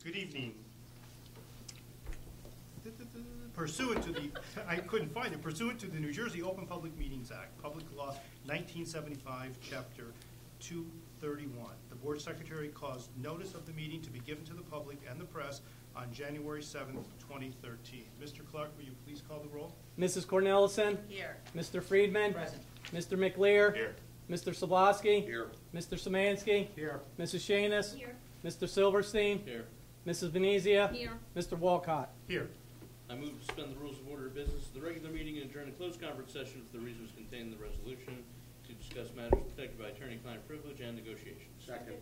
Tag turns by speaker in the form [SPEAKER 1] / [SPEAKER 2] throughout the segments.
[SPEAKER 1] Good evening. Pursuant to the, I couldn't find it, pursuant to the New Jersey Open Public Meetings Act, Public Law 1975, Chapter 231, the Board Secretary caused notice of the meeting to be given to the public and the press on January 7th, 2013. Mr. Clark, will you please call the roll?
[SPEAKER 2] Mrs. Cornelison?
[SPEAKER 3] Here.
[SPEAKER 2] Mr. Friedman?
[SPEAKER 3] Present.
[SPEAKER 2] Mr. McLear?
[SPEAKER 4] Here.
[SPEAKER 2] Mr. Sobolski?
[SPEAKER 4] Here.
[SPEAKER 2] Mr. Szymanski?
[SPEAKER 1] Here.
[SPEAKER 2] Mrs. Shanis?
[SPEAKER 3] Here.
[SPEAKER 2] Mr. Silverstein?
[SPEAKER 4] Here.
[SPEAKER 2] Mrs. Venezia?
[SPEAKER 3] Here.
[SPEAKER 2] Mr. Walcott?
[SPEAKER 1] Here.
[SPEAKER 5] I move to suspend the rules of order of business of the regular meeting and adjourn a closed conference session for the reasons contained in the resolution to discuss matters protected by attorney-client privilege and negotiations.
[SPEAKER 4] Second.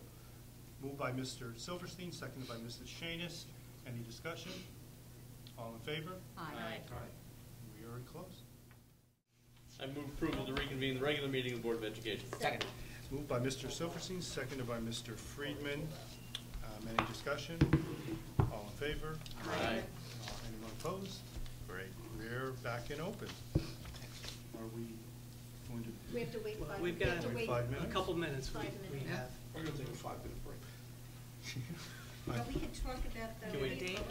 [SPEAKER 1] Moved by Mr. Silverstein, seconded by Mrs. Shanis. Any discussion? All in favor?
[SPEAKER 3] Aye.
[SPEAKER 1] We are in close.
[SPEAKER 5] I move approval to reconvene the regular meeting of the Board of Education.
[SPEAKER 3] Second.
[SPEAKER 1] Moved by Mr. Silverstein, seconded by Mr. Friedman. Any discussion? All in favor?
[SPEAKER 5] Aye.
[SPEAKER 1] Anyone opposed? Great. We're back in open. Are we going to?
[SPEAKER 6] We have to wait 5
[SPEAKER 2] We've
[SPEAKER 6] minutes.
[SPEAKER 2] got
[SPEAKER 1] Wait
[SPEAKER 6] wait
[SPEAKER 1] 5
[SPEAKER 2] a
[SPEAKER 1] minutes?
[SPEAKER 2] couple minutes.
[SPEAKER 6] 5
[SPEAKER 2] We
[SPEAKER 6] minutes.
[SPEAKER 2] have.
[SPEAKER 4] We're going to take a 5-minute break.
[SPEAKER 6] But we can talk about the.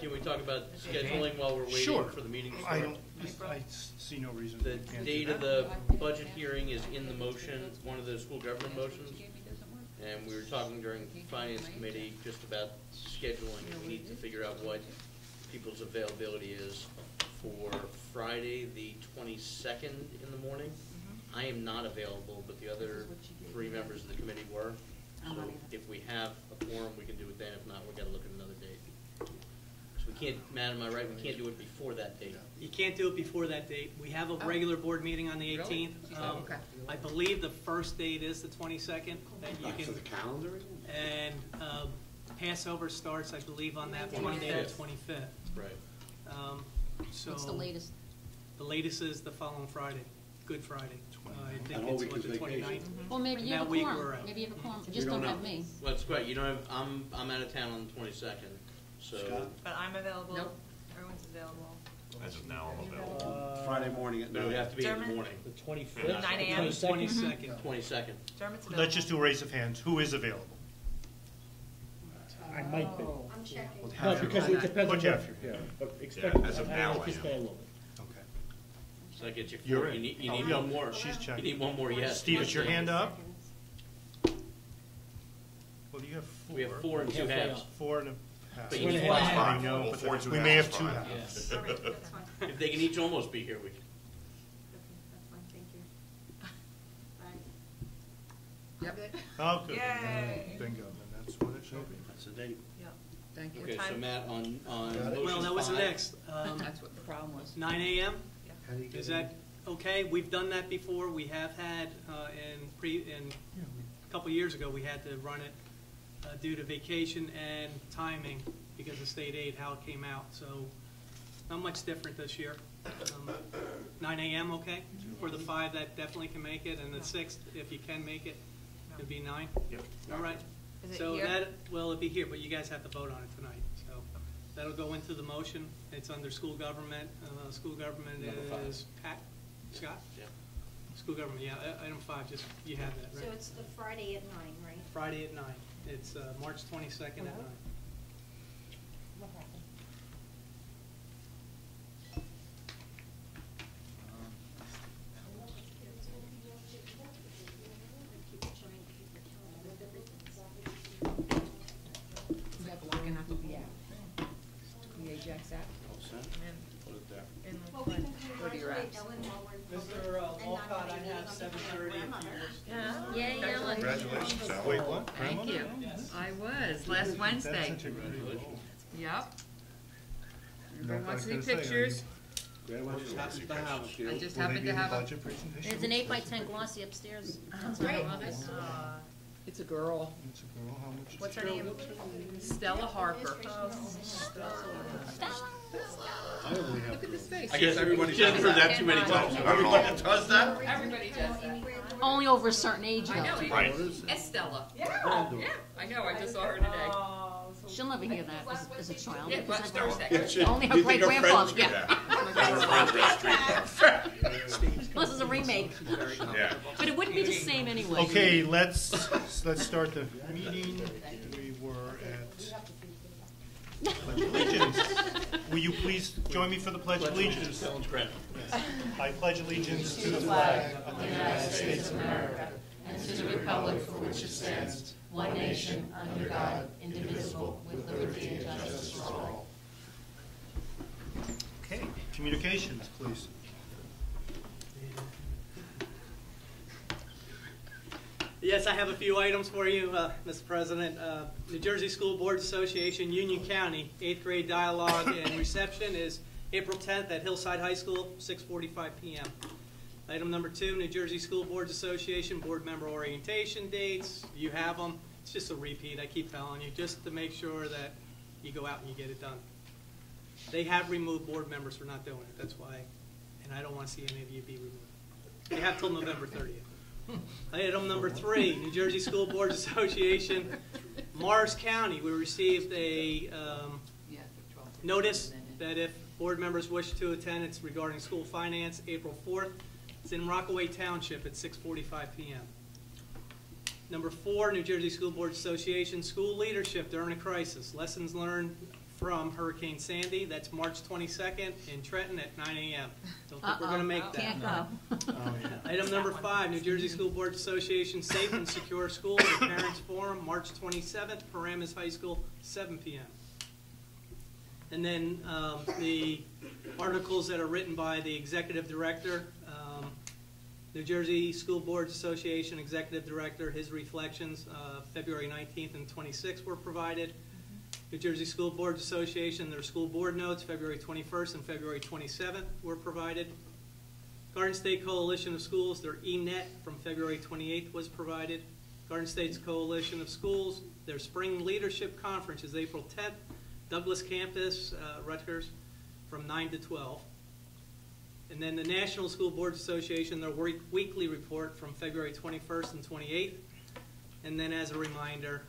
[SPEAKER 5] Can we talk about scheduling while we're waiting
[SPEAKER 1] Sure.
[SPEAKER 5] for the meeting to
[SPEAKER 1] I
[SPEAKER 5] start?
[SPEAKER 1] don't, I see no reason.
[SPEAKER 5] The
[SPEAKER 1] we can't do
[SPEAKER 5] date
[SPEAKER 1] that.
[SPEAKER 5] of the budget hearing is in the motion, one of the school government motions. And we were talking during Finance Committee just about scheduling. We need to figure out what people's availability is for Friday, the 22nd in the morning. I am not available, but the other 3 members of the committee were. So if we have a quorum, we can do it then. If not, we've got to look at another date. So we can't, Matt, am I right? We can't do it before that date.
[SPEAKER 2] You can't do it before that date. We have a regular board meeting on the 18th.
[SPEAKER 3] Okay.
[SPEAKER 2] I believe the first date is the 22nd. That you
[SPEAKER 4] Back to
[SPEAKER 2] can,
[SPEAKER 4] the calendar?
[SPEAKER 2] and Passover starts, I believe, on that Monday, the 25th.
[SPEAKER 5] Right.
[SPEAKER 2] So
[SPEAKER 3] What's the latest?
[SPEAKER 2] The latest is the following Friday, Good Friday. I
[SPEAKER 4] That
[SPEAKER 2] think
[SPEAKER 4] whole
[SPEAKER 2] it's
[SPEAKER 4] week
[SPEAKER 2] what,
[SPEAKER 4] is
[SPEAKER 2] the
[SPEAKER 4] vacation.
[SPEAKER 2] 29th.
[SPEAKER 3] Well, maybe you
[SPEAKER 2] That
[SPEAKER 3] have a
[SPEAKER 2] week we're
[SPEAKER 3] quorum.
[SPEAKER 2] out.
[SPEAKER 3] Maybe you have a quorum.
[SPEAKER 4] We
[SPEAKER 3] Just
[SPEAKER 4] don't
[SPEAKER 3] don't have
[SPEAKER 4] know.
[SPEAKER 3] me.
[SPEAKER 5] Well, that's great. You know, I'm out of town on the 22nd, so.
[SPEAKER 4] Scott?
[SPEAKER 7] But I'm available.
[SPEAKER 3] Nope.
[SPEAKER 7] Everyone's available.
[SPEAKER 8] As of now, I'm available.
[SPEAKER 4] Friday morning at
[SPEAKER 5] But it would have to be in the
[SPEAKER 7] German?
[SPEAKER 5] morning,
[SPEAKER 2] The 25th?
[SPEAKER 7] 9 a.m.?
[SPEAKER 2] 22nd.
[SPEAKER 5] 22nd.
[SPEAKER 7] Dermot's available.
[SPEAKER 1] Let's just do a raise of hands. Who is available?
[SPEAKER 9] I might be.
[SPEAKER 6] I'm checking.
[SPEAKER 9] No, because it depends on
[SPEAKER 1] Put you
[SPEAKER 9] what,
[SPEAKER 1] after.
[SPEAKER 9] yeah, but expect,
[SPEAKER 8] Yeah, as of now, I am.
[SPEAKER 9] anticipate a little bit.
[SPEAKER 1] Okay.
[SPEAKER 5] So that gets you
[SPEAKER 1] You're
[SPEAKER 5] 4.
[SPEAKER 1] in.
[SPEAKER 5] You need
[SPEAKER 1] Oh,
[SPEAKER 5] one
[SPEAKER 1] yeah.
[SPEAKER 5] more.
[SPEAKER 1] She's
[SPEAKER 5] You
[SPEAKER 1] checking.
[SPEAKER 5] need one more yes.
[SPEAKER 1] Steve, is your hand up? Well, you have 4.
[SPEAKER 5] We have 4 and 2
[SPEAKER 2] Halfway
[SPEAKER 5] halves.
[SPEAKER 2] up.
[SPEAKER 1] 4 and a half.
[SPEAKER 5] But you need
[SPEAKER 2] Four and a
[SPEAKER 5] five.
[SPEAKER 2] half.
[SPEAKER 1] I know,
[SPEAKER 8] Well,
[SPEAKER 1] but
[SPEAKER 8] 4 and 2
[SPEAKER 1] we
[SPEAKER 8] halves
[SPEAKER 1] may
[SPEAKER 8] is
[SPEAKER 1] have 2
[SPEAKER 8] fine.
[SPEAKER 1] halves.
[SPEAKER 2] Yes.
[SPEAKER 6] All right, that's fine.
[SPEAKER 5] If they can each almost be here, we can.
[SPEAKER 6] Okay, that's fine, thank you. Bye.
[SPEAKER 3] Yep.
[SPEAKER 6] Good?
[SPEAKER 1] Oh, good.
[SPEAKER 7] Yay.
[SPEAKER 1] Bingo, then that's what it should be.
[SPEAKER 4] That's the date.
[SPEAKER 3] Thank you.
[SPEAKER 5] Okay, so
[SPEAKER 7] time?
[SPEAKER 5] Matt, on
[SPEAKER 2] Well, that was the
[SPEAKER 5] motion 5,
[SPEAKER 2] next.
[SPEAKER 3] That's what the problem was.
[SPEAKER 2] 9 a.m.?
[SPEAKER 4] How do you get
[SPEAKER 2] Is
[SPEAKER 4] in?
[SPEAKER 2] that okay? We've done that before. We have had, a couple years ago, we had to run it due to vacation and timing because of state aid, how it came out. So not much different this year. 9 a.m., okay? For the 5 that definitely can make it, and the 6th, if you can make it, it'd be 9?
[SPEAKER 1] Yep.
[SPEAKER 2] All right.
[SPEAKER 7] Is it
[SPEAKER 2] So
[SPEAKER 7] here?
[SPEAKER 2] that, well, it'd be here, but you guys have to vote on it tonight. So that'll go into the motion. It's under school government. School government
[SPEAKER 5] Number 5.
[SPEAKER 2] is Pat, Scott?
[SPEAKER 5] Yeah.
[SPEAKER 2] School government, yeah, item 5, just, you have that,
[SPEAKER 6] So
[SPEAKER 2] right?
[SPEAKER 6] it's the Friday at 9, right?
[SPEAKER 2] Friday at 9. It's March 22nd at 9.
[SPEAKER 6] What happened?
[SPEAKER 3] Is that blocking out the Ajax app?
[SPEAKER 4] All set? Put it there.
[SPEAKER 7] In the
[SPEAKER 6] Well, we can
[SPEAKER 3] Go to your
[SPEAKER 6] congratulate
[SPEAKER 3] apps.
[SPEAKER 6] Ellen while we're in public
[SPEAKER 2] Mr.
[SPEAKER 6] and not
[SPEAKER 2] Walcott, I
[SPEAKER 6] having meetings
[SPEAKER 2] have
[SPEAKER 6] on
[SPEAKER 2] 7:30 if
[SPEAKER 6] grandmother.
[SPEAKER 2] yours.
[SPEAKER 3] Yay, Ellen.
[SPEAKER 8] Congratulations, Alan.
[SPEAKER 1] Wait, what?
[SPEAKER 10] Thank you.
[SPEAKER 2] Yes.
[SPEAKER 10] I was, last Wednesday.
[SPEAKER 1] That's such a great role.
[SPEAKER 10] Yep.
[SPEAKER 1] No,
[SPEAKER 10] Everybody
[SPEAKER 1] I
[SPEAKER 10] wants
[SPEAKER 1] was
[SPEAKER 10] to see
[SPEAKER 1] gonna say, are
[SPEAKER 10] pictures.
[SPEAKER 4] Grandma just happens to have a few.
[SPEAKER 10] I just
[SPEAKER 1] Will they
[SPEAKER 10] happened
[SPEAKER 1] be
[SPEAKER 10] to
[SPEAKER 1] in the
[SPEAKER 10] have a,
[SPEAKER 1] budget presentation?
[SPEAKER 3] There's an 8x10 glossy upstairs. That's
[SPEAKER 6] Great.
[SPEAKER 3] our office.
[SPEAKER 10] it's a girl,
[SPEAKER 1] It's a girl, how much?
[SPEAKER 7] What's her name?
[SPEAKER 10] Stella Harper.
[SPEAKER 4] I only have
[SPEAKER 10] Look at this face.
[SPEAKER 4] I guess everybody
[SPEAKER 5] She hasn't heard that too many
[SPEAKER 10] And,
[SPEAKER 5] times.
[SPEAKER 8] Everybody does that?
[SPEAKER 10] Everybody does that.
[SPEAKER 3] Only over a certain age,
[SPEAKER 10] I know,
[SPEAKER 3] though.
[SPEAKER 8] Right.
[SPEAKER 10] Estella. Yeah, I know, I just saw her today.
[SPEAKER 2] Oh,
[SPEAKER 3] She'll never hear that as a child.
[SPEAKER 10] Yeah,
[SPEAKER 3] because
[SPEAKER 10] last
[SPEAKER 3] I've-
[SPEAKER 10] Thursday.
[SPEAKER 3] Only her
[SPEAKER 4] You think
[SPEAKER 3] great grandfather,
[SPEAKER 4] friends-
[SPEAKER 3] yeah. Unless it's a remake.
[SPEAKER 8] Yeah.
[SPEAKER 3] But it wouldn't be the same anyway.
[SPEAKER 1] Okay, let's start the meeting. We were at Pledge allegiance. Will you please join me for the Pledge of Allegiance? I pledge allegiance to the flag of the United States of America and to the republic for which it stands, one nation, under God, indivisible, with liberty and justice for all. Okay, communications, please.
[SPEAKER 2] Yes, I have a few items for you, Mr. President. New Jersey School Board Association, Union County, 8th grade dialogue and reception is April 10th at Hillside High School, 6:45 p.m. Item number 2, New Jersey School Boards Association board member orientation dates. You have them. It's just a repeat, I keep telling you, just to make sure that you go out and you get it done. They have removed board members for not doing it, that's why, and I don't want to see any of you be removed. They have till November 30th. Item number 3, New Jersey School Boards Association, Morris County. We received a notice that if board members wish to attend, it's regarding school finance, April 4th. It's in Rockaway Township at 6:45 p.m. Number 4, New Jersey School Boards Association, School Leadership During a Crisis. Lessons learned from Hurricane Sandy. That's March 22nd in Trenton at 9 a.m. Don't think we're going to make that.
[SPEAKER 3] Can't go.
[SPEAKER 2] Item number 5, New Jersey School Boards Association, Safe and Secure Schools, the Parents Forum, March 27th, Paramus High School, 7 p.m. And then the articles that are written by the Executive Director, New Jersey School Boards Association Executive Director, his reflections, February 19th and 26th were provided. New Jersey School Boards Association, their school board notes, February 21st and February 27th were provided. Garden State Coalition of Schools, their e-net from February 28th was provided. Garden State's Coalition of Schools, their Spring Leadership Conference is April 10th. Douglas Campus, Rutgers, from 9 to 12. And then the National School Boards Association, their weekly report from February 21st and 28th. And then as a reminder,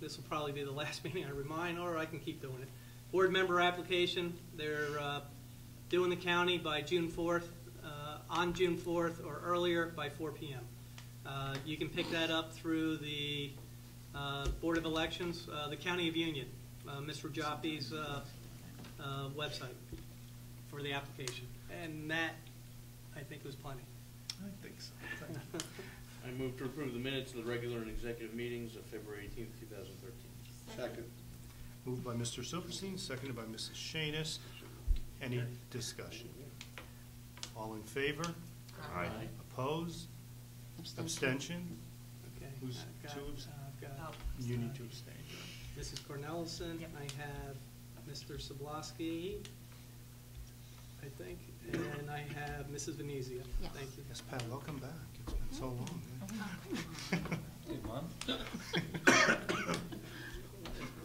[SPEAKER 2] this will probably be the last meeting I remind, or I can keep doing it. Board member application, they're due in the county by June 4th, on June 4th or earlier by 4 p.m. You can pick that up through the Board of Elections, the County of Union, Mr. Joppy's website for the application. And that, I think, was plenty.
[SPEAKER 1] I think so.
[SPEAKER 5] I move to approve the minutes of the regular and executive meetings of February 18th, 2013.
[SPEAKER 4] Second.
[SPEAKER 1] Moved by Mr. Silverstein, seconded by Mrs. Shanis. Any discussion? All in favor?
[SPEAKER 8] Aye.
[SPEAKER 1] Opposed? Abstention?
[SPEAKER 2] Okay.
[SPEAKER 1] Who's
[SPEAKER 2] I've got-
[SPEAKER 1] two?
[SPEAKER 2] I've got,
[SPEAKER 1] You need to abstain.
[SPEAKER 2] Mrs. Cornelison, I have Mr. Sobolowski, I think, and I have Mrs. Venezia.
[SPEAKER 3] Yes.
[SPEAKER 2] Thank you.
[SPEAKER 1] Yes, Pat, welcome back. It's been so long.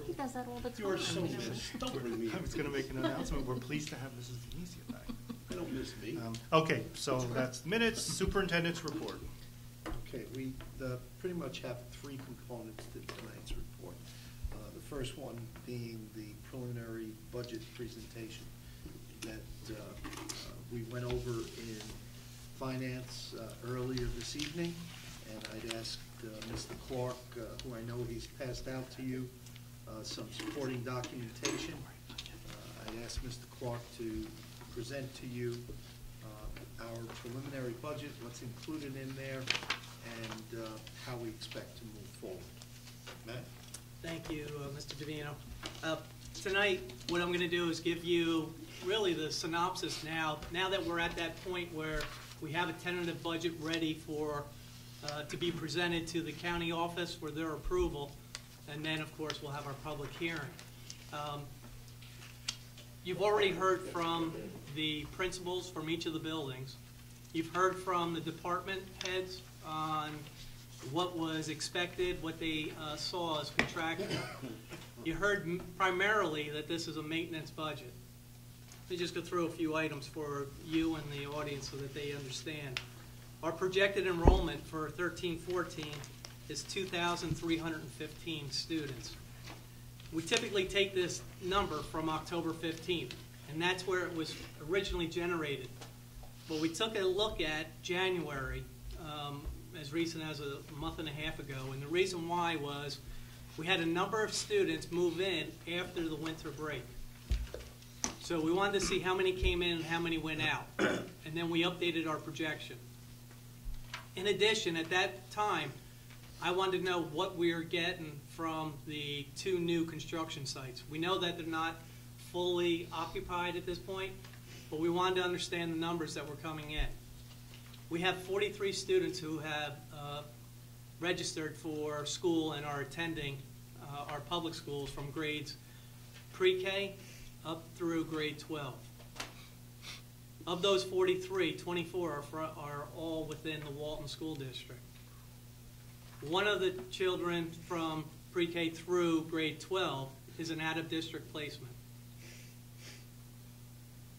[SPEAKER 3] He does that all the time.
[SPEAKER 4] You're so stubborn, me.
[SPEAKER 1] I was going to make an announcement. We're pleased to have Mrs. Venezia back.
[SPEAKER 4] I don't miss me.
[SPEAKER 1] Okay, so that's the minutes. Superintendent's report.
[SPEAKER 11] Okay, we pretty much have 3 components to tonight's report. The first one being the preliminary budget presentation that we went over in finance earlier this evening, and I'd asked Mr. Clark, who I know he's passed out to you, some supporting documentation. I'd asked Mr. Clark to present to you our preliminary budget, what's included in there, and how we expect to move forward. Matt?
[SPEAKER 2] Thank you, Mr. Davino. Tonight, what I'm going to do is give you really the synopsis now that we're at that point where we have a tentative budget ready for to be presented to the county office for their approval, and then, of course, we'll have our public hearing. You've already heard from the principals from each of the buildings. You've heard from the department heads on what was expected, what they saw as contractual. You heard primarily that this is a maintenance budget. Let me just go through a few items for you and the audience so that they understand. Our projected enrollment for 13-14 is 2,315 students. We typically take this number from October 15th, and that's where it was originally generated. But we took a look at January, as recent as a month and a half ago, and the reason why was we had a number of students move in after the winter break. So we wanted to see how many came in and how many went out. And then we updated our projection. In addition, at that time, I wanted to know what we were getting from the 2 new construction sites. We know that they're not fully occupied at this point, but we wanted to understand the numbers that were coming in. We have 43 students who have registered for school and are attending our public schools from grades pre-K up through grade 12. Of those 43, 24 are all within the Walton School District. One of the children from pre-K through grade 12 is an out-of-district placement.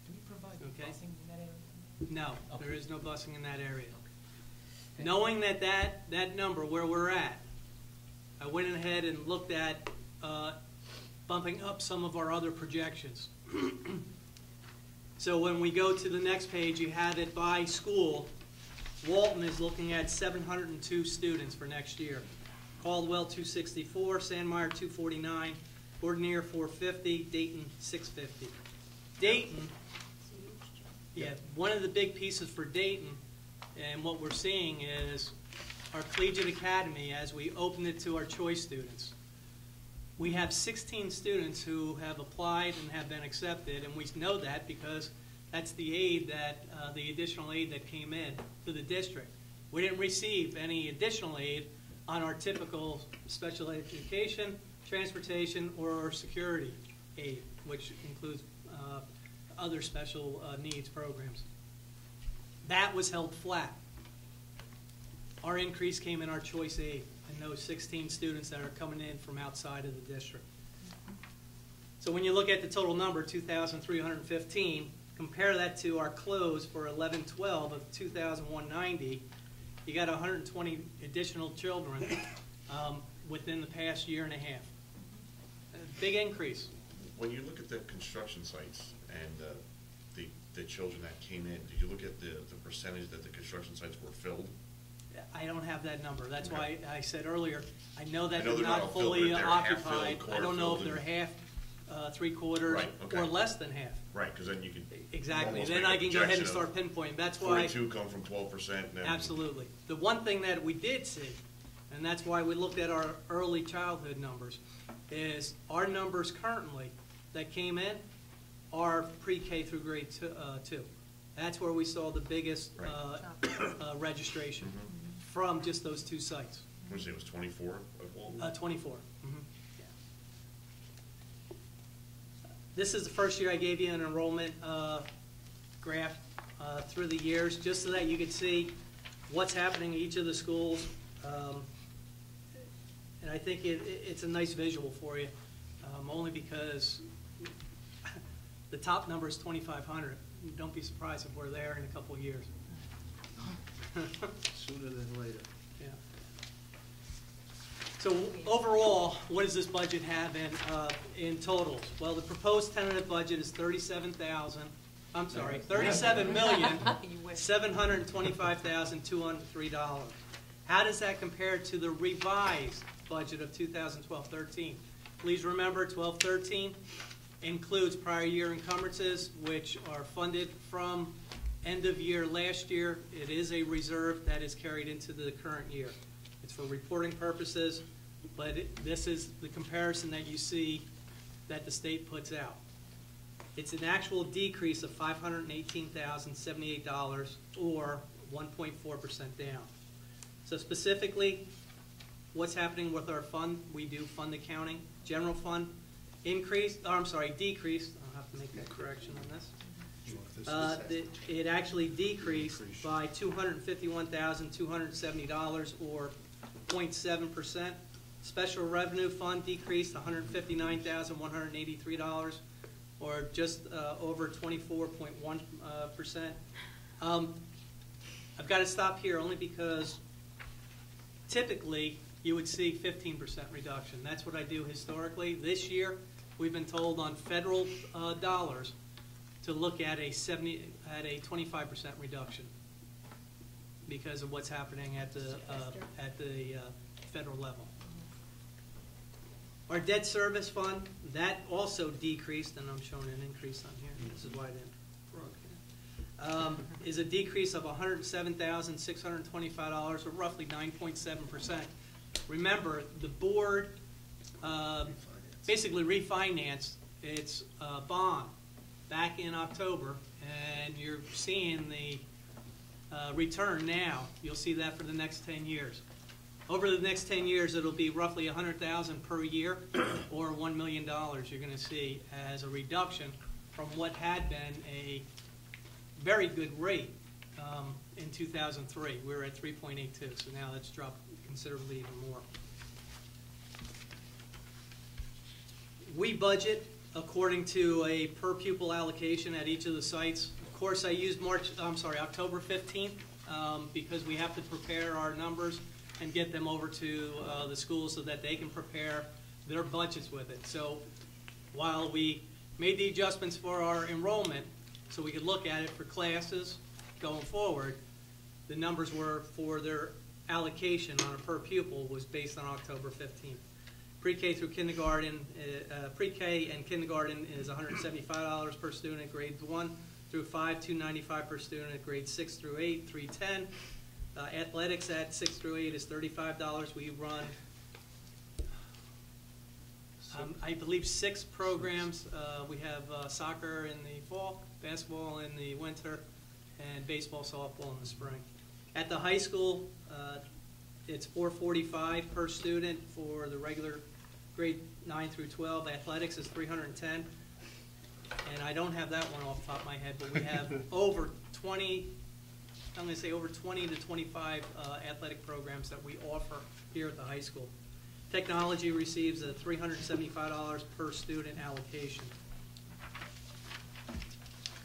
[SPEAKER 10] Do we provide
[SPEAKER 2] Okay.
[SPEAKER 10] busing in that area?
[SPEAKER 2] No, there is no busing in that area. Knowing that number, where we're at, I went ahead and looked at bumping up some of our other projections. So when we go to the next page, you have it by school. Walton is looking at 702 students for next year. Caldwell 264, Sandmeyer 249, Gordonier 450, Dayton 650. Dayton, yeah, one of the big pieces for Dayton, and what we're seeing is our Collegiate Academy, as we open it to our choice students. We have 16 students who have applied and have been accepted, and we know that because that's the aid that, the additional aid that came in to the district. We didn't receive any additional aid on our typical special education, transportation, or security aid, which includes other special needs programs. That was held flat. Our increase came in our choice aid and those 16 students that are coming in from outside of the district. So when you look at the total number, 2,315, compare that to our close for 11-12 of 2,190, you got 120 additional children within the past year and a half. A big increase.
[SPEAKER 8] When you look at the construction sites and the children that came in, did you look at the percentage that the construction sites were filled?
[SPEAKER 2] I don't have that number. That's why I said earlier, I know that
[SPEAKER 8] I know
[SPEAKER 2] they're
[SPEAKER 8] they're not
[SPEAKER 2] not
[SPEAKER 8] filled,
[SPEAKER 2] fully
[SPEAKER 8] but they're half filled,
[SPEAKER 2] occupied. I
[SPEAKER 8] quarter
[SPEAKER 2] don't know if
[SPEAKER 8] filled,
[SPEAKER 2] they're
[SPEAKER 8] and-
[SPEAKER 2] half, 3/4,
[SPEAKER 8] Right, okay.
[SPEAKER 2] or less than half.
[SPEAKER 8] Right, because then you could.
[SPEAKER 2] Exactly.
[SPEAKER 8] almost
[SPEAKER 2] Then
[SPEAKER 8] make a
[SPEAKER 2] I can go ahead and
[SPEAKER 8] projection
[SPEAKER 2] start
[SPEAKER 8] of
[SPEAKER 2] pinpointing. That's why.
[SPEAKER 8] 42 come from 12%.
[SPEAKER 2] Absolutely. The one thing that we did see, and that's why we looked at our early childhood numbers, is our numbers currently that came in are pre-K through grade 2. That's where we saw the biggest
[SPEAKER 8] Right.
[SPEAKER 2] registration
[SPEAKER 8] Mhm.
[SPEAKER 2] from just those 2 sites.
[SPEAKER 8] What did you say, it was 24 of Walton?
[SPEAKER 2] 24. Mhm. Yeah. This is the first year I gave you an enrollment graph through the years, just so that you could see what's happening in each of the schools. And I think it's a nice visual for you, only because the top number is 2,500. Don't be surprised if we're there in a couple of years.
[SPEAKER 11] Sooner than later.
[SPEAKER 2] Yeah. So overall, what does this budget have in totals? Well, the proposed tentative budget is $37,725,203. How does that compare to the revised budget of 2012-13? Please remember, 12-13 includes prior year encumbrances, which are funded from end of year last year. It is a reserve that is carried into the current year. It's for reporting purposes, but this is the comparison that you see that the state puts out. It's an actual decrease of $518,078, or 1.4% down. So specifically, what's happening with our fund? We do fund accounting. General fund decreased. I'll have to make that correction on this. It actually decreased by $251,270, or 0.7%. Special revenue fund decreased $159,183, or just over 24.1%. I've got to stop here only because typically you would see 15% reduction. That's what I do historically. This year, we've been told on federal dollars to look at a 25% reduction because of what's happening at the federal level. Our debt service fund, that also decreased, and I'm showing an increase on here. This is why I didn't broadcast. Is a decrease of $107,625, or roughly 9.7%. Remember, the board basically refinanced its bond back in October, and you're seeing the return now. You'll see that for the next 10 years. Over the next 10 years, it'll be roughly $100,000 per year, or $1 million you're going to see as a reduction from what had been a very good rate in 2003. We were at 3.82, so now that's dropped considerably even more. We budget according to a per pupil allocation at each of the sites. Of course, I used October 15th because we have to prepare our numbers and get them over to the schools so that they can prepare their budgets with it. So while we made the adjustments for our enrollment so we could look at it for classes going forward, the numbers were for their allocation on a per pupil was based on October 15th. Pre-K through kindergarten, pre-K and kindergarten is $175 per student, grades 1 through 5, $295 per student, grades 6 through 8, $310. Athletics at 6 through 8 is $35. We run, I believe, 6 programs. We have soccer in the fall, basketball in the winter, and baseball, softball in the spring. At the high school, it's $445 per student for the regular grade 9 through 12. Athletics is $310. And I don't have that one off the top of my head, but we have over 20 to 25 athletic programs that we offer here at the high school. Technology receives a $375 per student allocation.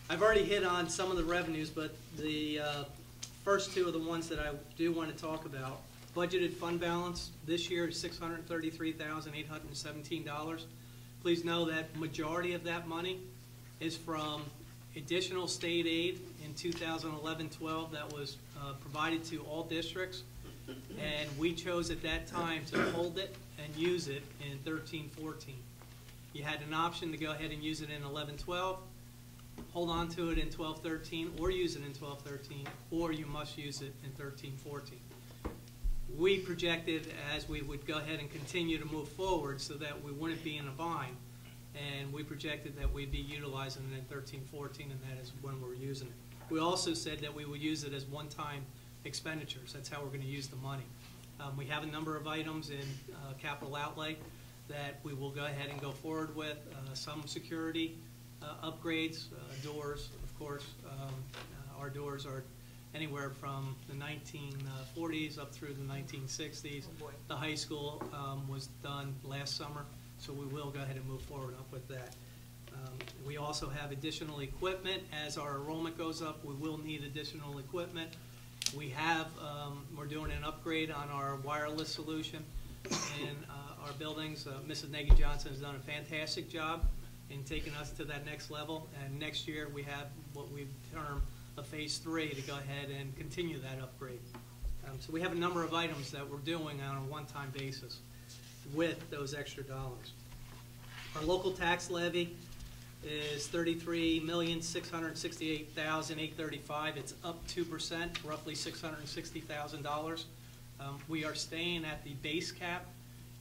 [SPEAKER 2] I've already hit on some of the revenues, but the first two are the ones that I do want to talk about. Budgeted fund balance this year is $633,817. Please know that majority of that money is from additional state aid in 2011-12 that was provided to all districts, and we chose at that time to hold it and use it in 13-14. You had an option to go ahead and use it in 11-12, hold on to it in 12-13, or use it in 12-13, or you must use it in 13-14. We projected as we would go ahead and continue to move forward so that we wouldn't be in a bind, and we projected that we'd be utilizing it in 13-14, and that is when we're using it. We also said that we would use it as one-time expenditures. That's how we're going to use the money. We have a number of items in capital outlay that we will go ahead and go forward with. Some security upgrades, doors, of course. Our doors are anywhere from the 1940s up through the 1960s. The high school was done last summer, so we will go ahead and move forward up with that. We also have additional equipment. As our enrollment goes up, we will need additional equipment. We have, we're doing an upgrade on our wireless solution in our buildings. Mrs. Nagy-Johnson has done a fantastic job in taking us to that next level, and next year we have what we've termed a phase 3 to go ahead and continue that upgrade. So we have a number of items that we're doing on a one-time basis with those extra dollars. Our local tax levy is $33,668,835. It's up 2%, roughly $660,000. We are staying at the base cap.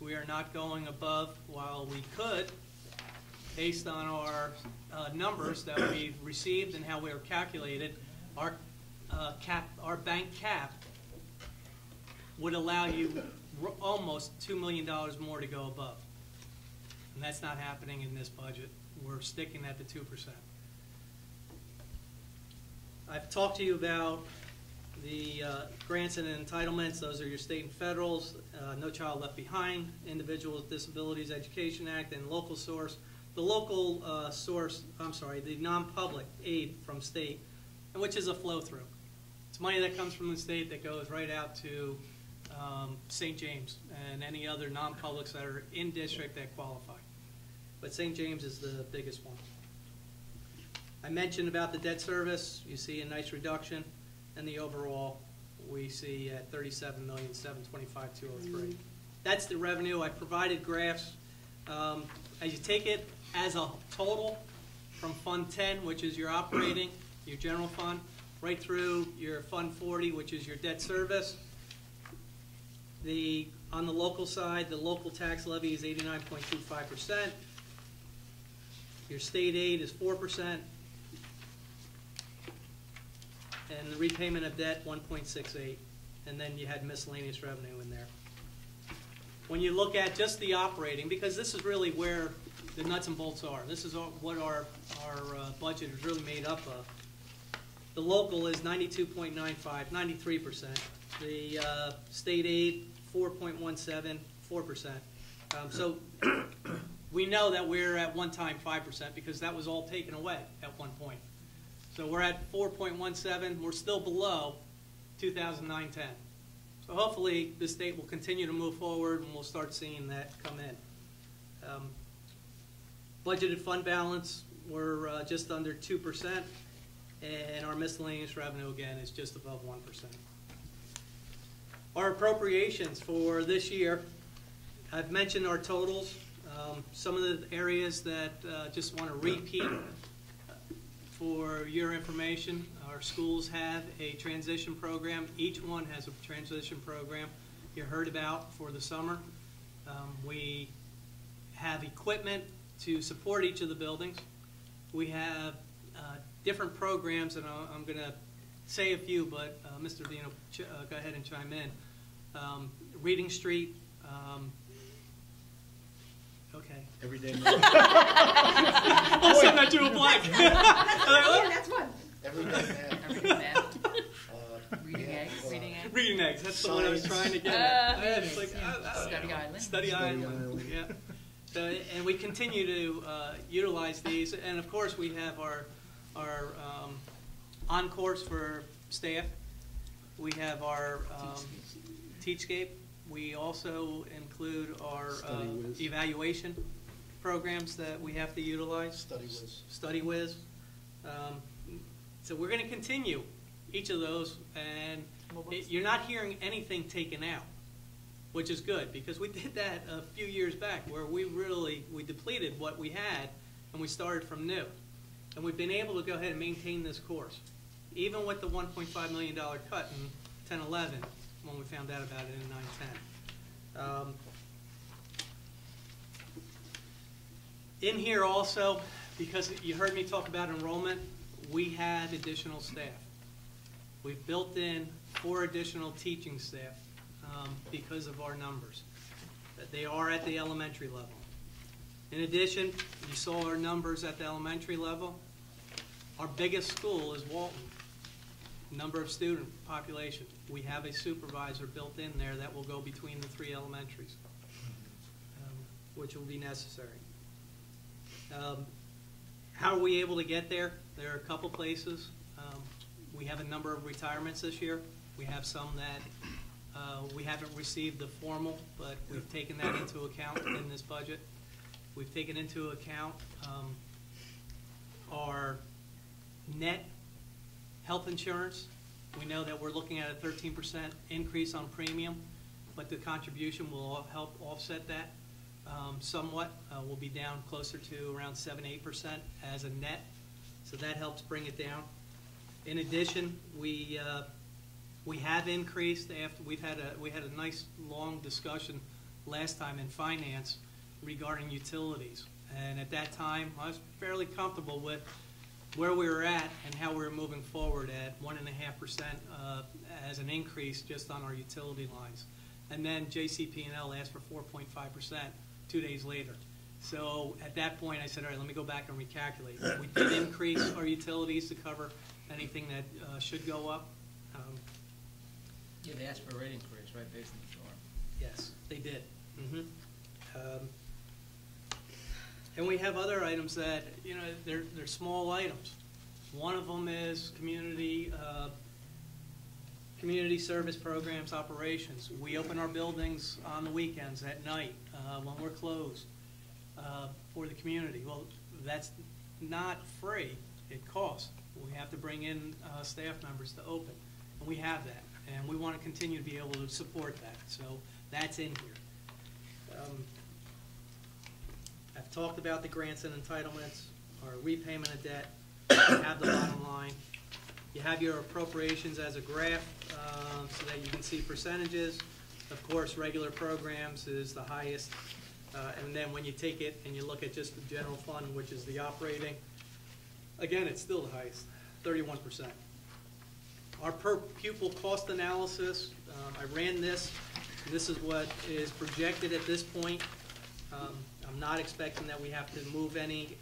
[SPEAKER 2] We are not going above, while we could, based on our numbers that we've received and how we are calculated. Our bank cap would allow you almost $2 million more to go above. And that's not happening in this budget. We're sticking at the 2%. I've talked to you about the grants and entitlements. Those are your state and federals, No Child Left Behind, Individuals with Disabilities Education Act, and local source. The local the non-public aid from state, which is a flow-through. It's money that comes from the state that goes right out to St. James and any other non-publics that are in district that qualify. But St. James is the biggest one. I mentioned about the debt service. You see a nice reduction, and the overall we see at $37,725,203. That's the revenue. I provided graphs As you take it as a total from Fund 10, which is your operating, your general fund, right through your Fund 40, which is your debt service. On the local side, the local tax levy is 89.25%. Your state aid is 4%. And the repayment of debt, 1.68. And then you had miscellaneous revenue in there. When you look at just the operating, because this is really where the nuts and bolts are. This is what our budget is really made up of. The local is 92.95, 93%. The state aid, 4.17, 4%. So we know that we're at one time 5% because that was all taken away at one point. So we're at 4.17. We're still below 2009-10. So hopefully the state will continue to move forward and we'll start seeing that come in. Budgeted fund balance, we're just under 2%, and our miscellaneous revenue, again, is just above 1%. Our appropriations for this year, I've mentioned our totals. Some of the areas that just want to repeat for your information, our schools have a transition program. Each one has a transition program you heard about for the summer. We have equipment to support each of the buildings. We have different programs, and I'm going to say a few, but Mr. Dino, go ahead and chime in. Reading Street. Okay.
[SPEAKER 11] Everyday
[SPEAKER 2] All of a sudden I drew a blank.
[SPEAKER 6] Yeah, that's one.
[SPEAKER 11] Everyday math.
[SPEAKER 10] Everything math.
[SPEAKER 11] Reading eggs.
[SPEAKER 10] Reading eggs.
[SPEAKER 2] Reading eggs. That's the one I was trying to get at. It's like,
[SPEAKER 10] Study Island.
[SPEAKER 2] Study Island. Yeah. So, and we continue to utilize these, and of course we have our on-course for staff. We have our Teachscape. We also include our evaluation programs that we have to utilize. StudyWiz. So we're going to continue each of those, and you're not hearing anything taken out, which is good, because we did that a few years back where we depleted what we had and we started from new. And we've been able to go ahead and maintain this course, even with the $1.5 million cut in 10-11 when we found out about it in 9-10. In here also, because you heard me talk about enrollment, we had additional staff. We've built in 4 additional teaching staff because of our numbers. They are at the elementary level. In addition, you saw our numbers at the elementary level. Our biggest school is Walton. Number of student population. We have a supervisor built in there that will go between the 3 elementaries, which will be necessary. How are we able to get there? There are a couple places. We have a number of retirements this year. We have some that we haven't received the formal, but we've taken that into account in this budget. We've taken into account our net health insurance. We know that we're looking at a 13% increase on premium, but the contribution will help offset that somewhat. We'll be down closer to around 7-8% as a net, so that helps bring it down. In addition, we have increased after we had a nice long discussion last time in finance regarding utilities, and at that time I was fairly comfortable with where we were at and how we were moving forward at 1.5% as an increase just on our utility lines. And then JCP&L asked for 4.5% 2 days later. So at that point I said, all right, let me go back and recalculate. We did increase our utilities to cover anything that should go up.
[SPEAKER 9] Yeah, they asked for a rate increase, right, based on the storm.
[SPEAKER 2] Yes, they did. And we have other items that, you know, they're small items. One of them is community service programs operations. We open our buildings on the weekends at night when we're closed for the community. Well, that's not free. It costs. We have to bring in staff members to open, and we have that. And we want to continue to be able to support that. So that's in here. I've talked about the grants and entitlements, our repayment of debt, you have the bottom line. You have your appropriations as a graph, so that you can see percentages. Of course, regular programs is the highest, and then when you take it and you look at just the general fund, which is the operating, again, it's still the highest, 31%. Our per pupil cost analysis, I ran this. This is what is projected at this point. I'm not expecting that we have to move any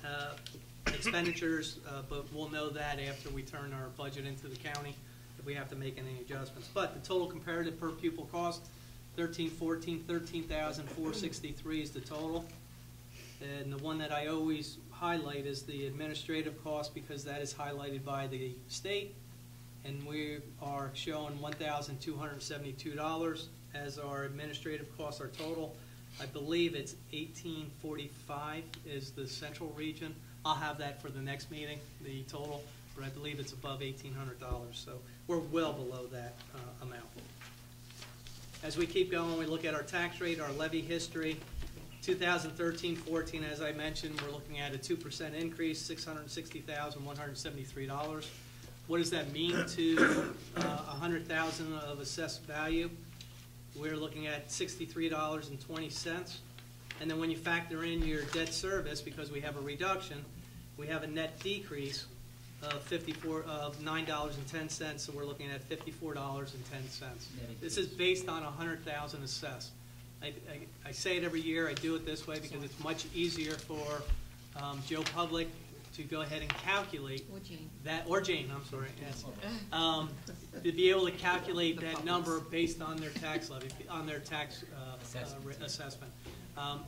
[SPEAKER 2] expenditures, but we'll know that after we turn our budget into the county, if we have to make any adjustments. But the total comparative per pupil cost, 13,463 is the total. And the one that I always highlight is the administrative cost, because that is highlighted by the state. And we are showing $1,272 as our administrative costs, our total. I believe it's 1845 is the central region. I'll have that for the next meeting, the total, but I believe it's above $1,800. So we're well below that amount. As we keep going, we look at our tax rate, our levy history. 2013-14, as I mentioned, we're looking at a 2% increase, $660,173. What does that mean to $100,000 of assessed value? We're looking at $63.20. And then when you factor in your debt service, because we have a reduction, we have a net decrease of $9.10, so we're looking at $54.10. This is based on $100,000 assessed. I say it every year, I do it this way because it's much easier for Joe Public to go ahead and calculate that, or Jane, I'm sorry, yes, to be able to calculate that number based on their tax levy, on their tax assessment.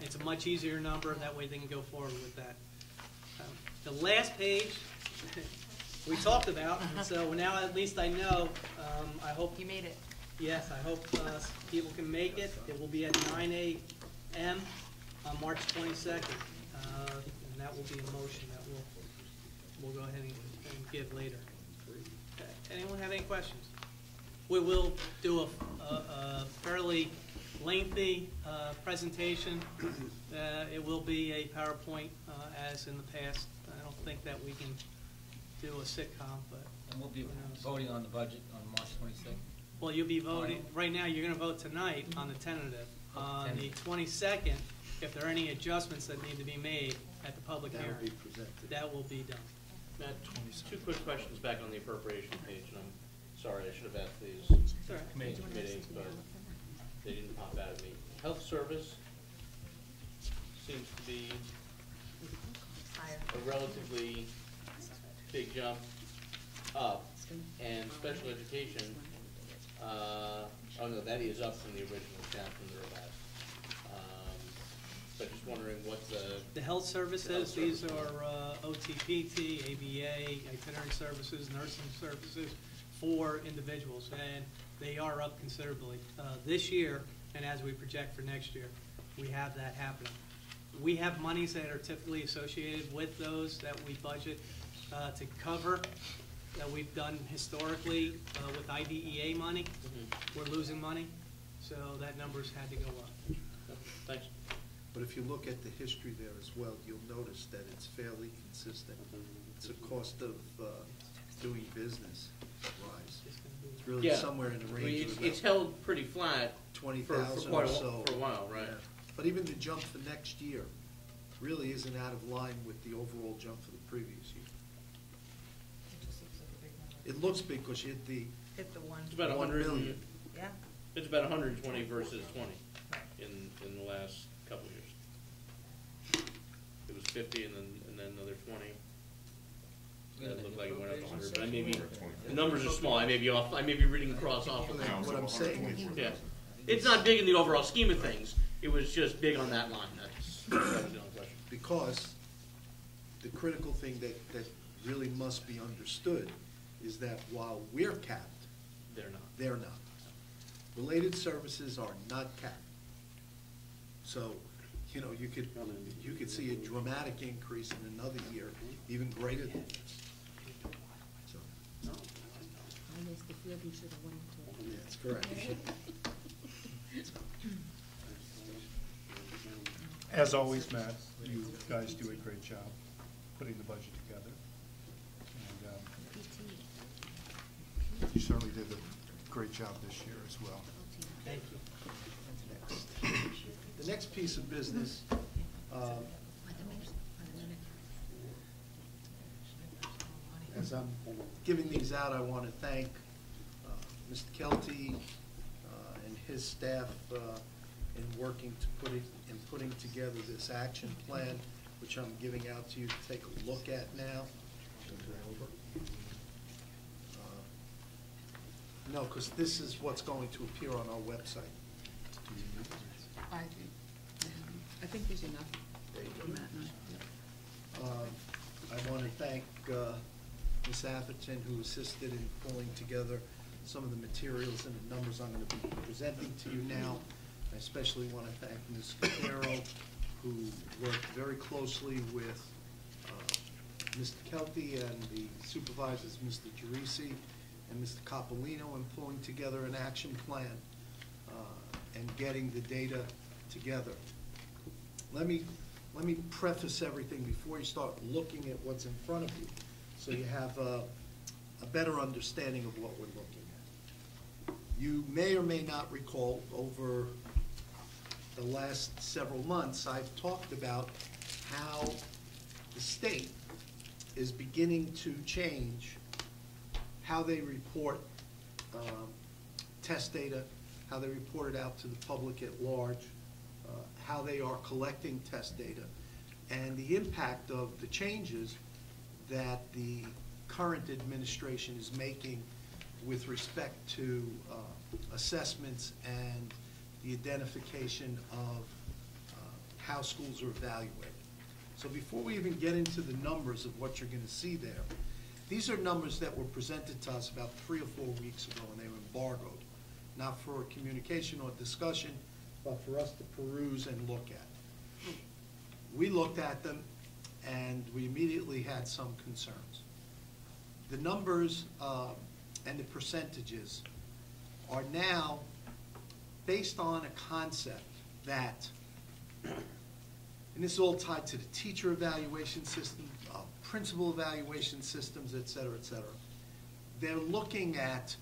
[SPEAKER 2] It's a much easier number, that way they can go forward with that. The last page we talked about, and so now at least I know, I hope
[SPEAKER 7] You made it.
[SPEAKER 2] yes, I hope people can make it. It will be at 9 a.m. on March 22nd, and that will be a motion that we'll go ahead and give later. Okay. Anyone have any questions? We will do a fairly lengthy presentation. It will be a PowerPoint as in the past. I don't think that we can do a sitcom, but
[SPEAKER 9] And we'll be voting on the budget on March 26th.
[SPEAKER 2] well, you'll be voting, right now, you're going to vote tonight on the tentative. On the 22nd, if there are any adjustments that need to be made at the public
[SPEAKER 11] That'll
[SPEAKER 2] hearing,
[SPEAKER 11] be presented.
[SPEAKER 2] that will be done.
[SPEAKER 5] Matt, two quick questions back on the appropriation page, and I'm sorry, I should have asked these
[SPEAKER 2] Sorry.
[SPEAKER 5] committee, but they didn't pop out at me. Health service seems to be
[SPEAKER 7] Higher.
[SPEAKER 5] a relatively big jump up, and special education, oh no, that is up from the original, down from the revised. But just wondering what
[SPEAKER 2] The health services, these are OTPT, ABA, itinerant services, nursing services for individuals, and they are up considerably. This year, and as we project for next year, we have that happening. We have monies that are typically associated with those that we budget to cover, that we've done historically with IDEA money. We're losing money, so that number's had to go up.
[SPEAKER 5] Thanks.
[SPEAKER 11] But if you look at the history there as well, you'll notice that it's fairly consistent. It's a cost of doing business rise. It's really
[SPEAKER 5] Yeah.
[SPEAKER 11] somewhere in the
[SPEAKER 5] I mean,
[SPEAKER 11] range
[SPEAKER 5] it's,
[SPEAKER 11] of
[SPEAKER 5] it's
[SPEAKER 11] about
[SPEAKER 5] held pretty flat for
[SPEAKER 11] 20,000
[SPEAKER 5] quite
[SPEAKER 11] or
[SPEAKER 5] a,
[SPEAKER 11] so.
[SPEAKER 5] for a while, right?
[SPEAKER 11] Yeah. But even the jump for next year really isn't out of line with the overall jump for the previous year. It looks big because you hit the
[SPEAKER 7] Hit the one.
[SPEAKER 5] It's about
[SPEAKER 11] 1
[SPEAKER 5] 100.
[SPEAKER 11] million.
[SPEAKER 7] Yeah.
[SPEAKER 5] It's about 120 versus 20 in the last couple of years. It was 50 and then another 20. It looked like it went up 100, but I may be, the numbers are small. I may be off. I may be reading across off of that.
[SPEAKER 11] What I'm saying is,
[SPEAKER 5] Yeah, it's not big in the overall scheme of things. It was just big on that line. That was the only question.
[SPEAKER 11] because the critical thing that really must be understood is that while we're capped,
[SPEAKER 5] They're not.
[SPEAKER 11] they're not. Related services are not capped. So, you know, you could see a dramatic increase in another year, even greater than this. So, yeah, that's correct.
[SPEAKER 1] As always, Matt, you guys do a great job putting the budget together. And you certainly did a great job this year as well.
[SPEAKER 2] Thank you.
[SPEAKER 11] The next piece of business, as I'm giving these out, I want to thank Mr. Kelty and his staff in working to putting together this action plan, which I'm giving out to you to take a look at now. No, because this is what's going to appear on our website.
[SPEAKER 10] I think there's enough.
[SPEAKER 11] There you go.
[SPEAKER 10] Matt and I.
[SPEAKER 11] I want to thank Ms. Atherton, who assisted in pulling together some of the materials and the numbers I'm going to be presenting to you now. I especially want to thank Ms. Cordero, who worked very closely with Mr. Kelty and the supervisors, Mr. Gerisi and Mr. Capolino, in pulling together an action plan and getting the data together. Let me preface everything before you start looking at what's in front of you, so you have a better understanding of what we're looking at. You may or may not recall, over the last several months, I've talked about how the state is beginning to change how they report test data, how they report it out to the public at large, how they are collecting test data, and the impact of the changes that the current administration is making with respect to assessments and the identification of how schools are evaluated. So before we even get into the numbers of what you're going to see there, these are numbers that were presented to us about 3 or 4 weeks ago, and they were embargoed, not for communication or discussion, but for us to peruse and look at. We looked at them, and we immediately had some concerns. The numbers and the percentages are now based on a concept that, and this is all tied to the teacher evaluation system, principal evaluation systems, et cetera, et cetera. They're looking at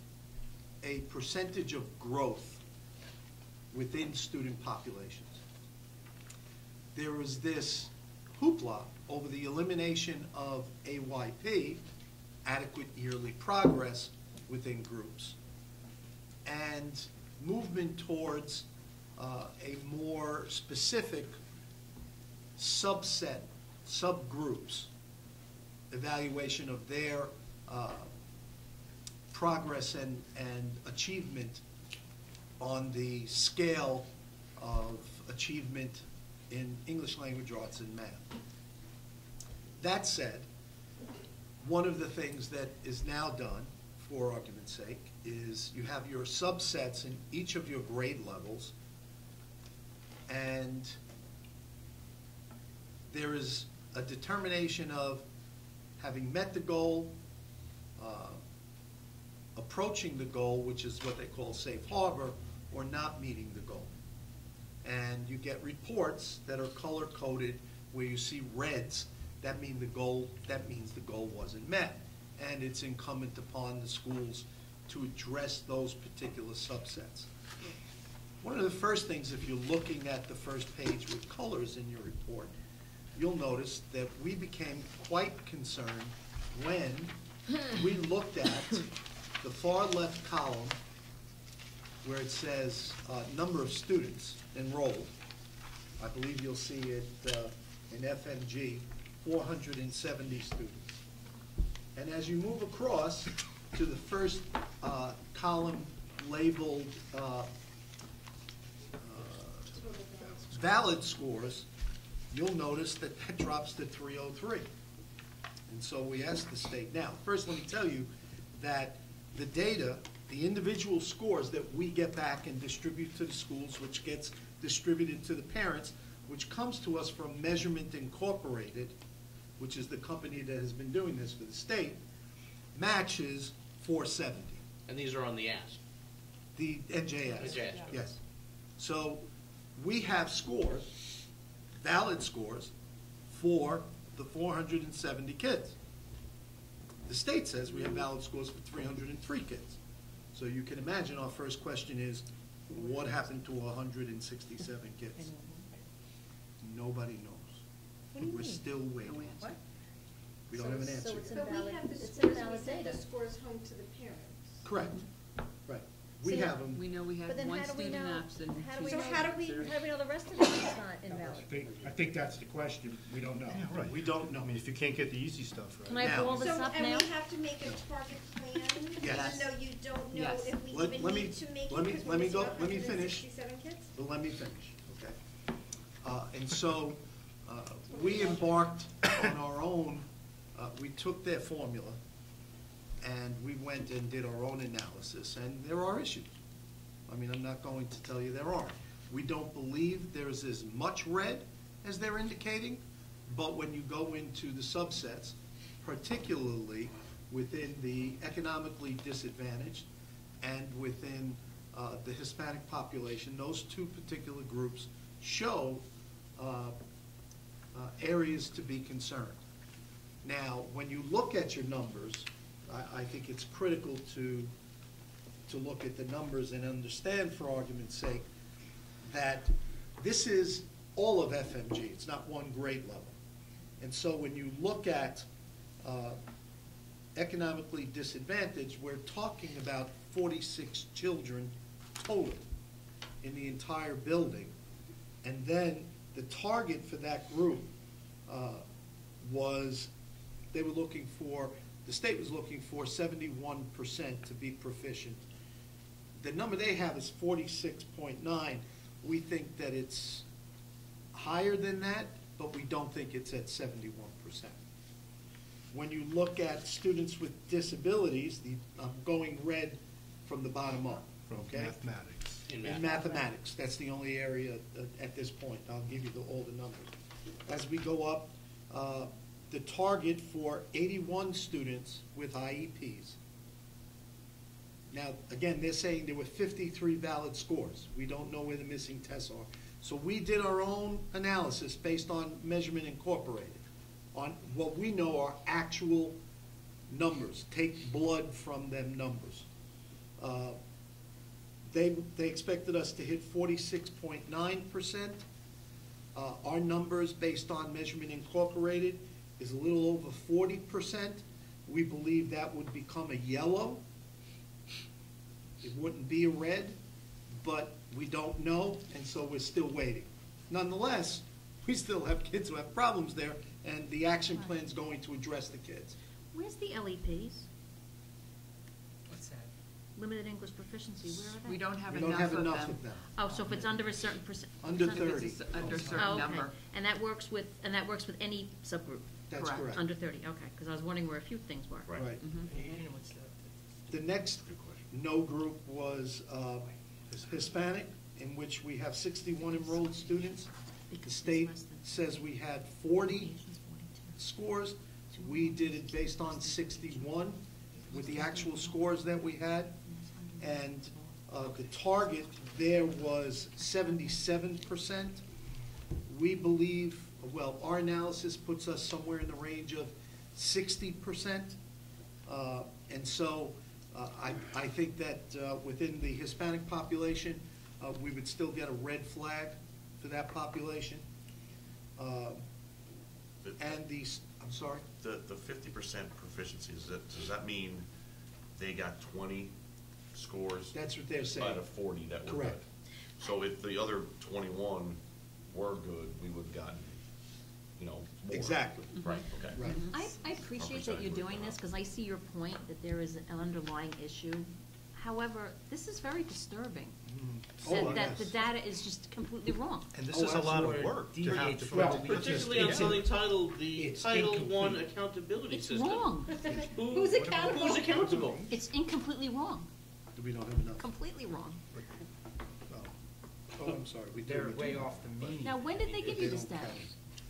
[SPEAKER 11] a percentage of growth within student populations. There was this hoopla over the elimination of AYP, adequate yearly progress, within groups, and movement towards a more specific subset, subgroups, evaluation of their progress and achievement on the scale of achievement in English language arts and math. That said, one of the things that is now done, for argument's sake, is you have your subsets in each of your grade levels, and there is a determination of having met the goal, approaching the goal, which is what they call safe harbor, or not meeting the goal. And you get reports that are color-coded where you see reds, that means the goal wasn't met. And it's incumbent upon the schools to address those particular subsets. One of the first things, if you're looking at the first page with colors in your report, you'll notice that we became quite concerned when we looked at the far left column where it says number of students enrolled. I believe you'll see it in FMG, 470 students. And as you move across to the first column labeled valid scores, you'll notice that that drops to 303. And so we asked the state. Now, first let me tell you that the data, the individual scores that we get back and distribute to the schools, which gets distributed to the parents, which comes to us from Measurement Incorporated, which is the company that has been doing this for the state, matches 470.
[SPEAKER 5] And these are on the ASP.
[SPEAKER 11] The NJS.
[SPEAKER 5] NJS.
[SPEAKER 11] Yes. So we have scores, valid scores, for the 470 kids. The state says we have valid scores for 303 kids. So you can imagine our first question is, what happened to 167 kids? Nobody knows. We're still waiting.
[SPEAKER 6] What?
[SPEAKER 11] We don't have an answer
[SPEAKER 3] So it's
[SPEAKER 11] yet.
[SPEAKER 6] But we
[SPEAKER 3] invalid,
[SPEAKER 6] have the
[SPEAKER 3] it's
[SPEAKER 6] scores, we
[SPEAKER 3] invalid
[SPEAKER 6] send the
[SPEAKER 3] data.
[SPEAKER 6] scores home to the parents.
[SPEAKER 11] Correct, right. We
[SPEAKER 3] See,
[SPEAKER 11] have them.
[SPEAKER 7] We know we
[SPEAKER 3] But
[SPEAKER 7] had
[SPEAKER 3] then
[SPEAKER 7] one
[SPEAKER 3] how do we
[SPEAKER 7] student
[SPEAKER 3] know,
[SPEAKER 7] absent.
[SPEAKER 3] how do we
[SPEAKER 6] So
[SPEAKER 3] know,
[SPEAKER 6] how do we-
[SPEAKER 3] know the rest of it is not invalid?
[SPEAKER 1] I think that's the question. We don't know.
[SPEAKER 11] Yeah, right.
[SPEAKER 1] We don't know. I mean, if you can't get the easy stuff right.
[SPEAKER 3] Can I
[SPEAKER 11] Now-
[SPEAKER 3] pull this
[SPEAKER 6] So,
[SPEAKER 3] up
[SPEAKER 6] and
[SPEAKER 3] now?
[SPEAKER 6] we have to make a target plan,
[SPEAKER 11] Yes.
[SPEAKER 6] even though you don't know
[SPEAKER 7] Yes.
[SPEAKER 6] if we
[SPEAKER 11] Let
[SPEAKER 6] even
[SPEAKER 11] me-
[SPEAKER 6] need to make it,
[SPEAKER 11] let me-
[SPEAKER 6] because
[SPEAKER 11] let
[SPEAKER 6] we're
[SPEAKER 11] me
[SPEAKER 6] missing
[SPEAKER 11] go- let me finish.
[SPEAKER 6] 167 kids?
[SPEAKER 11] But let me finish, okay? And so, we embarked on our own, we took their formula, and we went and did our own analysis, and there are issues. I mean, I'm not going to tell you there aren't. We don't believe there's as much red as they're indicating, but when you go into the subsets, particularly within the economically disadvantaged and within the Hispanic population, those two particular groups show areas to be concerned. Now, when you look at your numbers, I think it's critical to look at the numbers and understand, for argument's sake, that this is all of FMG. It's not one grade level. And so when you look at economically disadvantaged, we're talking about 46 children total in the entire building. And then the target for that group was, they were looking for, the state was looking for 71% to be proficient. The number they have is 46.9. We think that it's higher than that, but we don't think it's at 71%. When you look at students with disabilities, I'm going red from the bottom up, okay?
[SPEAKER 1] Mathematics.
[SPEAKER 11] In mathematics, that's the only area at this point. I'll give you all the numbers. As we go up, the target for 81 students with IEPs. Now, again, they're saying there were 53 valid scores. We don't know where the missing tests are. So we did our own analysis based on Measurement Incorporated, on what we know are actual numbers. Take blood from them numbers. They expected us to hit 46.9%. Our numbers, based on Measurement Incorporated, is a little over 40%. We believe that would become a yellow. It wouldn't be a red, but we don't know, and so we're still waiting. Nonetheless, we still have kids who have problems there, and the action plan is going to address the kids.
[SPEAKER 3] Where's the LEPs?
[SPEAKER 7] What's that?
[SPEAKER 3] Limited English Proficiency, where are they?
[SPEAKER 7] We don't have
[SPEAKER 11] We don't have enough
[SPEAKER 7] enough
[SPEAKER 11] of them.
[SPEAKER 3] Oh, so if it's under a certain percent?
[SPEAKER 11] Under
[SPEAKER 3] percentage-
[SPEAKER 11] 30.
[SPEAKER 7] It's under a certain
[SPEAKER 3] Oh, okay.
[SPEAKER 7] number.
[SPEAKER 3] And that works with any subgroup?
[SPEAKER 11] That's
[SPEAKER 7] Correct.
[SPEAKER 11] correct.
[SPEAKER 3] Under 30, okay, because I was wondering where a few things were.
[SPEAKER 11] Right.
[SPEAKER 7] Mhm.
[SPEAKER 11] The next no group was Hispanic, in which we have 61 enrolled students. The state says we had 40 scores. We did it based on 61 with the actual scores that we had. And the target there was 77%. We believe, well, our analysis puts us somewhere in the range of 60%. And so I think that within the Hispanic population, we would still get a red flag for that population. And these, I'm sorry?
[SPEAKER 8] The 50% proficiency, does that mean they got 20 scores?
[SPEAKER 11] That's what they're saying.
[SPEAKER 8] Out of 40 that were good?
[SPEAKER 11] Correct.
[SPEAKER 8] So if the other 21 were good, we would have gotten, more?
[SPEAKER 11] Exactly.
[SPEAKER 8] Right, okay.
[SPEAKER 11] Right.
[SPEAKER 3] I appreciate that you're doing this, because I see your point, that there is an underlying issue. However, this is very disturbing,
[SPEAKER 11] Oh,
[SPEAKER 3] that the
[SPEAKER 11] yes.
[SPEAKER 3] data is just completely wrong.
[SPEAKER 1] And this
[SPEAKER 11] Oh,
[SPEAKER 1] is a lot of
[SPEAKER 11] absolutely.
[SPEAKER 1] work to have to
[SPEAKER 9] Well,
[SPEAKER 1] put.
[SPEAKER 5] Particularly on
[SPEAKER 9] It's
[SPEAKER 5] something titled the
[SPEAKER 9] it's
[SPEAKER 5] Title I
[SPEAKER 9] incomplete.
[SPEAKER 5] Accountability
[SPEAKER 3] It's
[SPEAKER 5] System.
[SPEAKER 3] wrong.
[SPEAKER 6] Who's accountable?
[SPEAKER 5] Who's accountable?
[SPEAKER 3] It's incompletely wrong,
[SPEAKER 11] We don't have enough.
[SPEAKER 3] completely wrong.
[SPEAKER 11] Oh, I'm sorry. We do,
[SPEAKER 9] They're
[SPEAKER 11] we do.
[SPEAKER 9] way off the mean.
[SPEAKER 3] Now, when did they give you
[SPEAKER 11] They
[SPEAKER 3] this
[SPEAKER 11] don't
[SPEAKER 3] data?
[SPEAKER 11] count.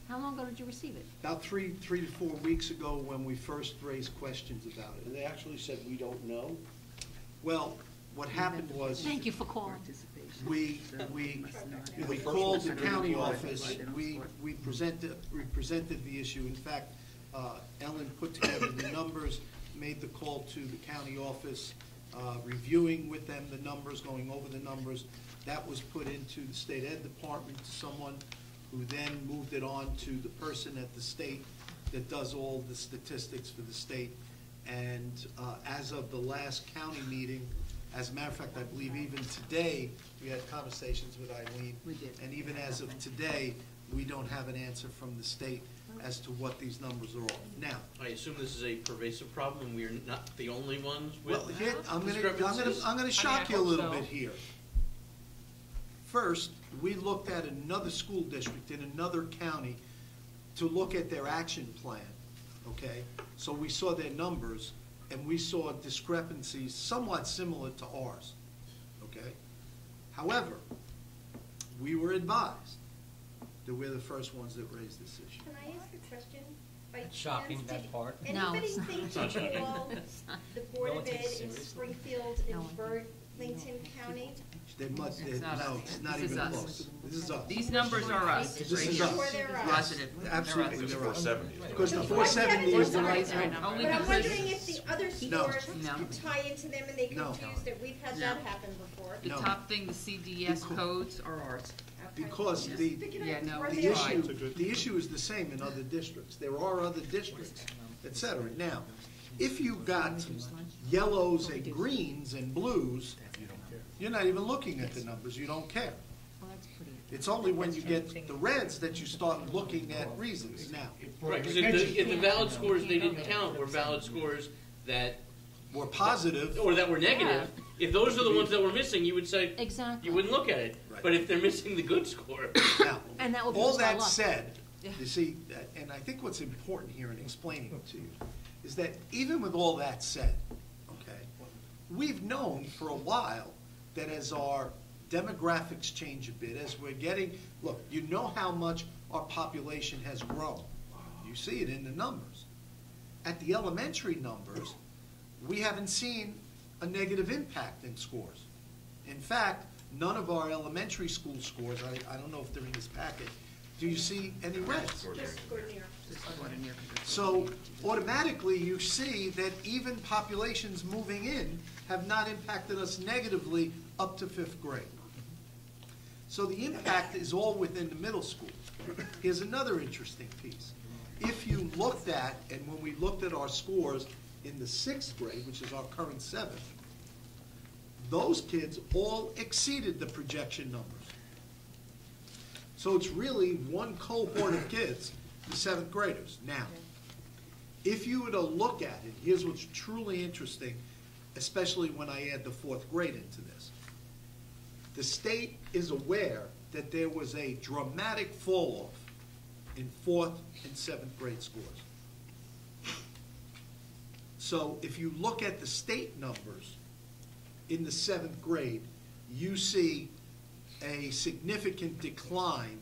[SPEAKER 3] How long ago did you receive it?
[SPEAKER 11] About three to 4 weeks ago, when we first raised questions about
[SPEAKER 4] And
[SPEAKER 11] it.
[SPEAKER 4] they actually said, we don't know.
[SPEAKER 11] Well, what happened was,
[SPEAKER 3] Thank you for calling.
[SPEAKER 11] we called the county office, we presented the issue. In fact, Ellen put together the numbers, made the call to the county office, reviewing with them the numbers, going over the numbers. That was put into the state ed department to someone who then moved it on to the person at the state that does all the statistics for the state. And as of the last county meeting, as a matter of fact, I believe even today, we had conversations with Eileen.
[SPEAKER 3] We did.
[SPEAKER 11] And even as of today, we don't have an answer from the state as to what these numbers are off. Now,
[SPEAKER 5] I assume this is a pervasive problem, and we are not the only ones with
[SPEAKER 11] well, here, I'm
[SPEAKER 5] discrepancies?
[SPEAKER 11] gonna shock you a little bit here. First, we looked at another school district in another county to look at their action plan, okay? So we saw their numbers, and we saw discrepancies somewhat similar to ours, okay? However, we were advised that we're the first ones that raised this issue.
[SPEAKER 6] Can I ask a question? By
[SPEAKER 9] Shocking,
[SPEAKER 6] chance,
[SPEAKER 9] that
[SPEAKER 6] did
[SPEAKER 9] part.
[SPEAKER 3] No,
[SPEAKER 6] Anybody
[SPEAKER 3] it's not.
[SPEAKER 6] think to call the Board
[SPEAKER 9] No one
[SPEAKER 6] of Ed
[SPEAKER 9] takes it
[SPEAKER 6] in
[SPEAKER 9] seriously.
[SPEAKER 6] Springfield
[SPEAKER 3] No.
[SPEAKER 6] and Burlington County?
[SPEAKER 11] They must,
[SPEAKER 10] It's not
[SPEAKER 11] no,
[SPEAKER 10] us.
[SPEAKER 11] it's not
[SPEAKER 10] This is
[SPEAKER 11] even
[SPEAKER 10] us.
[SPEAKER 11] close. This is us.
[SPEAKER 10] These numbers are us.
[SPEAKER 11] This
[SPEAKER 10] right
[SPEAKER 11] is
[SPEAKER 10] here.
[SPEAKER 11] us.
[SPEAKER 6] Or they're us?
[SPEAKER 10] Positive.
[SPEAKER 11] Absolutely,
[SPEAKER 8] There's
[SPEAKER 11] they're us.
[SPEAKER 8] 470.
[SPEAKER 11] Because the
[SPEAKER 6] But
[SPEAKER 11] 470 is the
[SPEAKER 6] Kevin
[SPEAKER 11] right
[SPEAKER 6] is
[SPEAKER 11] number.
[SPEAKER 10] Only
[SPEAKER 6] But I'm
[SPEAKER 10] because-
[SPEAKER 6] wondering if the other
[SPEAKER 11] No.
[SPEAKER 6] stores
[SPEAKER 10] No.
[SPEAKER 6] tie into them and they
[SPEAKER 11] No.
[SPEAKER 6] confuse that we've had
[SPEAKER 10] No.
[SPEAKER 6] that happen before.
[SPEAKER 10] The
[SPEAKER 11] No.
[SPEAKER 10] top thing, the CDS
[SPEAKER 11] Because-
[SPEAKER 10] codes are ours.
[SPEAKER 6] Okay.
[SPEAKER 11] Because
[SPEAKER 10] Yes.
[SPEAKER 11] the,
[SPEAKER 6] Picking
[SPEAKER 10] Yeah,
[SPEAKER 6] up
[SPEAKER 10] no,
[SPEAKER 6] where
[SPEAKER 11] the
[SPEAKER 6] they
[SPEAKER 10] tried.
[SPEAKER 6] are.
[SPEAKER 11] the issue is the same in other districts. There are other districts, et cetera. Now, if you got yellows and greens and blues, you're not even looking at the numbers, you don't care.
[SPEAKER 3] Well, that's pretty.
[SPEAKER 11] It's only when you get the reds that you start looking at reasons. Now,
[SPEAKER 5] Right, because if the valid scores they didn't count were valid scores that,
[SPEAKER 11] we're positive,
[SPEAKER 5] or that were negative, if those are the ones that were missing, you would say,
[SPEAKER 3] Exactly.
[SPEAKER 5] you wouldn't look at it.
[SPEAKER 11] Right.
[SPEAKER 5] But if they're missing the good score,
[SPEAKER 11] now,
[SPEAKER 3] And that would be
[SPEAKER 11] all
[SPEAKER 3] just our
[SPEAKER 11] that
[SPEAKER 3] luck.
[SPEAKER 11] said,
[SPEAKER 3] Yeah.
[SPEAKER 11] you see, and I think what's important here in explaining it to you, is that even with all that said, okay, we've known for a while that as our demographics change a bit, as we're getting, look, you know how much our population has grown. You see it in the numbers. At the elementary numbers, we haven't seen a negative impact in scores. In fact, none of our elementary school scores, I don't know if they're in this packet, do you see any reds?
[SPEAKER 6] Just Gordon.
[SPEAKER 11] So automatically, you see that even populations moving in have not impacted us negatively up to 5th grade. So the impact is all within the middle school. Here's another interesting piece. If you looked at, and when we looked at our scores in the 6th grade, which is our current 7th, those kids all exceeded the projection numbers. So it's really one cohort of kids, the 7th graders. Now, if you were to look at it, here's what's truly interesting, especially when I add the 4th grade into this. The state is aware that there was a dramatic fall-off in 4th and 7th grade scores. So if you look at the state numbers in the 7th grade, you see a significant decline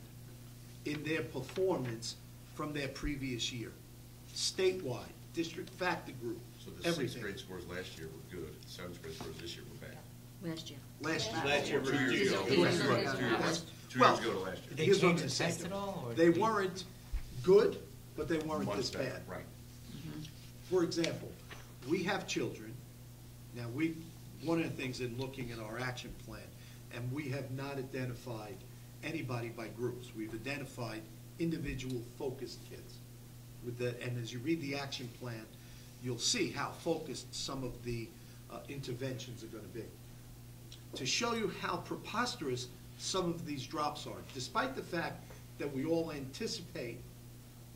[SPEAKER 11] in their performance from their previous year. Statewide, district factor group,
[SPEAKER 8] So the 6th
[SPEAKER 11] everything.
[SPEAKER 8] grade scores last year were good, 7th grade scores this year were bad.
[SPEAKER 3] Last year.
[SPEAKER 11] Last year.
[SPEAKER 5] last year
[SPEAKER 8] 2
[SPEAKER 5] versus
[SPEAKER 8] years ago.
[SPEAKER 3] Two years ago.
[SPEAKER 8] Two
[SPEAKER 11] Well,
[SPEAKER 8] years ago to last
[SPEAKER 9] Did
[SPEAKER 8] year.
[SPEAKER 9] they
[SPEAKER 11] Here's what
[SPEAKER 9] change
[SPEAKER 11] I'm
[SPEAKER 9] the
[SPEAKER 11] saying.
[SPEAKER 9] test at all? Or
[SPEAKER 11] They weren't good, but they weren't
[SPEAKER 8] Much
[SPEAKER 11] this
[SPEAKER 8] better,
[SPEAKER 11] bad.
[SPEAKER 8] Right.
[SPEAKER 11] For example, we have children, now one of the things in looking at our action plan, and we have not identified anybody by groups. We've identified individual focused kids. And as you read the action plan, you'll see how focused some of the interventions are going to be. To show you how preposterous some of these drops are, despite the fact that we all anticipate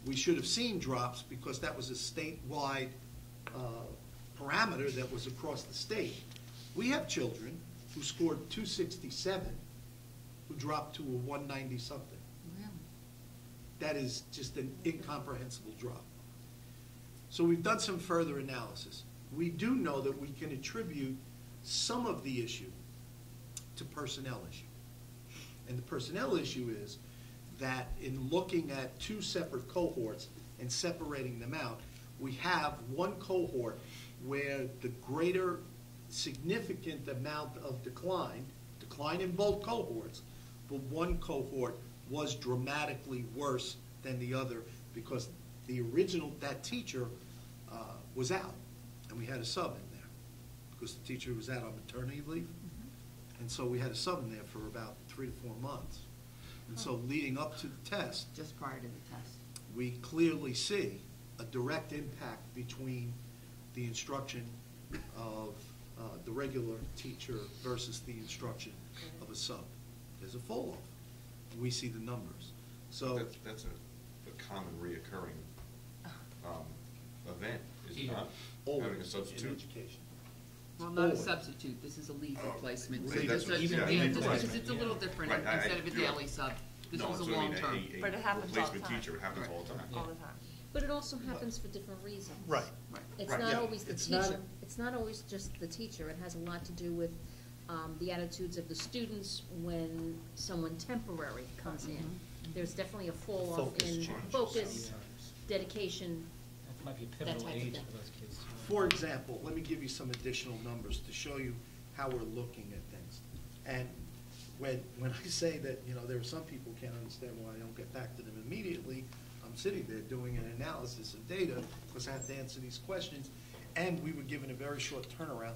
[SPEAKER 11] we should have seen drops because that was a statewide parameter that was across the state. We have children who scored 267 who dropped to a 190 something.
[SPEAKER 3] Really?
[SPEAKER 11] That is just an incomprehensible drop. So we've done some further analysis. We do know that we can attribute some of the issue to personnel issue. And the personnel issue is that in looking at 2 separate cohorts and separating them out, we have one cohort where the greater significant amount of decline decline in both cohorts, but one cohort was dramatically worse than the other because that teacher was out, and we had a sub in there because the teacher was out on maternity leave. And so we had a sub in there for about 3 to 4 months. And so leading up to the test,
[SPEAKER 7] Just prior to the test.
[SPEAKER 11] we clearly see a direct impact between the instruction of the regular teacher versus the instruction of a sub. There's a fall off. We see the numbers. So
[SPEAKER 8] That's a common reoccurring event, is
[SPEAKER 9] Yeah.
[SPEAKER 8] not
[SPEAKER 11] always
[SPEAKER 8] having a
[SPEAKER 11] in
[SPEAKER 8] substitute.
[SPEAKER 11] education.
[SPEAKER 7] Well, not a
[SPEAKER 11] Always.
[SPEAKER 7] substitute, this is a leave replacement. So
[SPEAKER 11] Leave
[SPEAKER 7] just
[SPEAKER 8] replacement.
[SPEAKER 7] even,
[SPEAKER 8] Yeah,
[SPEAKER 7] yeah,
[SPEAKER 8] leave
[SPEAKER 7] just
[SPEAKER 8] replacement.
[SPEAKER 7] because it's a little different,
[SPEAKER 8] Right, I-
[SPEAKER 7] instead of a
[SPEAKER 8] yeah.
[SPEAKER 7] daily sub, this
[SPEAKER 8] No,
[SPEAKER 7] was a
[SPEAKER 8] that's what I mean,
[SPEAKER 7] long-term.
[SPEAKER 10] But it happens all the
[SPEAKER 8] replacement
[SPEAKER 10] time.
[SPEAKER 8] teacher, it happens
[SPEAKER 7] Right.
[SPEAKER 8] all the time.
[SPEAKER 10] All the time.
[SPEAKER 3] But it also happens for different reasons.
[SPEAKER 1] Right.
[SPEAKER 7] Right.
[SPEAKER 3] It's
[SPEAKER 8] Right,
[SPEAKER 3] not
[SPEAKER 8] yeah.
[SPEAKER 3] always the
[SPEAKER 11] It's not-
[SPEAKER 3] teacher. It's not always just the teacher. It has a lot to do with the attitudes of the students when someone temporary comes in. There's definitely a fall off
[SPEAKER 1] Focus
[SPEAKER 3] in
[SPEAKER 1] changes.
[SPEAKER 3] focus, dedication.
[SPEAKER 9] That might be a
[SPEAKER 3] That
[SPEAKER 9] pivotal
[SPEAKER 3] type of
[SPEAKER 9] age
[SPEAKER 3] thing.
[SPEAKER 9] for those kids.
[SPEAKER 11] For example, let me give you some additional numbers to show you how we're looking at things. And when I say that, there are some people who can't understand why I don't get back to them immediately, I'm sitting there doing an analysis of data because I have to answer these questions, and we were given a very short turnaround.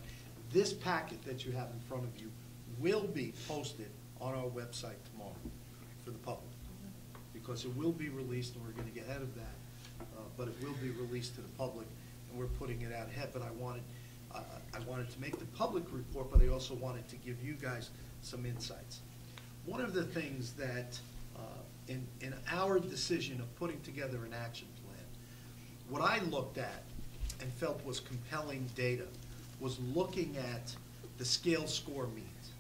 [SPEAKER 11] This packet that you have in front of you will be posted on our website tomorrow for the public, because it will be released, and we're going to get ahead of that, but it will be released to the public, and we're putting it out ahead. But I wanted to make the public report, but I also wanted to give you guys some insights. One of the things that, in our decision of putting together an action plan, what I looked at and felt was compelling data was looking at the scale score means.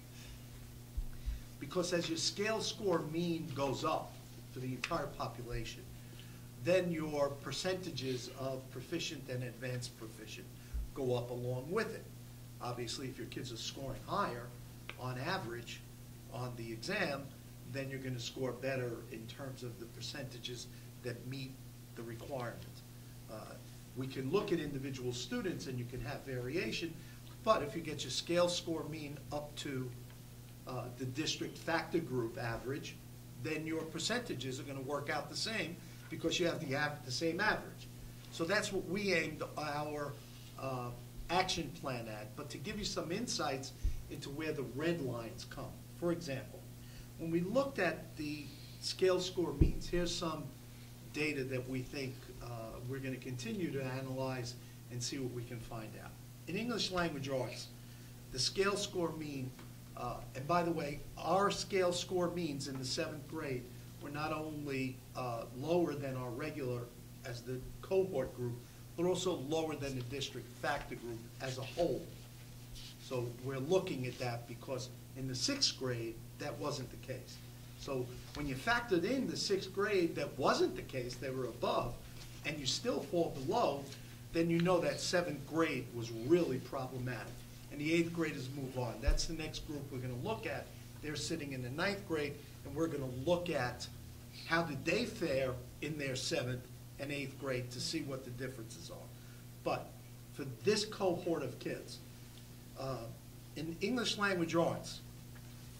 [SPEAKER 11] Because as your scale score mean goes up for the entire population, then your percentages of proficient and advanced proficient go up along with it. Obviously, if your kids are scoring higher on average on the exam, then you're going to score better in terms of the percentages that meet the requirement. We can look at individual students and you can have variation, but if you get your scale score mean up to the district factor group average, then your percentages are going to work out the same because you have the same average. So that's what we aimed our action plan at. But to give you some insights into where the red lines come. For example, when we looked at the scale score means, here's some data that we think we're going to continue to analyze and see what we can find out. In English language arts, the scale score mean, and by the way, our scale score means in the 7th grade were not only lower than our regular as the cohort group, but also lower than the district factor group as a whole. So we're looking at that because in the 6th grade, that wasn't the case. So when you factored in the 6th grade, that wasn't the case, they were above, and you still fall below, then you know that 7th grade was really problematic. And the 8th graders move on. That's the next group we're going to look at. They're sitting in the 9th grade, and we're going to look at how did they fare in their 7th and 8th grade to see what the differences are. But for this cohort of kids, in English language arts,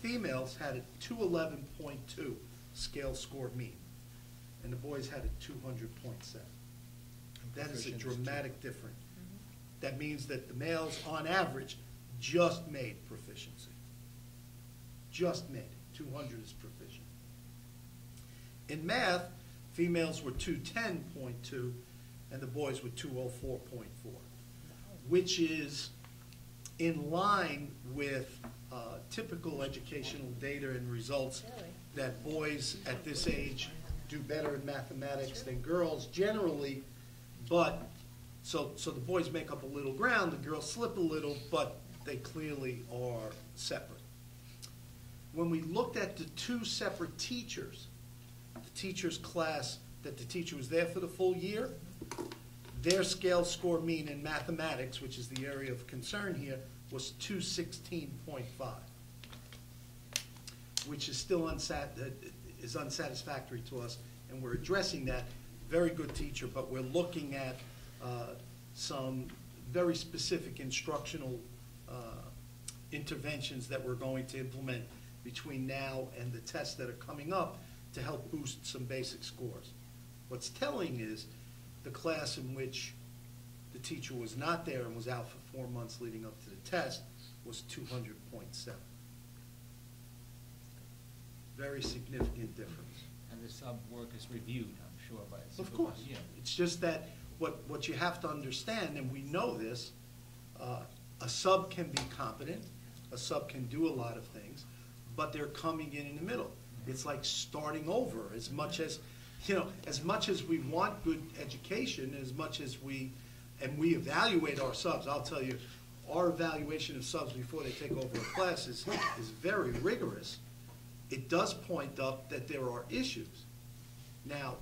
[SPEAKER 11] females had a 211.2 scale score mean, and the boys had a 200.7. That is a dramatic difference. That means that the males, on average, just made proficiency. Just made it. 200 is proficient. In math, females were 210.2, and the boys were 204.4, which is in line with typical educational data and results that boys at this age do better in mathematics than girls generally, but so the boys make up a little ground, the girls slip a little, but they clearly are separate. When we looked at the two separate teachers, the teacher's class that the teacher was there for the full year, their scale score mean in mathematics, which is the area of concern here, was 216.5, which is still unsatisfactory to us, and we're addressing that. Very good teacher, but we're looking at some very specific instructional interventions that we're going to implement between now and the tests that are coming up to help boost some basic scores. What's telling is the class in which the teacher was not there and was out for 4 months leading up to the test was 200.7. Very significant difference.
[SPEAKER 9] And the sub work is reviewed, I'm sure, by the
[SPEAKER 11] Of
[SPEAKER 9] supervisor.
[SPEAKER 11] course.
[SPEAKER 9] Yeah.
[SPEAKER 11] It's just that what you have to understand, and we know this, a sub can be competent, a sub can do a lot of things, but they're coming in the middle. It's like starting over. As much as we want good education, as much as we evaluate our subs, I'll tell you, our evaluation of subs before they take over a class is very rigorous. It does point up that there are issues. Now,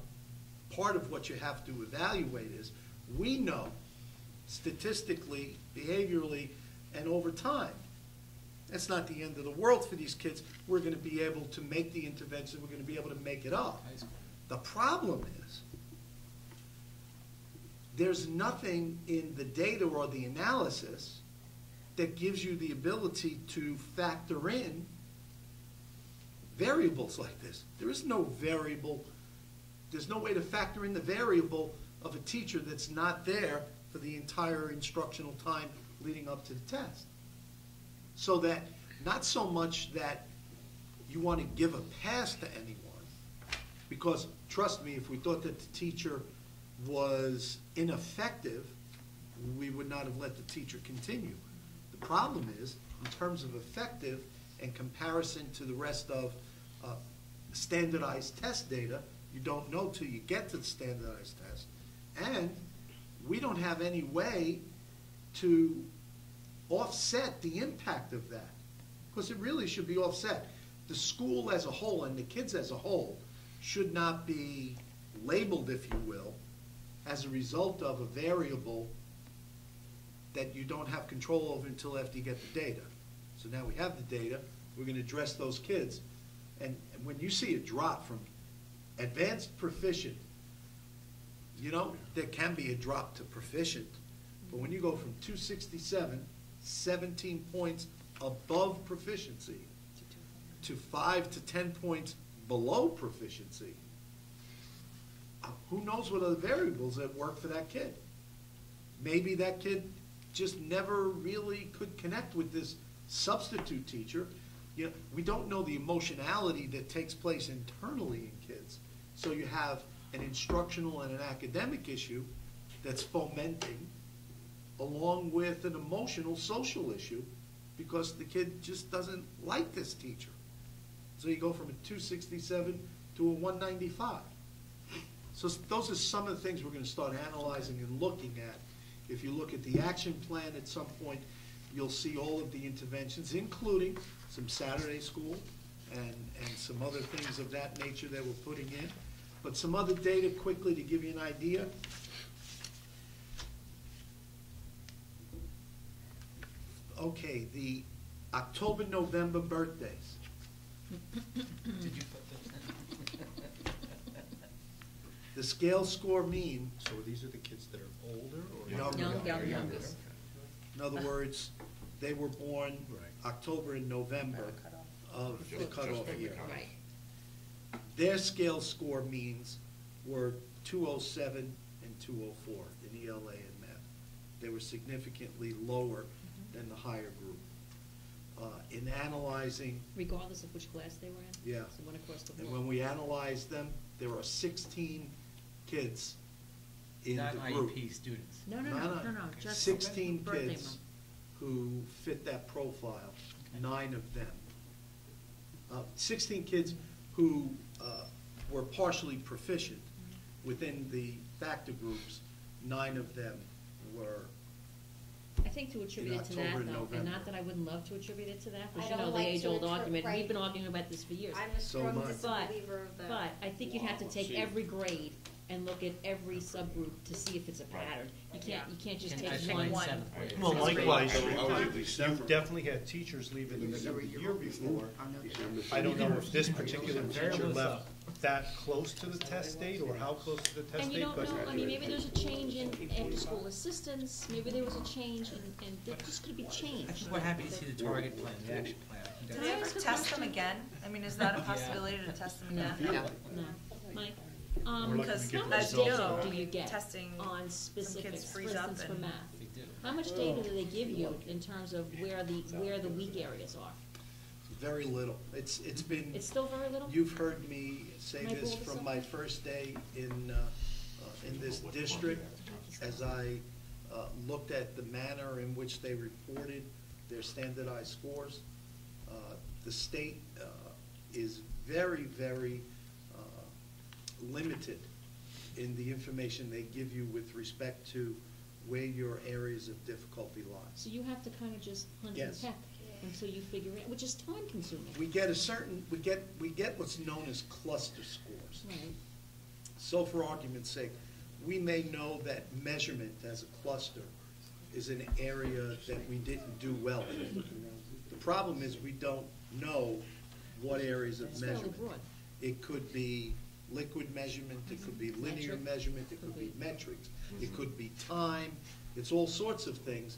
[SPEAKER 11] part of what you have to evaluate is, we know statistically, behaviorally, and over time, that's not the end of the world for these kids. We're going to be able to make the intervention, we're going to be able to make it up.
[SPEAKER 9] High school.
[SPEAKER 11] The problem is, there's nothing in the data or the analysis that gives you the ability to factor in variables like this. There is no variable, there's no way to factor in the variable of a teacher that's not there for the entire instructional time leading up to the test. So that, not so much that you want to give a pass to anyone, because trust me, if we thought that the teacher was ineffective, we would not have let the teacher continue. The problem is, in terms of effective and comparison to the rest of standardized test data, you don't know till you get to the standardized test. And we don't have any way to offset the impact of that, because it really should be offset. The school as a whole and the kids as a whole should not be labeled, if you will, as a result of a variable that you don't have control over until after you get the data. So now we have the data, we're going to address those kids. And when you see a drop from advanced proficient, you know, there can be a drop to proficient. But when you go from 267, 17 points above proficiency, to 5 to 10 points below proficiency, who knows what other variables that work for that kid? Maybe that kid just never really could connect with this substitute teacher. You know, we don't know the emotionality that takes place internally in kids. So you have an instructional and an academic issue that's fomenting, along with an emotional, social issue, because the kid just doesn't like this teacher. So you go from a 267 to a 195. So those are some of the things we're going to start analyzing and looking at. If you look at the action plan at some point, you'll see all of the interventions, including some Saturday school and some other things of that nature that we're putting in. But some other data quickly to give you an idea. Okay, the October-November birthdays.
[SPEAKER 9] Did you put this in?
[SPEAKER 11] The scale score mean,
[SPEAKER 1] So these are the kids that are older or?
[SPEAKER 11] Younger.
[SPEAKER 3] Youngest.
[SPEAKER 11] in other words, they were born
[SPEAKER 1] Right.
[SPEAKER 11] October and November of the cutoff year.
[SPEAKER 3] Right.
[SPEAKER 11] Their scale score means were 207 and 204 in ELA and math. They were significantly lower than the higher group. In analyzing,
[SPEAKER 3] Regardless of which class they were in?
[SPEAKER 11] Yeah.
[SPEAKER 3] So one across the
[SPEAKER 11] and
[SPEAKER 3] board.
[SPEAKER 11] when we analyzed them, there are 16 kids in
[SPEAKER 9] Not
[SPEAKER 11] the group.
[SPEAKER 9] IEP students.
[SPEAKER 3] No, just
[SPEAKER 11] 16
[SPEAKER 3] birthday
[SPEAKER 11] kids
[SPEAKER 3] month.
[SPEAKER 11] who fit that profile,
[SPEAKER 9] Okay.
[SPEAKER 11] 9 of them. 16 kids who were partially proficient within the factor groups, 9 of them were,
[SPEAKER 3] I think to attribute it to
[SPEAKER 11] October
[SPEAKER 3] that,
[SPEAKER 11] and
[SPEAKER 3] though, and
[SPEAKER 11] November.
[SPEAKER 3] not that I wouldn't love to attribute it to that,
[SPEAKER 6] I
[SPEAKER 3] because you
[SPEAKER 6] don't
[SPEAKER 3] know the
[SPEAKER 6] like to
[SPEAKER 3] age-old argument,
[SPEAKER 6] right.
[SPEAKER 3] we've been arguing about this for years.
[SPEAKER 6] I'm a
[SPEAKER 11] So
[SPEAKER 6] strong
[SPEAKER 11] am I.
[SPEAKER 6] disbeliever of that.
[SPEAKER 3] But I think you'd have to take
[SPEAKER 4] See.
[SPEAKER 3] every grade and look at every subgroup to see if it's a pattern. You can't just
[SPEAKER 9] Can
[SPEAKER 3] take
[SPEAKER 9] I
[SPEAKER 3] one.
[SPEAKER 9] find seventh grade?
[SPEAKER 1] Well, likewise,
[SPEAKER 4] December.
[SPEAKER 1] you've definitely had teachers leaving the year before. I don't know if this particular teacher left that close to the test date, or how close to the test date?
[SPEAKER 3] And you don't
[SPEAKER 1] But-
[SPEAKER 3] know, I mean, maybe there's a change in after-school assistance, maybe there was a change, and there just could be change.
[SPEAKER 9] I think we're happy to see the target plan, the action plan. I think
[SPEAKER 3] Can
[SPEAKER 10] Do
[SPEAKER 3] I
[SPEAKER 10] they
[SPEAKER 9] that's-
[SPEAKER 10] ever
[SPEAKER 3] ask a
[SPEAKER 10] test them
[SPEAKER 3] question?
[SPEAKER 10] again? I mean, is that a possibility to test them again?
[SPEAKER 11] Feel
[SPEAKER 7] Yeah.
[SPEAKER 11] like-
[SPEAKER 3] No, Mike,
[SPEAKER 1] We're looking to
[SPEAKER 10] Because
[SPEAKER 1] get
[SPEAKER 3] how
[SPEAKER 1] the
[SPEAKER 3] much
[SPEAKER 10] as you
[SPEAKER 1] results
[SPEAKER 10] know,
[SPEAKER 1] of
[SPEAKER 3] data
[SPEAKER 1] that.
[SPEAKER 3] do you get
[SPEAKER 10] testing,
[SPEAKER 3] on
[SPEAKER 10] kids
[SPEAKER 3] specifics, for
[SPEAKER 10] freeze up
[SPEAKER 3] instance, for
[SPEAKER 10] and-
[SPEAKER 3] math?
[SPEAKER 9] They do.
[SPEAKER 3] How much data do they give you in terms of where the weak areas are?
[SPEAKER 11] Very little. It's been.
[SPEAKER 3] It's still very little?
[SPEAKER 11] You've heard me say
[SPEAKER 3] Can I
[SPEAKER 11] this
[SPEAKER 3] pull this
[SPEAKER 11] from
[SPEAKER 3] up?
[SPEAKER 11] my first day in this district, as I looked at the manner in which they reported their standardized scores. The state is very, very limited in the information they give you with respect to where your areas of difficulty lie.
[SPEAKER 3] So you have to kind of just hunt and
[SPEAKER 11] Yes.
[SPEAKER 3] peck until you figure it, which is time consuming.
[SPEAKER 11] We get we get what's known as cluster scores.
[SPEAKER 3] Right.
[SPEAKER 11] So for argument's sake, we may know that measurement as a cluster is an area that we didn't do well in. The problem is we don't know what areas of
[SPEAKER 3] It's fairly
[SPEAKER 11] measurement.
[SPEAKER 3] broad.
[SPEAKER 11] It could be liquid measurement, it could be linear
[SPEAKER 3] Metric.
[SPEAKER 11] measurement, it could be metrics, it could be time, it's all sorts of things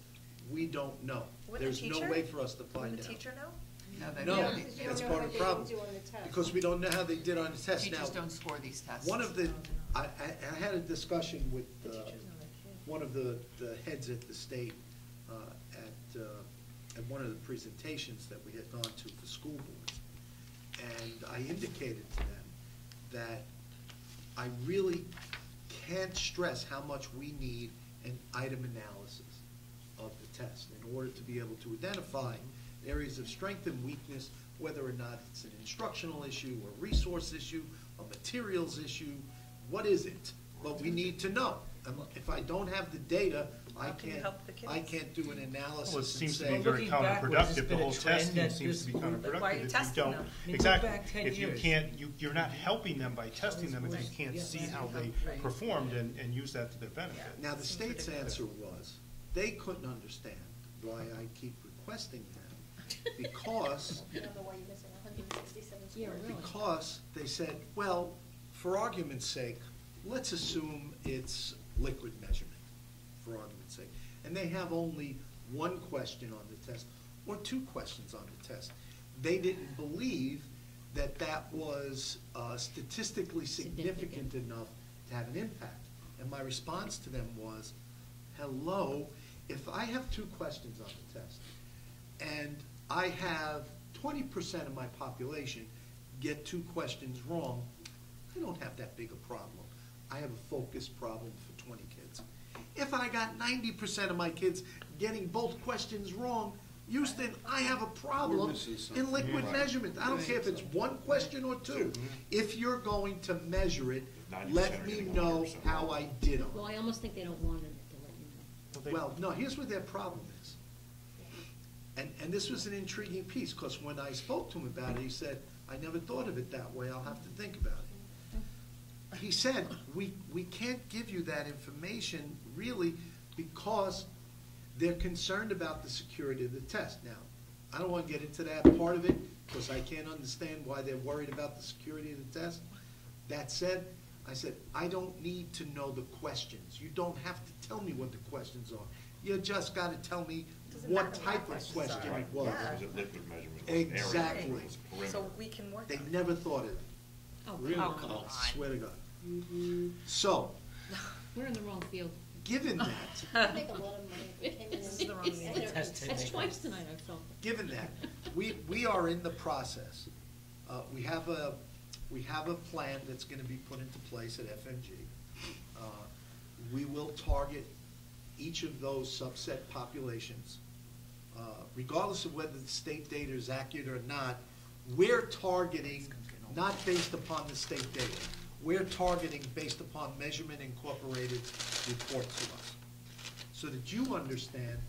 [SPEAKER 11] we don't know.
[SPEAKER 10] Would the
[SPEAKER 11] There's no
[SPEAKER 10] teacher-
[SPEAKER 11] way for us to
[SPEAKER 10] would
[SPEAKER 11] find
[SPEAKER 10] the
[SPEAKER 11] out.
[SPEAKER 10] teacher know?
[SPEAKER 7] No, they
[SPEAKER 11] No,
[SPEAKER 7] don't.
[SPEAKER 6] You
[SPEAKER 11] that's
[SPEAKER 6] don't know
[SPEAKER 11] part of
[SPEAKER 6] what
[SPEAKER 11] the
[SPEAKER 6] they
[SPEAKER 11] problem.
[SPEAKER 6] didn't do on the test.
[SPEAKER 11] Because we don't know how they did on the test. Now,
[SPEAKER 7] Teachers don't score these tests.
[SPEAKER 11] one of the, I had a discussion with one of the heads at the state at one of the presentations that we had gone to for school boards. And I indicated to them that I really can't stress how much we need an item analysis of the test in order to be able to identify areas of strength and weakness, whether or not it's an instructional issue, a resource issue, a materials issue, what is it? But we need to know. And if I don't have the data,
[SPEAKER 10] How can you help the kids?
[SPEAKER 11] I can't do an analysis
[SPEAKER 1] Well, it
[SPEAKER 11] and
[SPEAKER 1] seems to
[SPEAKER 11] say.
[SPEAKER 1] be very
[SPEAKER 9] Looking backwards, it's
[SPEAKER 1] counterproductive, the
[SPEAKER 9] been a
[SPEAKER 1] whole
[SPEAKER 9] trend
[SPEAKER 1] testing
[SPEAKER 9] that
[SPEAKER 1] seems to be
[SPEAKER 9] this-
[SPEAKER 1] counterproductive
[SPEAKER 10] why are you
[SPEAKER 1] if you
[SPEAKER 10] testing
[SPEAKER 1] don't.
[SPEAKER 10] them?
[SPEAKER 9] I mean, go
[SPEAKER 1] Exactly,
[SPEAKER 9] back 10
[SPEAKER 1] if you
[SPEAKER 9] years.
[SPEAKER 1] can't, you're not helping them by testing them if you can't see how they
[SPEAKER 10] Right.
[SPEAKER 1] performed and use that to their benefit.
[SPEAKER 11] Now, the
[SPEAKER 10] Seems
[SPEAKER 11] state's
[SPEAKER 10] ridiculous.
[SPEAKER 11] answer was, they couldn't understand why I keep requesting them, because,
[SPEAKER 6] I don't know why you're missing 167
[SPEAKER 3] Yeah,
[SPEAKER 6] scores.
[SPEAKER 3] really.
[SPEAKER 11] because they said, well, for argument's sake, let's assume it's liquid measurement, for argument's sake. And they have only one question on the test, or two questions on the test. They didn't believe that that was statistically significant enough to have an impact. And my response to them was, hello, if I have two questions on the test, and I have 20% of my population get two questions wrong, I don't have that big a problem. I have a focus problem for 20 kids. If I got 90% of my kids getting both questions wrong, Houston, I have a
[SPEAKER 4] We're
[SPEAKER 11] problem
[SPEAKER 4] missing something.
[SPEAKER 11] in liquid measurement. I don't care if it's one question or two. If you're going to measure it,
[SPEAKER 8] 90%
[SPEAKER 11] let
[SPEAKER 8] are
[SPEAKER 11] me
[SPEAKER 8] getting
[SPEAKER 11] know
[SPEAKER 8] 100%
[SPEAKER 11] how I did on it.
[SPEAKER 3] Well, I almost think they don't want it to let you know.
[SPEAKER 11] Well, no, here's what their problem is. And this was an intriguing piece, because when I spoke to him about it, he said, I never thought of it that way, I'll have to think about it. He said, we can't give you that information really because they're concerned about the security of the test. Now, I don't want to get into that part of it, because I can't understand why they're worried about the security of the test. That said, I said, I don't need to know the questions. You don't have to tell me what the questions are. You just got to tell me
[SPEAKER 10] Doesn't
[SPEAKER 11] what
[SPEAKER 10] matter what
[SPEAKER 11] type of
[SPEAKER 10] questions
[SPEAKER 11] question
[SPEAKER 10] are.
[SPEAKER 11] it was.
[SPEAKER 10] Yeah.
[SPEAKER 8] Was it liquid measurement? Was it area?
[SPEAKER 11] Exactly.
[SPEAKER 8] Was it perimeter?
[SPEAKER 10] So we can work on
[SPEAKER 11] They
[SPEAKER 10] it.
[SPEAKER 11] never thought of it.
[SPEAKER 3] Oh,
[SPEAKER 11] Really?
[SPEAKER 3] come
[SPEAKER 10] come
[SPEAKER 3] on.
[SPEAKER 10] on.
[SPEAKER 11] I swear to God. So,
[SPEAKER 3] We're in the wrong field.
[SPEAKER 11] given that,
[SPEAKER 6] I think a lot of money came in.
[SPEAKER 10] This is the wrong
[SPEAKER 6] and
[SPEAKER 10] answer.
[SPEAKER 9] Test
[SPEAKER 3] That's
[SPEAKER 9] taking.
[SPEAKER 3] twice tonight, I felt.
[SPEAKER 11] given that, we are in the process. We have a plan that's gonna be put into place at FMG. We will target each of those subset populations. Regardless of whether the state data is accurate or not, we're targeting not based upon the state data. We're targeting based upon Measurement Incorporated report to us. So that you understand,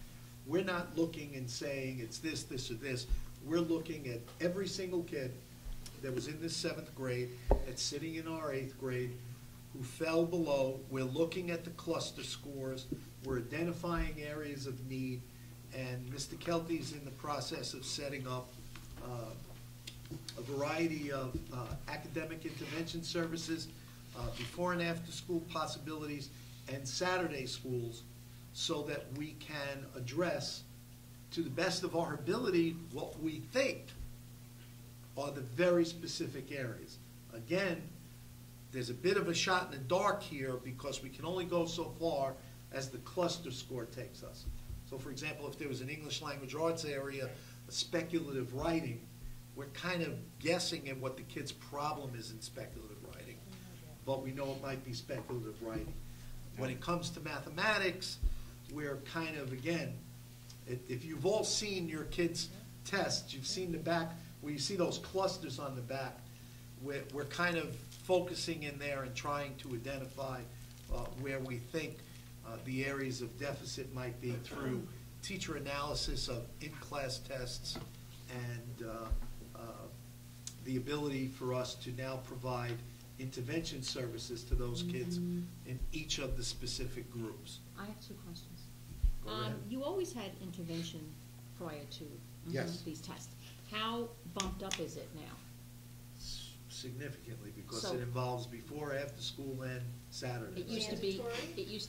[SPEAKER 11] we're not looking and saying it's this, this, or this. We're looking at every single kid that was in this 7th grade, that's sitting in our 8th grade, who fell below. We're looking at the cluster scores. We're identifying areas of need. And Mr. Kelty's in the process of setting up a variety of academic intervention services, before and after school possibilities, and Saturday schools, so that we can address, to the best of our ability, what we think are the very specific areas. Again, there's a bit of a shot in the dark here because we can only go so far as the cluster score takes us. So for example, if there was an English language arts area, a speculative writing, we're kind of guessing at what the kid's problem is in speculative writing, but we know it might be speculative writing. When it comes to mathematics, we're kind of, again, if you've all seen your kids' tests, you've seen the back, where you see those clusters on the back, we're kind of focusing in there and trying to identify where we think the areas of deficit might be through teacher analysis of in-class tests and the ability for us to now provide intervention services to those kids in each of the specific groups.
[SPEAKER 3] I have two questions.
[SPEAKER 11] Go ahead.
[SPEAKER 3] You always had intervention prior to
[SPEAKER 11] Yes.
[SPEAKER 3] these tests. How bumped up is it now?
[SPEAKER 11] Significantly, because
[SPEAKER 3] So-
[SPEAKER 11] it involves before, after school, and Saturdays.
[SPEAKER 3] It used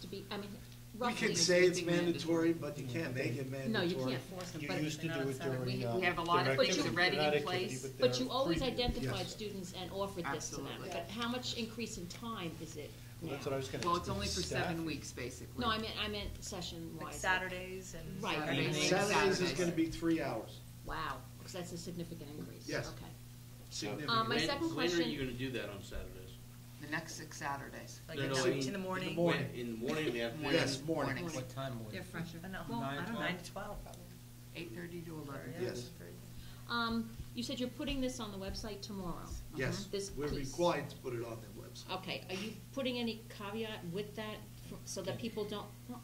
[SPEAKER 3] to be, I mean,
[SPEAKER 11] We
[SPEAKER 3] roughly.
[SPEAKER 11] can say it's
[SPEAKER 7] Something
[SPEAKER 11] mandatory, but you can't make it mandatory.
[SPEAKER 3] No, you can't force them,
[SPEAKER 1] You
[SPEAKER 3] but,
[SPEAKER 1] used to do it during.
[SPEAKER 7] We have a lot of
[SPEAKER 1] their
[SPEAKER 7] things
[SPEAKER 1] activity-
[SPEAKER 7] already
[SPEAKER 1] not
[SPEAKER 7] in
[SPEAKER 1] activity,
[SPEAKER 7] place.
[SPEAKER 3] but
[SPEAKER 1] their
[SPEAKER 3] you always
[SPEAKER 1] free-
[SPEAKER 3] identified
[SPEAKER 11] Yes.
[SPEAKER 3] students and offered this to them.
[SPEAKER 7] Absolutely.
[SPEAKER 3] But how much increase in time is it now?
[SPEAKER 1] That's what I was gonna.
[SPEAKER 7] Well, it's only for
[SPEAKER 1] staff.
[SPEAKER 7] 7 weeks, basically.
[SPEAKER 3] No, I meant session-wise.
[SPEAKER 10] Like Saturdays and.
[SPEAKER 3] Right.
[SPEAKER 7] Saturdays.
[SPEAKER 11] Saturdays is gonna be 3 hours,
[SPEAKER 3] Wow, because that's a significant increase.
[SPEAKER 11] Yes.
[SPEAKER 3] Okay.
[SPEAKER 11] significant.
[SPEAKER 3] My second
[SPEAKER 5] When are
[SPEAKER 3] question-
[SPEAKER 5] you gonna do that on Saturdays?
[SPEAKER 7] The next 6 Saturdays.
[SPEAKER 10] Like
[SPEAKER 5] No,
[SPEAKER 10] at
[SPEAKER 5] no, I
[SPEAKER 10] 6
[SPEAKER 5] mean-
[SPEAKER 10] in the morning.
[SPEAKER 11] In the morning.
[SPEAKER 5] In the morning, in the afternoon?
[SPEAKER 11] Yes, morning.
[SPEAKER 7] Mornings.
[SPEAKER 9] What time would
[SPEAKER 3] They're
[SPEAKER 9] it?
[SPEAKER 3] fresher.
[SPEAKER 10] I know,
[SPEAKER 3] Well,
[SPEAKER 10] I
[SPEAKER 9] Nine,
[SPEAKER 10] don't know,
[SPEAKER 9] 12?
[SPEAKER 10] 9 to 12 probably.
[SPEAKER 7] 8:30 to 11.
[SPEAKER 10] Or, yeah,
[SPEAKER 11] Yes.
[SPEAKER 3] You said you're putting this on the website tomorrow.
[SPEAKER 11] Yes,
[SPEAKER 3] This
[SPEAKER 11] we're
[SPEAKER 3] piece.
[SPEAKER 11] required to put it on their website.
[SPEAKER 3] Okay, are you putting any caveat with that, so that people don't, well,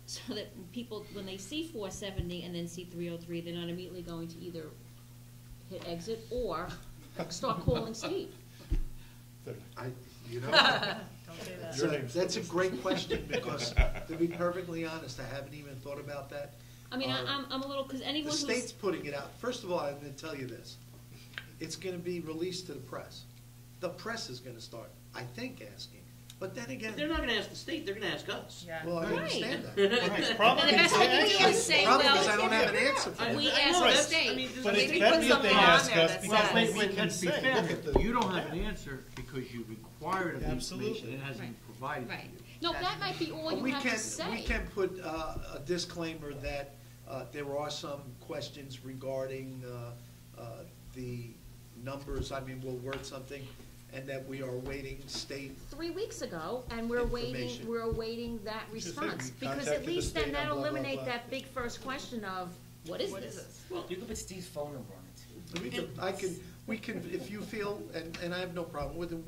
[SPEAKER 3] so that people, when they see 470 and then see 303, they're not immediately going to either hit exit or start calling Steve?
[SPEAKER 11] You know,
[SPEAKER 10] Don't say that.
[SPEAKER 1] Your name's-
[SPEAKER 11] that's a great question, because to be perfectly honest, I haven't even thought about that.
[SPEAKER 3] I mean,
[SPEAKER 11] Our-
[SPEAKER 3] I'm a little, because
[SPEAKER 11] The
[SPEAKER 3] anyone who's.
[SPEAKER 11] state's putting it out. First of all, I'm gonna tell you this. It's gonna be released to the press. The press is gonna start, I think, asking. But then again,
[SPEAKER 5] They're not gonna ask the state, they're gonna ask us.
[SPEAKER 10] Yeah.
[SPEAKER 11] well, I
[SPEAKER 3] Right.
[SPEAKER 11] understand that.
[SPEAKER 1] Right, probably
[SPEAKER 3] And the best
[SPEAKER 1] they
[SPEAKER 3] they can do
[SPEAKER 1] actually-
[SPEAKER 3] is say,
[SPEAKER 11] Probably
[SPEAKER 3] well,
[SPEAKER 11] because I don't have an answer for
[SPEAKER 5] I-
[SPEAKER 11] it.
[SPEAKER 3] We
[SPEAKER 5] I
[SPEAKER 3] asked
[SPEAKER 5] know,
[SPEAKER 3] the
[SPEAKER 5] that's-
[SPEAKER 3] state.
[SPEAKER 5] I mean,
[SPEAKER 1] But
[SPEAKER 5] we
[SPEAKER 1] it's
[SPEAKER 5] put
[SPEAKER 1] better if
[SPEAKER 5] something
[SPEAKER 1] they
[SPEAKER 5] on
[SPEAKER 1] ask
[SPEAKER 5] there
[SPEAKER 1] us
[SPEAKER 5] that
[SPEAKER 1] because
[SPEAKER 5] says-
[SPEAKER 1] they
[SPEAKER 9] Wait,
[SPEAKER 1] we
[SPEAKER 9] wait,
[SPEAKER 1] can
[SPEAKER 9] let's be
[SPEAKER 1] say,
[SPEAKER 9] fair.
[SPEAKER 1] look at the.
[SPEAKER 9] You don't have an answer because you required the
[SPEAKER 1] Absolutely.
[SPEAKER 9] information, it hasn't been provided to
[SPEAKER 3] Right.
[SPEAKER 9] you.
[SPEAKER 3] No, that might be all you
[SPEAKER 11] We
[SPEAKER 3] have
[SPEAKER 11] can,
[SPEAKER 3] to say.
[SPEAKER 11] we can put a disclaimer that there are some questions regarding the numbers. I mean, we'll word something, and that we are awaiting state.
[SPEAKER 3] 3 weeks ago, and we're
[SPEAKER 11] Information.
[SPEAKER 3] awaiting that
[SPEAKER 1] Just say
[SPEAKER 3] response.
[SPEAKER 1] we
[SPEAKER 3] Because
[SPEAKER 1] contacted
[SPEAKER 3] at
[SPEAKER 1] the
[SPEAKER 3] least
[SPEAKER 1] state
[SPEAKER 3] then
[SPEAKER 1] on
[SPEAKER 3] that'll
[SPEAKER 1] blah, blah,
[SPEAKER 3] eliminate
[SPEAKER 1] blah.
[SPEAKER 3] that big first question of, what is
[SPEAKER 10] What is
[SPEAKER 3] this?
[SPEAKER 10] this?
[SPEAKER 9] Well, you can put Steve's phone number on it.
[SPEAKER 11] We can, if you feel, and I have no problem with it,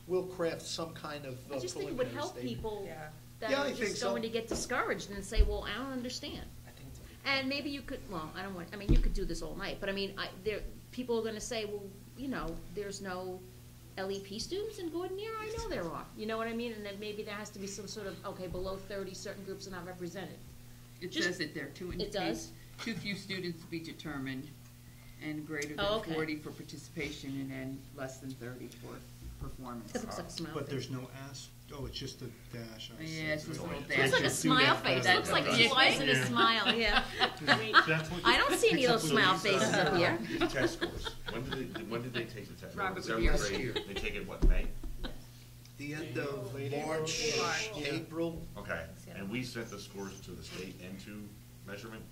[SPEAKER 11] we'll craft some kind of
[SPEAKER 3] I just think it would
[SPEAKER 11] preliminary
[SPEAKER 3] help
[SPEAKER 11] statement.
[SPEAKER 3] people
[SPEAKER 10] Yeah.
[SPEAKER 3] that
[SPEAKER 11] Yeah,
[SPEAKER 3] are
[SPEAKER 11] I think
[SPEAKER 3] just
[SPEAKER 11] so.
[SPEAKER 3] going to get discouraged and say, well, I don't understand.
[SPEAKER 9] I think it's.
[SPEAKER 3] And maybe you could, well, I don't want, I mean, you could do this all night, but I mean, people are gonna say, well, you know, there's no LEP students in Gordon Near, I know there are, you know what I mean? And then maybe there has to be some sort of, okay, below 30, certain groups are not represented.
[SPEAKER 7] It
[SPEAKER 3] Just-
[SPEAKER 7] says that there are too
[SPEAKER 3] It does?
[SPEAKER 7] too few students to be determined, and greater
[SPEAKER 3] Oh,
[SPEAKER 7] than
[SPEAKER 3] okay.
[SPEAKER 7] 40 for participation, and then less than 30 for performance.
[SPEAKER 3] That looks like a smile
[SPEAKER 1] But
[SPEAKER 3] face.
[SPEAKER 1] there's no ask, oh, it's just a dash. I see.
[SPEAKER 7] Yeah, it's just a little
[SPEAKER 1] It's
[SPEAKER 7] dash.
[SPEAKER 3] Looks like a
[SPEAKER 1] just do
[SPEAKER 3] smile
[SPEAKER 1] that
[SPEAKER 3] face,
[SPEAKER 1] fast.
[SPEAKER 3] looks like
[SPEAKER 7] Yeah.
[SPEAKER 3] twice in a smile, yeah.
[SPEAKER 1] That's what-
[SPEAKER 3] I don't see any of those
[SPEAKER 8] So
[SPEAKER 3] smile
[SPEAKER 8] these,
[SPEAKER 3] faces up here.
[SPEAKER 8] These test scores, when did they take the test?
[SPEAKER 7] Robert,
[SPEAKER 8] Seventh
[SPEAKER 7] last
[SPEAKER 8] grade,
[SPEAKER 7] year.
[SPEAKER 8] They take it, what, May?
[SPEAKER 11] The end of
[SPEAKER 1] Late
[SPEAKER 11] March,
[SPEAKER 10] April.
[SPEAKER 11] April,
[SPEAKER 8] Okay, and we sent the scores to the state and to measurement?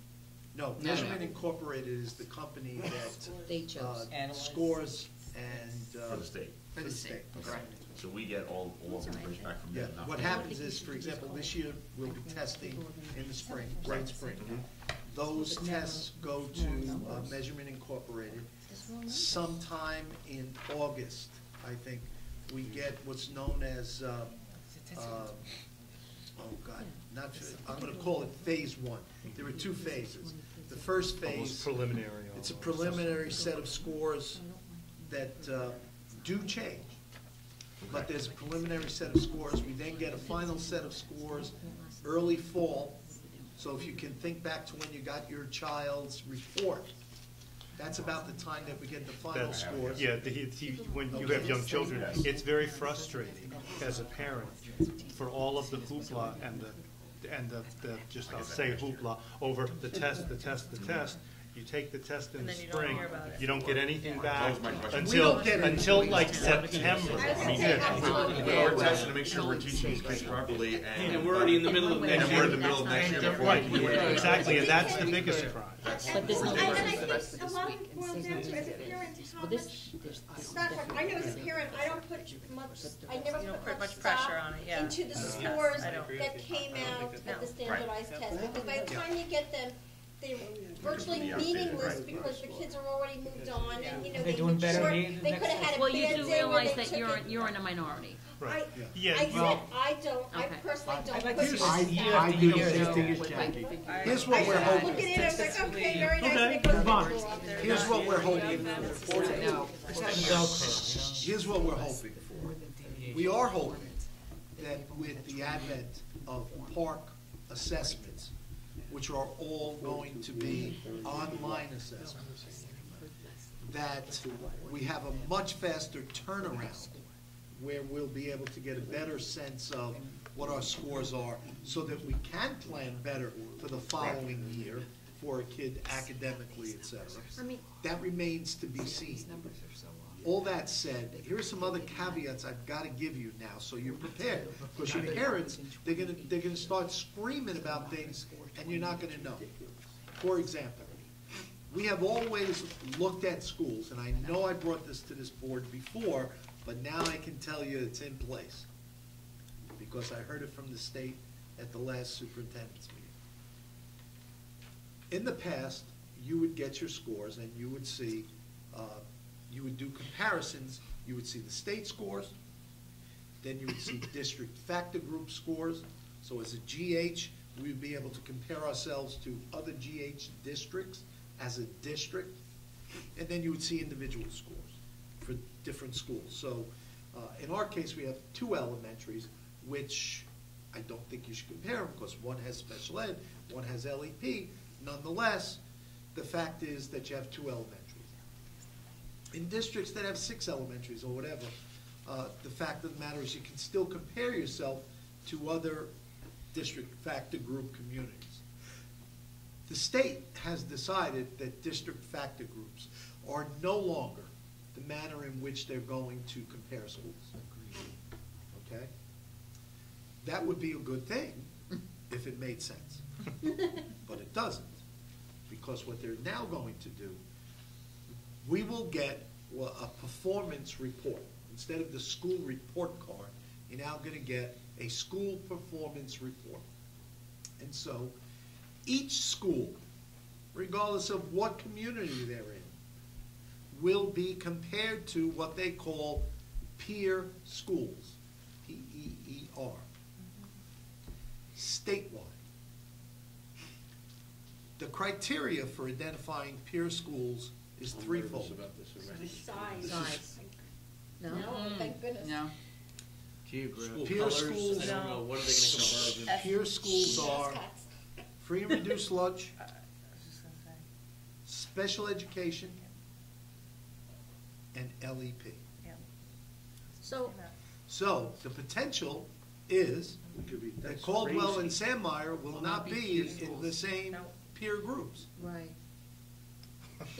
[SPEAKER 11] no, Measurement Incorporated is the company that
[SPEAKER 3] They chose.
[SPEAKER 9] Analyze.
[SPEAKER 11] scores and.
[SPEAKER 8] For the state.
[SPEAKER 7] For the state,
[SPEAKER 8] Okay.
[SPEAKER 7] correct.
[SPEAKER 8] So we get all of the information back from
[SPEAKER 11] Yeah,
[SPEAKER 8] them? not
[SPEAKER 11] what
[SPEAKER 8] from the
[SPEAKER 11] happens
[SPEAKER 8] state.
[SPEAKER 11] is, for example, this year, we'll be testing in the spring, late spring.
[SPEAKER 8] Mhm.
[SPEAKER 11] Those tests go to Measurement Incorporated. Sometime in August, I think, we get what's known as, oh God, I'm gonna call it phase one. There are 2 phases. The first
[SPEAKER 1] Almost
[SPEAKER 11] phase,
[SPEAKER 1] preliminary.
[SPEAKER 11] it's a
[SPEAKER 1] almost.
[SPEAKER 11] preliminary set of scores that do change. But there's a preliminary set of scores. We then get a final set of scores early fall. So if you can think back to when you got your child's report, That's about the time that we get the final
[SPEAKER 1] That's,
[SPEAKER 11] scores.
[SPEAKER 1] yeah, when you have young children, it's very frustrating as a parent for all of the hoopla and the just, I'll say hoopla, over the test. You take the test in
[SPEAKER 10] And
[SPEAKER 1] the
[SPEAKER 10] then you don't
[SPEAKER 1] spring,
[SPEAKER 10] hear about it.
[SPEAKER 1] you don't get anything back
[SPEAKER 8] That was my question.
[SPEAKER 11] We don't get
[SPEAKER 1] until
[SPEAKER 11] anything.
[SPEAKER 1] like September. I mean,
[SPEAKER 8] We're testing to make sure we're teaching these kids properly,
[SPEAKER 5] And we're already in the middle of next
[SPEAKER 8] and
[SPEAKER 5] year.
[SPEAKER 8] we're in the middle of next year before
[SPEAKER 1] Right,
[SPEAKER 8] we can do anything.
[SPEAKER 1] exactly, and that's the biggest surprise.
[SPEAKER 3] But there's no
[SPEAKER 6] And I
[SPEAKER 3] worries
[SPEAKER 6] think
[SPEAKER 3] the rest of
[SPEAKER 6] a
[SPEAKER 3] this
[SPEAKER 6] lot
[SPEAKER 3] week.
[SPEAKER 6] of it boils down to, as a parent, how
[SPEAKER 3] Well,
[SPEAKER 6] much
[SPEAKER 3] there's
[SPEAKER 6] stock, I know as a parent, I don't put much, I never
[SPEAKER 10] You don't
[SPEAKER 6] put
[SPEAKER 10] put
[SPEAKER 6] much
[SPEAKER 10] much pressure
[SPEAKER 6] stock
[SPEAKER 10] on it, yeah.
[SPEAKER 6] into the
[SPEAKER 10] Yes,
[SPEAKER 6] scores
[SPEAKER 10] I don't.
[SPEAKER 6] that came out of the
[SPEAKER 10] No.
[SPEAKER 6] standardized test, because by the time you get them, they're virtually
[SPEAKER 8] Be outdated,
[SPEAKER 6] meaningless
[SPEAKER 8] right.
[SPEAKER 6] because the kids are already moved on, and, you know,
[SPEAKER 9] They're
[SPEAKER 6] they
[SPEAKER 9] doing
[SPEAKER 6] could
[SPEAKER 9] better
[SPEAKER 6] short,
[SPEAKER 9] in the
[SPEAKER 6] they
[SPEAKER 9] next
[SPEAKER 6] could have had a
[SPEAKER 3] Well,
[SPEAKER 6] bad
[SPEAKER 3] you do
[SPEAKER 6] day where
[SPEAKER 3] realize
[SPEAKER 6] they
[SPEAKER 3] that
[SPEAKER 6] took it.
[SPEAKER 3] you're in a minority.
[SPEAKER 1] Right.
[SPEAKER 6] I
[SPEAKER 1] Yeah,
[SPEAKER 6] said, I don't, I
[SPEAKER 3] Okay.
[SPEAKER 6] personally don't
[SPEAKER 9] I'd like
[SPEAKER 6] put
[SPEAKER 9] to
[SPEAKER 6] stock.
[SPEAKER 9] see I do the same thing as Jackie.
[SPEAKER 11] Here's what we're
[SPEAKER 6] I
[SPEAKER 11] hoping.
[SPEAKER 6] look at it, I was like, okay, very nice,
[SPEAKER 1] Okay,
[SPEAKER 6] they go to
[SPEAKER 9] move on.
[SPEAKER 6] the school.
[SPEAKER 11] Here's what we're hoping for.
[SPEAKER 9] It's not a bell curve,
[SPEAKER 11] Here's what we're hoping for. We are hoping that with the advent of park assessments, which are all going to be online assessments, that we have a much faster turnaround where we'll be able to get a better sense of what our scores are so that we can plan better for the following year for a kid academically, et cetera.
[SPEAKER 3] I mean,
[SPEAKER 11] That remains to be seen. All that said, here are some other caveats I've got to give you now, so you're prepared. Because your parents, they're gonna start screaming about things, and you're not gonna know. For example, we have always looked at schools, and I know I brought this to this board before, but now I can tell you it's in place. Because I heard it from the state at the last superintendent's meeting. In the past, you would get your scores and you would see, you would do comparisons. You would see the state scores, then you would see district factor group scores. So as a GH, we would be able to compare ourselves to other GH districts as a district. And then you would see individual scores for different schools. So in our case, we have two elementaries, which I don't think you should compare them because one has special ed, one has LEP. Nonetheless, the fact is that you have two elementaries. In districts that have 6 elementaries or whatever, the fact of the matter is you can still compare yourself to other district factor group communities. The state has decided that district factor groups are no longer the manner in which they're going to compare schools. Okay? That would be a good thing if it made sense. But it doesn't. Because what they're now going to do, we will get a performance report. Instead of the school report card, you're now going to get a school performance report. And so each school, regardless of what community they're in, will be compared to what they call peer schools, P-E-E-R, statewide. The criteria for identifying peer schools is
[SPEAKER 4] I'm nervous
[SPEAKER 11] threefold.
[SPEAKER 4] about this already.
[SPEAKER 6] Size.
[SPEAKER 3] no?
[SPEAKER 6] No, thank goodness.
[SPEAKER 7] No.
[SPEAKER 5] School
[SPEAKER 11] Peer
[SPEAKER 5] colors,
[SPEAKER 11] schools-
[SPEAKER 5] I don't know, what are they gonna come up with?
[SPEAKER 11] Peer schools are
[SPEAKER 6] Mascots.
[SPEAKER 11] free and reduced lunch, special education, and LEP.
[SPEAKER 3] So,
[SPEAKER 11] So the potential is
[SPEAKER 4] It could be-
[SPEAKER 11] that
[SPEAKER 4] that's
[SPEAKER 11] Caldwell and
[SPEAKER 4] crazy.
[SPEAKER 11] Sandmeyer will not be in the same peer groups.
[SPEAKER 3] right.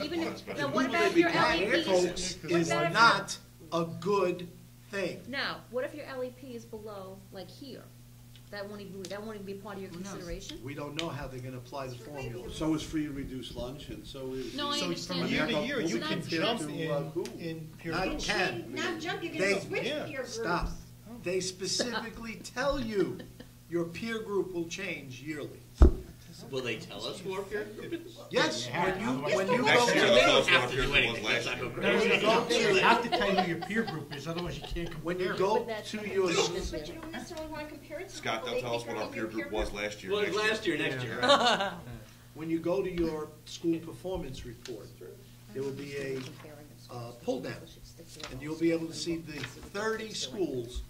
[SPEAKER 3] Even if, now
[SPEAKER 11] Who
[SPEAKER 3] what
[SPEAKER 11] will
[SPEAKER 3] about
[SPEAKER 11] they
[SPEAKER 3] if
[SPEAKER 11] be
[SPEAKER 3] your
[SPEAKER 11] paying,
[SPEAKER 3] LEP
[SPEAKER 11] folks,
[SPEAKER 3] What
[SPEAKER 11] is
[SPEAKER 3] about if
[SPEAKER 11] not a good thing.
[SPEAKER 3] Now, what if your LEP is below, like here? That won't even be part of your
[SPEAKER 7] Who knows?
[SPEAKER 3] consideration?
[SPEAKER 11] We don't know how they're gonna apply the formula.
[SPEAKER 4] So is free and reduced lunch, and so is.
[SPEAKER 3] No, I
[SPEAKER 1] So
[SPEAKER 3] understand
[SPEAKER 1] from
[SPEAKER 3] that.
[SPEAKER 1] year to year, you
[SPEAKER 3] So
[SPEAKER 1] can
[SPEAKER 3] that's-
[SPEAKER 1] jump
[SPEAKER 11] to,
[SPEAKER 1] in peer
[SPEAKER 11] Not
[SPEAKER 1] groups.
[SPEAKER 11] can.
[SPEAKER 6] Not jump, you
[SPEAKER 11] They-
[SPEAKER 6] can switch
[SPEAKER 1] yeah,
[SPEAKER 6] peer groups.
[SPEAKER 11] Stop. They specifically tell you your peer group will change yearly.
[SPEAKER 5] Will they tell us who our peer group is?
[SPEAKER 11] Yes, when you
[SPEAKER 4] Yes,
[SPEAKER 11] go
[SPEAKER 8] Next year,
[SPEAKER 11] to,
[SPEAKER 8] they'll tell us
[SPEAKER 5] They
[SPEAKER 8] what
[SPEAKER 5] have
[SPEAKER 8] our
[SPEAKER 5] to
[SPEAKER 8] peer
[SPEAKER 5] do
[SPEAKER 8] group was
[SPEAKER 5] anything,
[SPEAKER 8] last
[SPEAKER 5] that's not
[SPEAKER 8] year.
[SPEAKER 5] go
[SPEAKER 11] when you go
[SPEAKER 9] You
[SPEAKER 11] to,
[SPEAKER 9] have to tell you who your peer group is, otherwise you can't compare.
[SPEAKER 11] when you
[SPEAKER 9] it.
[SPEAKER 11] go
[SPEAKER 3] But that's
[SPEAKER 11] to
[SPEAKER 3] not
[SPEAKER 11] your,
[SPEAKER 3] consistent.
[SPEAKER 6] But you don't necessarily want to compare it to
[SPEAKER 8] Scott,
[SPEAKER 6] people
[SPEAKER 8] they'll
[SPEAKER 6] they
[SPEAKER 8] tell us
[SPEAKER 6] think
[SPEAKER 8] what
[SPEAKER 6] are
[SPEAKER 8] our
[SPEAKER 6] in
[SPEAKER 8] peer
[SPEAKER 6] your
[SPEAKER 8] group was last year.
[SPEAKER 5] Well,
[SPEAKER 8] next year.
[SPEAKER 5] last year, next year, right?
[SPEAKER 11] when you go to your school performance report, there will be a pull down, and you'll be able to see the 30 schools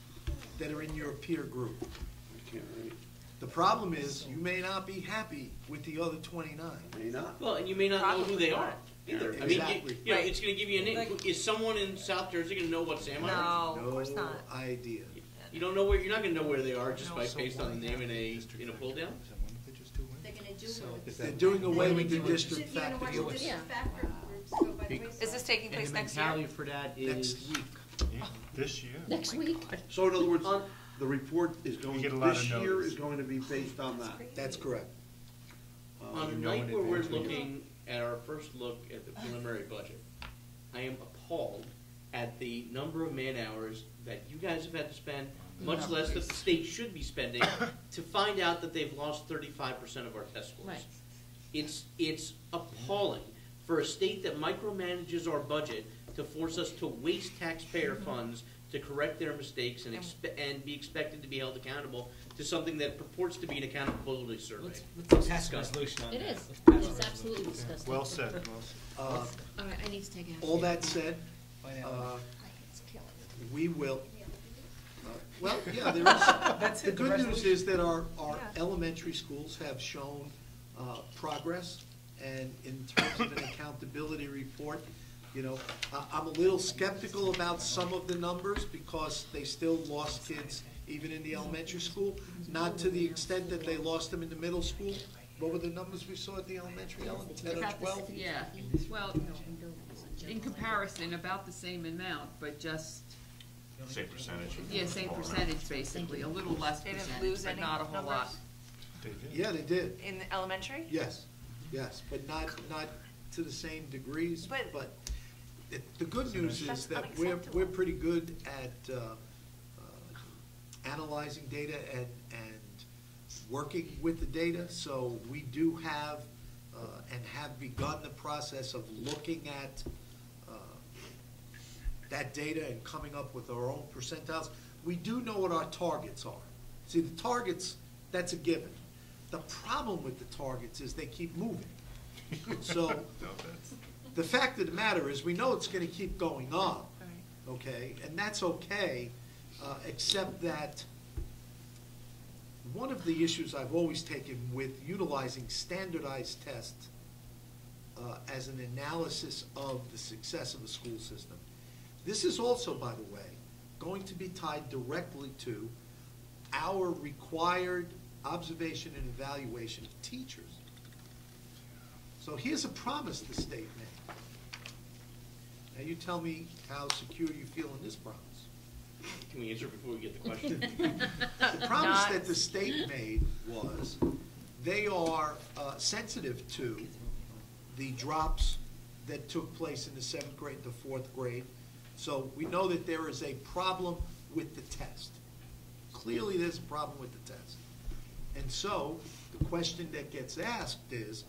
[SPEAKER 11] that are in your peer group.
[SPEAKER 4] I can't read.
[SPEAKER 11] The problem is, you may not be happy with the other 29.
[SPEAKER 4] May not.
[SPEAKER 5] Well, and you may not know who they are. either. I mean,
[SPEAKER 11] Exactly.
[SPEAKER 5] you know,
[SPEAKER 10] Right.
[SPEAKER 5] it's gonna give you an,
[SPEAKER 10] Like-
[SPEAKER 5] is someone in South Jersey gonna know what Sam Myers?
[SPEAKER 10] No, of course not.
[SPEAKER 11] No idea.
[SPEAKER 5] You don't know where, you're not gonna know where they are just by, based on the name in a pull down?
[SPEAKER 6] They're gonna do it.
[SPEAKER 11] They're doing away with the district
[SPEAKER 6] You're gonna watch
[SPEAKER 11] factor
[SPEAKER 6] the
[SPEAKER 11] units
[SPEAKER 6] district factor groups go by the wayside.
[SPEAKER 10] Is this taking place next year?
[SPEAKER 9] And the mentality for that
[SPEAKER 11] next
[SPEAKER 9] is,
[SPEAKER 11] week.
[SPEAKER 1] This year.
[SPEAKER 3] Next week?
[SPEAKER 4] So in other words,
[SPEAKER 5] On-
[SPEAKER 4] the report is going,
[SPEAKER 1] get a lot
[SPEAKER 4] this
[SPEAKER 1] of
[SPEAKER 4] year
[SPEAKER 1] notice.
[SPEAKER 4] is going to be based on that.
[SPEAKER 11] That's correct.
[SPEAKER 5] On the
[SPEAKER 1] you know
[SPEAKER 5] night
[SPEAKER 1] in
[SPEAKER 5] where we're
[SPEAKER 1] advance when you-
[SPEAKER 5] looking at our first look at the preliminary budget, I am appalled at the number of man hours that you guys have had to spend, much less that the state should be spending, to find out that they've lost 35% of our test scores.
[SPEAKER 3] Right.
[SPEAKER 5] It's appalling for a state that micromanages our budget to force us to waste taxpayer funds to correct their mistakes and and be expected to be held accountable to something that purports to be an accountability survey.
[SPEAKER 9] let's pass a resolution on
[SPEAKER 3] It
[SPEAKER 9] that.
[SPEAKER 3] is.
[SPEAKER 9] Let's pass a
[SPEAKER 3] It's
[SPEAKER 9] resolution.
[SPEAKER 3] absolutely disgusting.
[SPEAKER 1] Well said, well said.
[SPEAKER 11] Uh,
[SPEAKER 3] All right, I need to take action.
[SPEAKER 11] All that said,
[SPEAKER 9] Find out.
[SPEAKER 3] It's killing me.
[SPEAKER 11] we will, well, yeah, there is,
[SPEAKER 9] That's
[SPEAKER 11] the
[SPEAKER 9] it, the
[SPEAKER 11] good news
[SPEAKER 9] resolution.
[SPEAKER 11] is that our
[SPEAKER 10] Yeah.
[SPEAKER 11] elementary schools have shown progress, and in terms of an accountability report, you know, I'm a little skeptical about some of the numbers because they still lost kids even in the elementary school, not to the extent that they lost them in the middle school. What were the numbers we saw at the elementary, Ellen, 10 or 12?
[SPEAKER 7] Yeah, well, in comparison, about the same amount, but just,
[SPEAKER 8] Same percentage.
[SPEAKER 7] yeah, same percentage basically, a little less
[SPEAKER 10] They didn't
[SPEAKER 7] percentage,
[SPEAKER 10] lose
[SPEAKER 7] but
[SPEAKER 10] any
[SPEAKER 7] not a whole lot.
[SPEAKER 10] numbers?
[SPEAKER 1] They did.
[SPEAKER 11] Yeah, they did,
[SPEAKER 10] In the elementary?
[SPEAKER 11] yes, but not to the same degrees,
[SPEAKER 10] But-
[SPEAKER 11] but the good news is
[SPEAKER 10] That's
[SPEAKER 11] that we're
[SPEAKER 10] unacceptable.
[SPEAKER 11] pretty good at analyzing data and working with the data, so we do have and have begun the process of looking at that data and coming up with our own percentiles. We do know what our targets are. See, the targets, that's a given. The problem with the targets is they keep moving. So, the fact of the matter is, we know it's gonna keep going up, okay? And that's okay, except that one of the issues I've always taken with utilizing standardized tests as an analysis of the success of a school system, this is also, by the way, going to be tied directly to our required observation and evaluation of teachers. So here's a promise the state made. Now you tell me how secure you feel in this promise.
[SPEAKER 5] Can we answer before we get the question?
[SPEAKER 11] The promise that the state made was they are sensitive to the drops that took place in the 7th grade to 4th grade. So we know that there is a problem with the test. Clearly, there's a problem with the test. And so the question that gets asked is,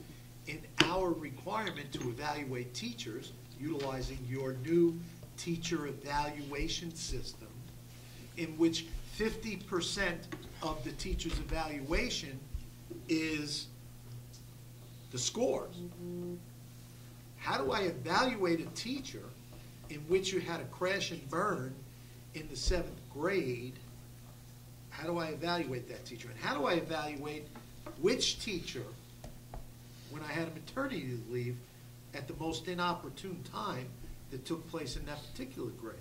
[SPEAKER 11] in our requirement to evaluate teachers, utilizing your new teacher evaluation system, in which 50% of the teacher's evaluation is the scores. How do I evaluate a teacher in which you had a crash and burn in the 7th grade? How do I evaluate that teacher? And how do I evaluate which teacher, when I had a maternity leave at the most inopportune time that took place in that particular grade?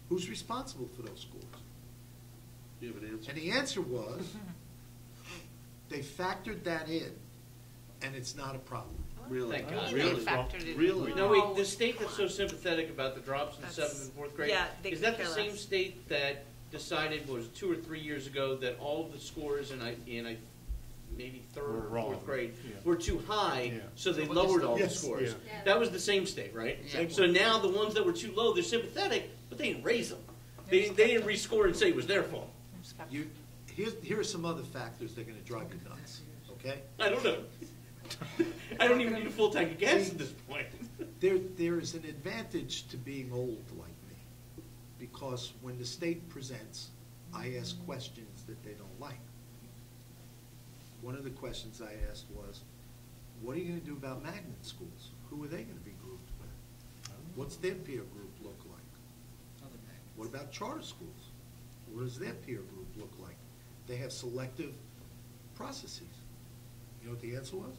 [SPEAKER 11] Who's responsible for those scores?
[SPEAKER 4] Do you have an answer?
[SPEAKER 11] And the answer was, they factored that in, and it's not a problem.
[SPEAKER 4] Really?
[SPEAKER 5] Thank God.
[SPEAKER 4] Really?
[SPEAKER 10] They factored it in.
[SPEAKER 4] Really?
[SPEAKER 5] No, wait, the state that's so sympathetic about the drops in the
[SPEAKER 10] That's-
[SPEAKER 5] 7th and 4th grade,
[SPEAKER 10] yeah, they
[SPEAKER 5] is that the
[SPEAKER 10] could care
[SPEAKER 5] same
[SPEAKER 10] less.
[SPEAKER 5] state that decided, was 2 or 3 years ago, that all of the scores in maybe 3rd
[SPEAKER 1] Were
[SPEAKER 5] or
[SPEAKER 1] wrong.
[SPEAKER 5] 4th grade
[SPEAKER 1] Yeah.
[SPEAKER 5] were too high,
[SPEAKER 1] Yeah.
[SPEAKER 5] so they
[SPEAKER 9] So what is
[SPEAKER 5] lowered
[SPEAKER 9] the-
[SPEAKER 5] all the
[SPEAKER 11] Yes.
[SPEAKER 5] scores?
[SPEAKER 1] Yeah.
[SPEAKER 5] That was the same state, right?
[SPEAKER 7] Yeah.
[SPEAKER 5] So now the ones that were too low, they're sympathetic, but they didn't raise them. They didn't rescore and say it was their fault.
[SPEAKER 11] Here are some other factors that are gonna drive you nuts, okay?
[SPEAKER 5] I don't know. I don't even need a full tank of gas at this point.
[SPEAKER 11] There is an advantage to being old like me, because when the state presents, I ask questions that they don't like. One of the questions I asked was, what are you gonna do about magnet schools? Who are they gonna be grouped with? What's their peer group look like?
[SPEAKER 9] Other magnets.
[SPEAKER 11] What about charter schools? What does their peer group look like? They have selective processes. You know what the answer was?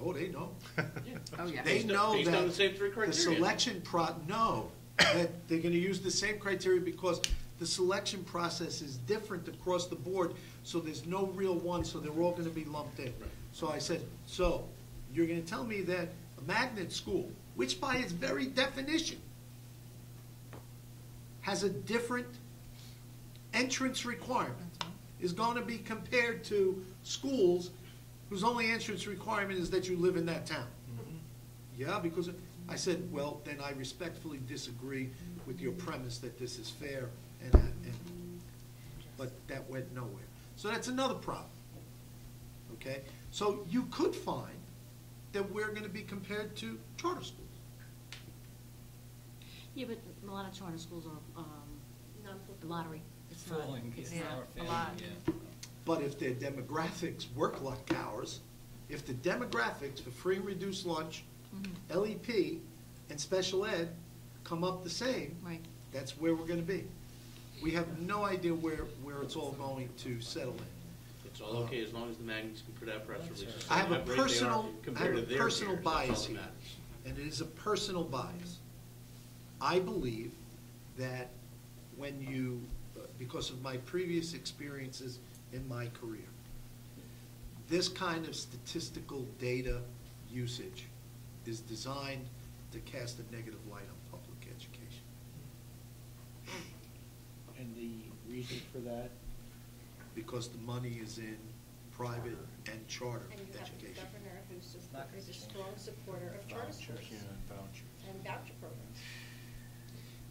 [SPEAKER 11] Oh, they know.
[SPEAKER 7] Oh, yeah.
[SPEAKER 11] They know
[SPEAKER 5] Based on the
[SPEAKER 11] that
[SPEAKER 5] same three
[SPEAKER 11] the
[SPEAKER 5] criteria.
[SPEAKER 11] selection no, that they're gonna use the same criteria because the selection process is different across the board, so there's no real one, so they're all gonna be lumped in. So I said, so, you're gonna tell me that a magnet school, which by its very definition has a different entrance requirement, is gonna be compared to schools whose only entrance requirement is that you live in that town? Yeah, because I said, well, then I respectfully disagree with your premise that this is fair, but that went nowhere. So that's another problem, okay? So you could find that we're gonna be compared to charter schools.
[SPEAKER 3] Yeah, but a lot of charter schools are, lottery. It's not.
[SPEAKER 9] Falling,
[SPEAKER 3] It's
[SPEAKER 9] it's
[SPEAKER 3] not.
[SPEAKER 9] our
[SPEAKER 3] A
[SPEAKER 9] family,
[SPEAKER 3] lot.
[SPEAKER 9] yeah.
[SPEAKER 11] But if their demographics work like ours, if the demographics for free and reduced lunch, LEP, and special ed come up the same,
[SPEAKER 3] Right.
[SPEAKER 11] that's where we're gonna be. We have no idea where it's all going to settle in.
[SPEAKER 5] It's all okay as long as the magnets can put out press releases.
[SPEAKER 11] I have a
[SPEAKER 5] How great they are
[SPEAKER 11] personal,
[SPEAKER 5] compared to their
[SPEAKER 11] personal
[SPEAKER 5] peers. That's all
[SPEAKER 11] bias
[SPEAKER 5] that
[SPEAKER 11] here,
[SPEAKER 5] matters.
[SPEAKER 11] and it is a personal bias. I believe that when you, because of my previous experiences in my career, this kind of statistical data usage is designed to cast a negative light on public education.
[SPEAKER 12] And the reason for that?
[SPEAKER 11] Because the money is in private and charter
[SPEAKER 6] And you have the
[SPEAKER 11] education.
[SPEAKER 6] governor who's a strong supporter of charter schools and voucher programs.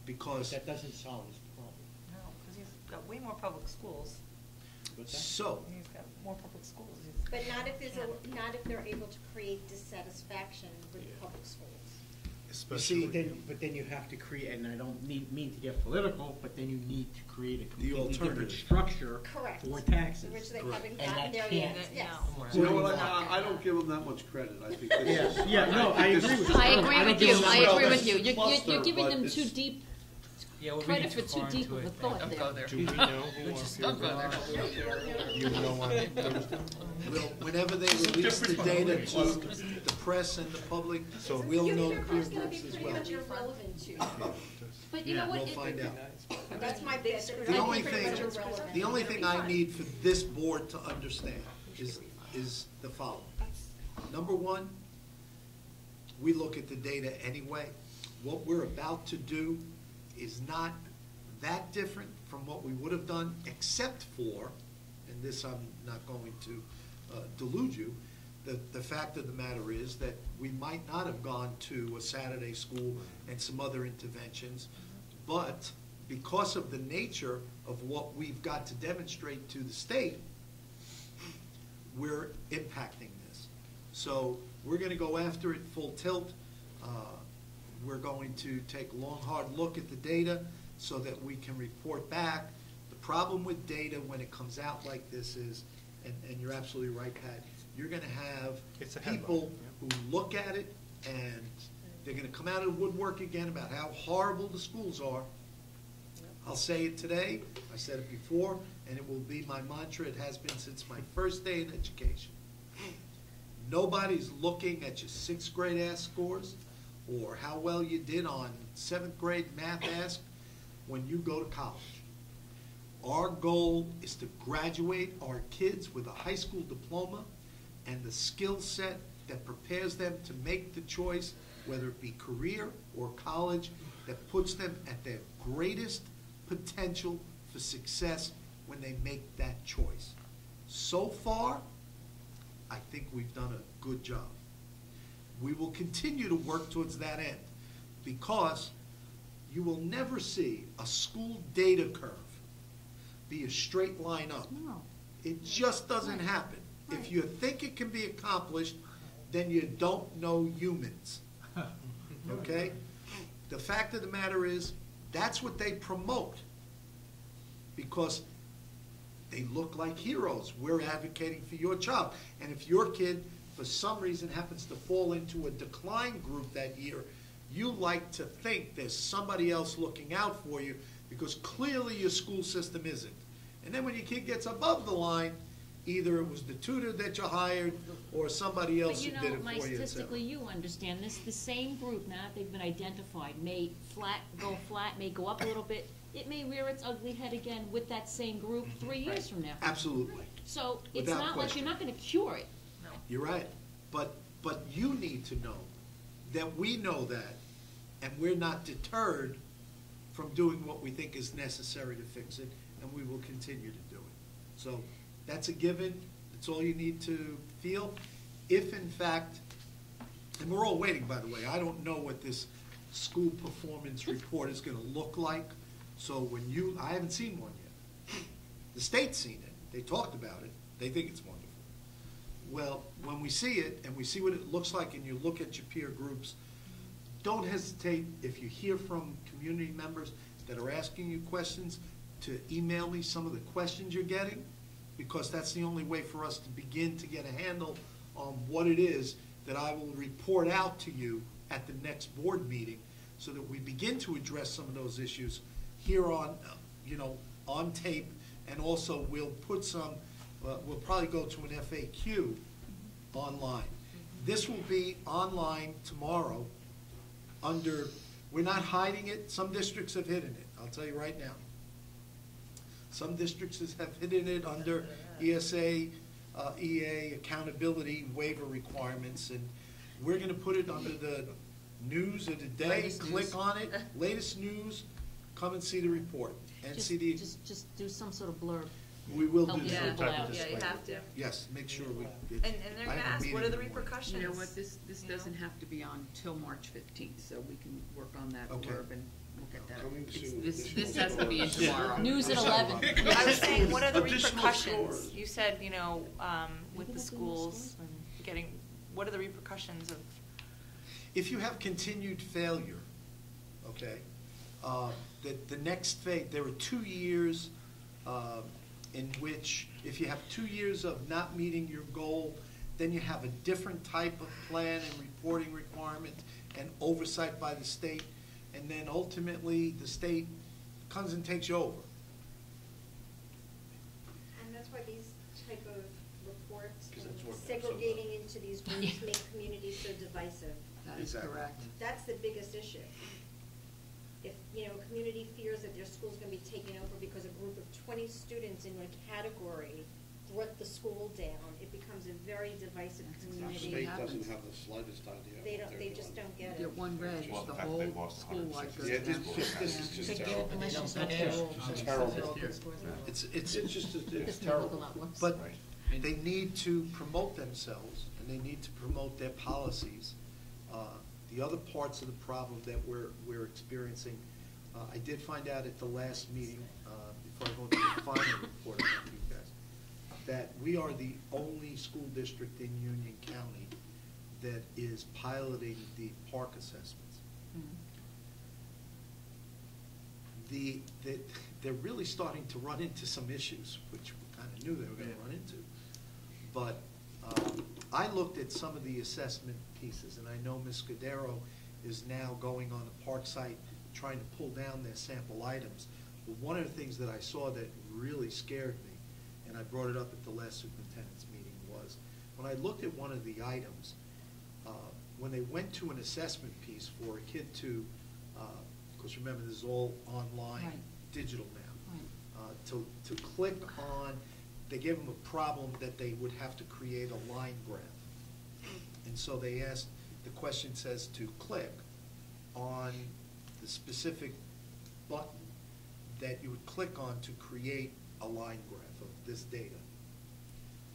[SPEAKER 11] Because,
[SPEAKER 12] That doesn't solve this problem.
[SPEAKER 10] No, because he's got way more public schools.
[SPEAKER 12] What's that?
[SPEAKER 11] so,
[SPEAKER 10] He's got more public schools.
[SPEAKER 6] But not if not if they're able to create dissatisfaction with public schools.
[SPEAKER 11] especially,
[SPEAKER 12] But then you have to create, and I don't mean to get political, but then you need to create a completely different
[SPEAKER 11] alternative.
[SPEAKER 12] structure
[SPEAKER 6] Correct.
[SPEAKER 12] for taxes.
[SPEAKER 6] Which they
[SPEAKER 11] Correct.
[SPEAKER 6] haven't
[SPEAKER 12] And
[SPEAKER 6] gotten
[SPEAKER 12] that
[SPEAKER 6] there
[SPEAKER 12] can't-
[SPEAKER 6] yet, yes.
[SPEAKER 4] You know what, I don't give them that much credit, I think this is.
[SPEAKER 12] Yeah, no, I
[SPEAKER 4] think
[SPEAKER 12] agree
[SPEAKER 4] this
[SPEAKER 12] with
[SPEAKER 4] is-
[SPEAKER 12] you.
[SPEAKER 3] I agree
[SPEAKER 12] don't
[SPEAKER 3] with
[SPEAKER 12] give
[SPEAKER 3] you,
[SPEAKER 12] them
[SPEAKER 3] I
[SPEAKER 12] that
[SPEAKER 3] agree
[SPEAKER 12] much
[SPEAKER 3] with you. You're
[SPEAKER 4] cluster,
[SPEAKER 3] giving
[SPEAKER 4] but
[SPEAKER 3] them
[SPEAKER 4] it's-
[SPEAKER 3] too deep,
[SPEAKER 9] Yeah, we're
[SPEAKER 3] credit
[SPEAKER 9] reading
[SPEAKER 3] for
[SPEAKER 9] too
[SPEAKER 3] too
[SPEAKER 9] far
[SPEAKER 3] deep
[SPEAKER 9] into
[SPEAKER 3] of a
[SPEAKER 9] it.
[SPEAKER 3] thought
[SPEAKER 10] Don't
[SPEAKER 3] there.
[SPEAKER 10] go there.
[SPEAKER 9] Do we know who
[SPEAKER 10] Let's just don't go there.
[SPEAKER 11] whenever they release the data to the press and the public, we'll know the peer
[SPEAKER 6] Unicorn's gonna be
[SPEAKER 11] groups as
[SPEAKER 6] pretty
[SPEAKER 11] well.
[SPEAKER 6] much irrelevant to you.
[SPEAKER 3] But you know what?
[SPEAKER 11] We'll
[SPEAKER 3] it-
[SPEAKER 11] find out.
[SPEAKER 6] That's my bet.
[SPEAKER 11] The only thing I need for this board to understand is the following. Number one, we look at the data anyway. What we're about to do is not that different from what we would have done, except for, and this I'm not going to delude you, the fact of the matter is that we might not have gone to a Saturday school and some other interventions, but because of the nature of what we've got to demonstrate to the state, we're impacting this. So we're gonna go after it full tilt. We're going to take a long, hard look at the data so that we can report back. The problem with data when it comes out like this is, and you're absolutely right, Pat, you're gonna have
[SPEAKER 1] It's a
[SPEAKER 11] people
[SPEAKER 1] headline,
[SPEAKER 11] who look at it and they're gonna come out of the woodwork again about how horrible the schools are. I'll say it today, I said it before, and it will be my mantra, it has been since my first day in education. Nobody's looking at your sixth grade ass scores or how well you did on seventh grade math ask when you go to college. Our goal is to graduate our kids with a high school diploma and the skill set that prepares them to make the choice, whether it be career or college, that puts them at their greatest potential for success when they make that choice. So far, I think we've done a good job. We will continue to work towards that end because you will never see a school data curve be a straight line up.
[SPEAKER 3] No.
[SPEAKER 11] It just doesn't happen. If you think it can be accomplished, then you don't know humans. Okay? The fact of the matter is, that's what they promote because they look like heroes. We're advocating for your child. And if your kid, for some reason, happens to fall into a decline group that year, you like to think there's somebody else looking out for you because clearly your school system isn't. And then when your kid gets above the line, either it was the tutor that you hired, or somebody else
[SPEAKER 3] But
[SPEAKER 11] who
[SPEAKER 3] you
[SPEAKER 11] did
[SPEAKER 3] know,
[SPEAKER 11] it
[SPEAKER 3] Mike,
[SPEAKER 11] for you, et cetera.
[SPEAKER 3] statistically, you understand this, the same group, now that they've been identified, may go flat, may go up a little bit. It may rear its ugly head again with that same group 3 years from now.
[SPEAKER 11] Absolutely.
[SPEAKER 3] So it's
[SPEAKER 11] Without
[SPEAKER 3] not like
[SPEAKER 11] question.
[SPEAKER 3] you're not gonna cure it.
[SPEAKER 11] You're right. But you need to know that we know that, and we're not deterred from doing what we think is necessary to fix it, and we will continue to do it. So that's a given. It's all you need to feel. If in fact, and we're all waiting, by the way, I don't know what this school performance report is gonna look like. So when I haven't seen one yet. The state's seen it. They talked about it. They think it's wonderful. Well, when we see it, and we see what it looks like, and you look at your peer groups, don't hesitate, if you hear from community members that are asking you questions, to email me some of the questions you're getting, because that's the only way for us to begin to get a handle on what it is that I will report out to you at the next board meeting, so that we begin to address some of those issues here on, on tape, and also we'll put some, we'll probably go to an FAQ online. This will be online tomorrow under, we're not hiding it, some districts have hidden it, I'll tell you right now. Some districts have hidden it under ESA, EA accountability waiver requirements, and we're gonna put it under the news of the day,
[SPEAKER 3] Latest
[SPEAKER 11] click
[SPEAKER 3] news.
[SPEAKER 11] on it, latest news, come and see the report, and
[SPEAKER 3] Just-
[SPEAKER 11] see the,
[SPEAKER 3] Just do some sort of blurb.
[SPEAKER 11] we will
[SPEAKER 3] help
[SPEAKER 11] do
[SPEAKER 3] the
[SPEAKER 11] some
[SPEAKER 3] people
[SPEAKER 11] type
[SPEAKER 3] out.
[SPEAKER 11] of
[SPEAKER 6] Yeah, you
[SPEAKER 11] display.
[SPEAKER 6] have to.
[SPEAKER 11] Yes, make sure we.
[SPEAKER 6] And they're gonna ask, what are the repercussions?
[SPEAKER 7] You know what, this
[SPEAKER 6] You know?
[SPEAKER 7] doesn't have to be on till March 15th, so we can work on that
[SPEAKER 11] Okay.
[SPEAKER 7] blurb and we'll get that.
[SPEAKER 4] Coming
[SPEAKER 7] It's-
[SPEAKER 4] soon,
[SPEAKER 7] This
[SPEAKER 4] additional
[SPEAKER 7] has to be in
[SPEAKER 4] scores.
[SPEAKER 7] tomorrow.
[SPEAKER 3] News at 11.
[SPEAKER 6] I was saying, what are the
[SPEAKER 4] Additional
[SPEAKER 6] repercussions?
[SPEAKER 4] scores.
[SPEAKER 6] You said, with
[SPEAKER 3] Maybe
[SPEAKER 6] the
[SPEAKER 3] they'll do
[SPEAKER 6] schools
[SPEAKER 3] scores.
[SPEAKER 6] and getting, what are the repercussions of?
[SPEAKER 11] If you have continued failure, okay, the next phase, there are 2 years in which, if you have 2 years of not meeting your goal, then you have a different type of plan and reporting requirement and oversight by the state, and then ultimately, the state comes and takes you over.
[SPEAKER 6] And that's why these type of reports,
[SPEAKER 8] 'Cause that's what-
[SPEAKER 6] segregating into these groups make communities so divisive.
[SPEAKER 7] That is
[SPEAKER 11] Exactly.
[SPEAKER 7] correct.
[SPEAKER 6] That's the biggest issue. If, a community fears that their school's gonna be taken over because a group of 20 students in a category brought the school down, it becomes a very divisive
[SPEAKER 7] That's
[SPEAKER 4] The
[SPEAKER 7] exactly
[SPEAKER 6] community.
[SPEAKER 4] state
[SPEAKER 7] happens.
[SPEAKER 4] doesn't have the slightest idea.
[SPEAKER 6] They
[SPEAKER 4] what
[SPEAKER 6] don't,
[SPEAKER 4] they're
[SPEAKER 6] they just
[SPEAKER 4] doing.
[SPEAKER 6] don't get
[SPEAKER 7] You
[SPEAKER 6] it.
[SPEAKER 7] get one reg,
[SPEAKER 8] Well,
[SPEAKER 7] the
[SPEAKER 8] the fact
[SPEAKER 7] whole
[SPEAKER 8] they've lost
[SPEAKER 7] school-wide
[SPEAKER 8] 160
[SPEAKER 7] goes
[SPEAKER 4] Yeah,
[SPEAKER 7] down.
[SPEAKER 4] this is just
[SPEAKER 3] They give
[SPEAKER 4] terrible.
[SPEAKER 3] permission
[SPEAKER 12] It's
[SPEAKER 3] not to
[SPEAKER 12] terrible.
[SPEAKER 3] roll.
[SPEAKER 4] It's terrible.
[SPEAKER 11] It's
[SPEAKER 4] It's just,
[SPEAKER 3] This
[SPEAKER 4] it's
[SPEAKER 3] may look a
[SPEAKER 4] terrible.
[SPEAKER 3] lot worse.
[SPEAKER 11] But
[SPEAKER 8] Right.
[SPEAKER 11] they need to promote themselves, and they need to promote their policies. The other parts of the problem that we're experiencing, I did find out at the last meeting, before I go to the final report about you guys, that we are the only school district in Union County that is piloting the park assessments. They're really starting to run into some issues, which we kind of knew they were going to run into. But I looked at some of the assessment pieces, and I know Ms. Scudero is now going on the park site, trying to pull down their sample items. But one of the things that I saw that really scared me, and I brought it up at the last superintendent's meeting, was when I looked at one of the items, when they went to an assessment piece for a kid to, because remember, this is all online,
[SPEAKER 3] Right.
[SPEAKER 11] digital now.
[SPEAKER 3] Right.
[SPEAKER 11] To click on, they gave them a problem that they would have to create a line graph. And so they asked, the question says to click on the specific button that you would click on to create a line graph of this data.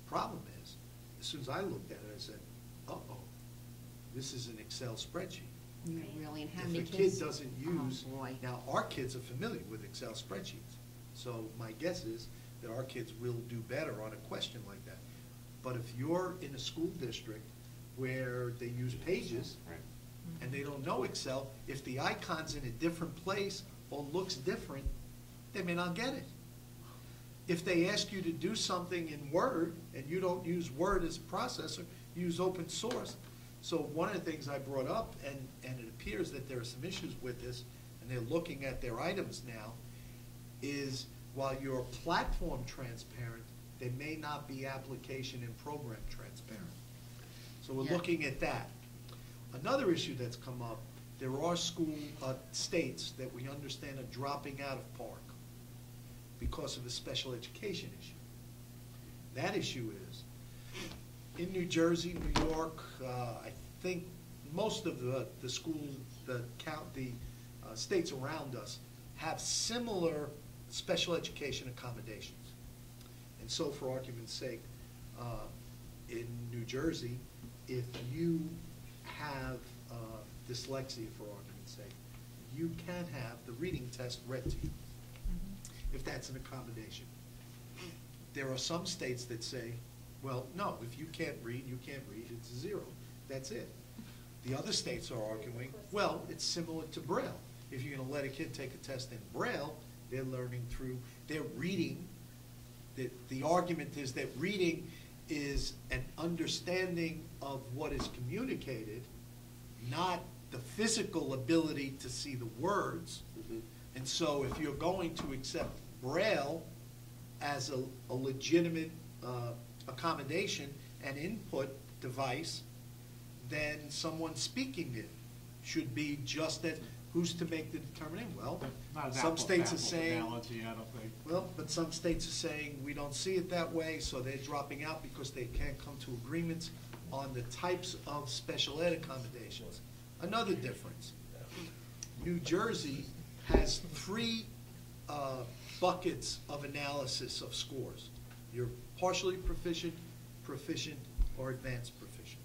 [SPEAKER 11] Problem is, as soon as I looked at it, I said, uh-oh, this is an Excel spreadsheet.
[SPEAKER 3] Really, and how
[SPEAKER 11] If
[SPEAKER 3] many
[SPEAKER 11] a
[SPEAKER 3] kids?
[SPEAKER 11] kid doesn't
[SPEAKER 3] Oh,
[SPEAKER 11] use,
[SPEAKER 3] boy.
[SPEAKER 11] now, our kids are familiar with Excel spreadsheets. So my guess is that our kids will do better on a question like that. But if you're in a school district where they use Pages,
[SPEAKER 8] Right.
[SPEAKER 11] and they don't know Excel, if the icon's in a different place or looks different, they may not get it. If they ask you to do something in Word, and you don't use Word as a processor, you use open source. So one of the things I brought up, and it appears that there are some issues with this, and they're looking at their items now, is while your platform transparent, There may not be application and program transparent. So we're
[SPEAKER 3] Yeah.
[SPEAKER 11] looking at that. Another issue that's come up, there are states that we understand are dropping out of Park because of a special education issue. That issue is, in New Jersey, New York, I think most of the schools, the states around us have similar special education accommodations. And so, for argument's sake, in New Jersey, if you have dyslexia, for argument's sake, you can have the reading test read to you, if that's an accommodation. There are some states that say, well, no, if you can't read, it's 0. That's it. The other states are arguing, well, it's similar to Braille. If you're going to let a kid take a test in Braille, they're learning through, they're reading. The argument is that reading is an understanding of what is communicated, not the physical ability to see the words. And so if you're going to accept Braille as a legitimate accommodation and input device, then someone speaking it should be just that. Who's to make the determination? Well,
[SPEAKER 12] Not an
[SPEAKER 11] some states are
[SPEAKER 12] apples-to-apples
[SPEAKER 11] saying,
[SPEAKER 12] analogy, I don't think.
[SPEAKER 11] well, but some states are saying we don't see it that way, so they're dropping out because they can't come to agreements on the types of special ed accommodations. Another difference, New Jersey has 3 buckets of analysis of scores. You're partially proficient, proficient, or advanced proficient.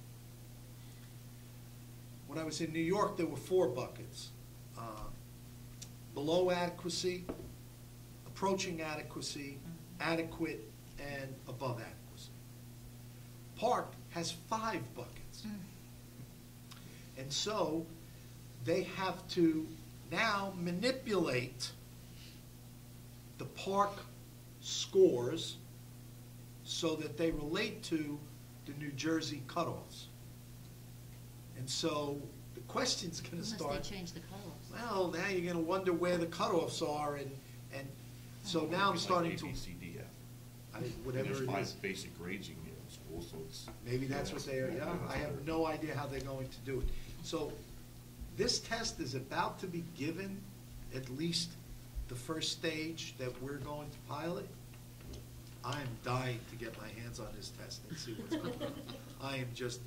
[SPEAKER 11] When I was in New York, there were 4 buckets. Below adequacy, approaching adequacy, adequate, and above adequacy. Park has 5 buckets. And so they have to now manipulate the Park scores so that they relate to the New Jersey cutoffs. And so the question's going to start.
[SPEAKER 3] Unless they change the cutoffs.
[SPEAKER 11] Well, now you're going to wonder where the cutoffs are, and so now I'm starting to.
[SPEAKER 8] A, B, C, D, F.
[SPEAKER 11] Whatever
[SPEAKER 8] There's
[SPEAKER 11] it
[SPEAKER 8] 5
[SPEAKER 11] is.
[SPEAKER 8] basic grades in school, so it's.
[SPEAKER 11] Maybe that's what they are. Yeah, I have no idea how they're going to do it. So this test is about to be given, at least the first stage that we're going to pilot. I am dying to get my hands on this test and see what's going on. I am just.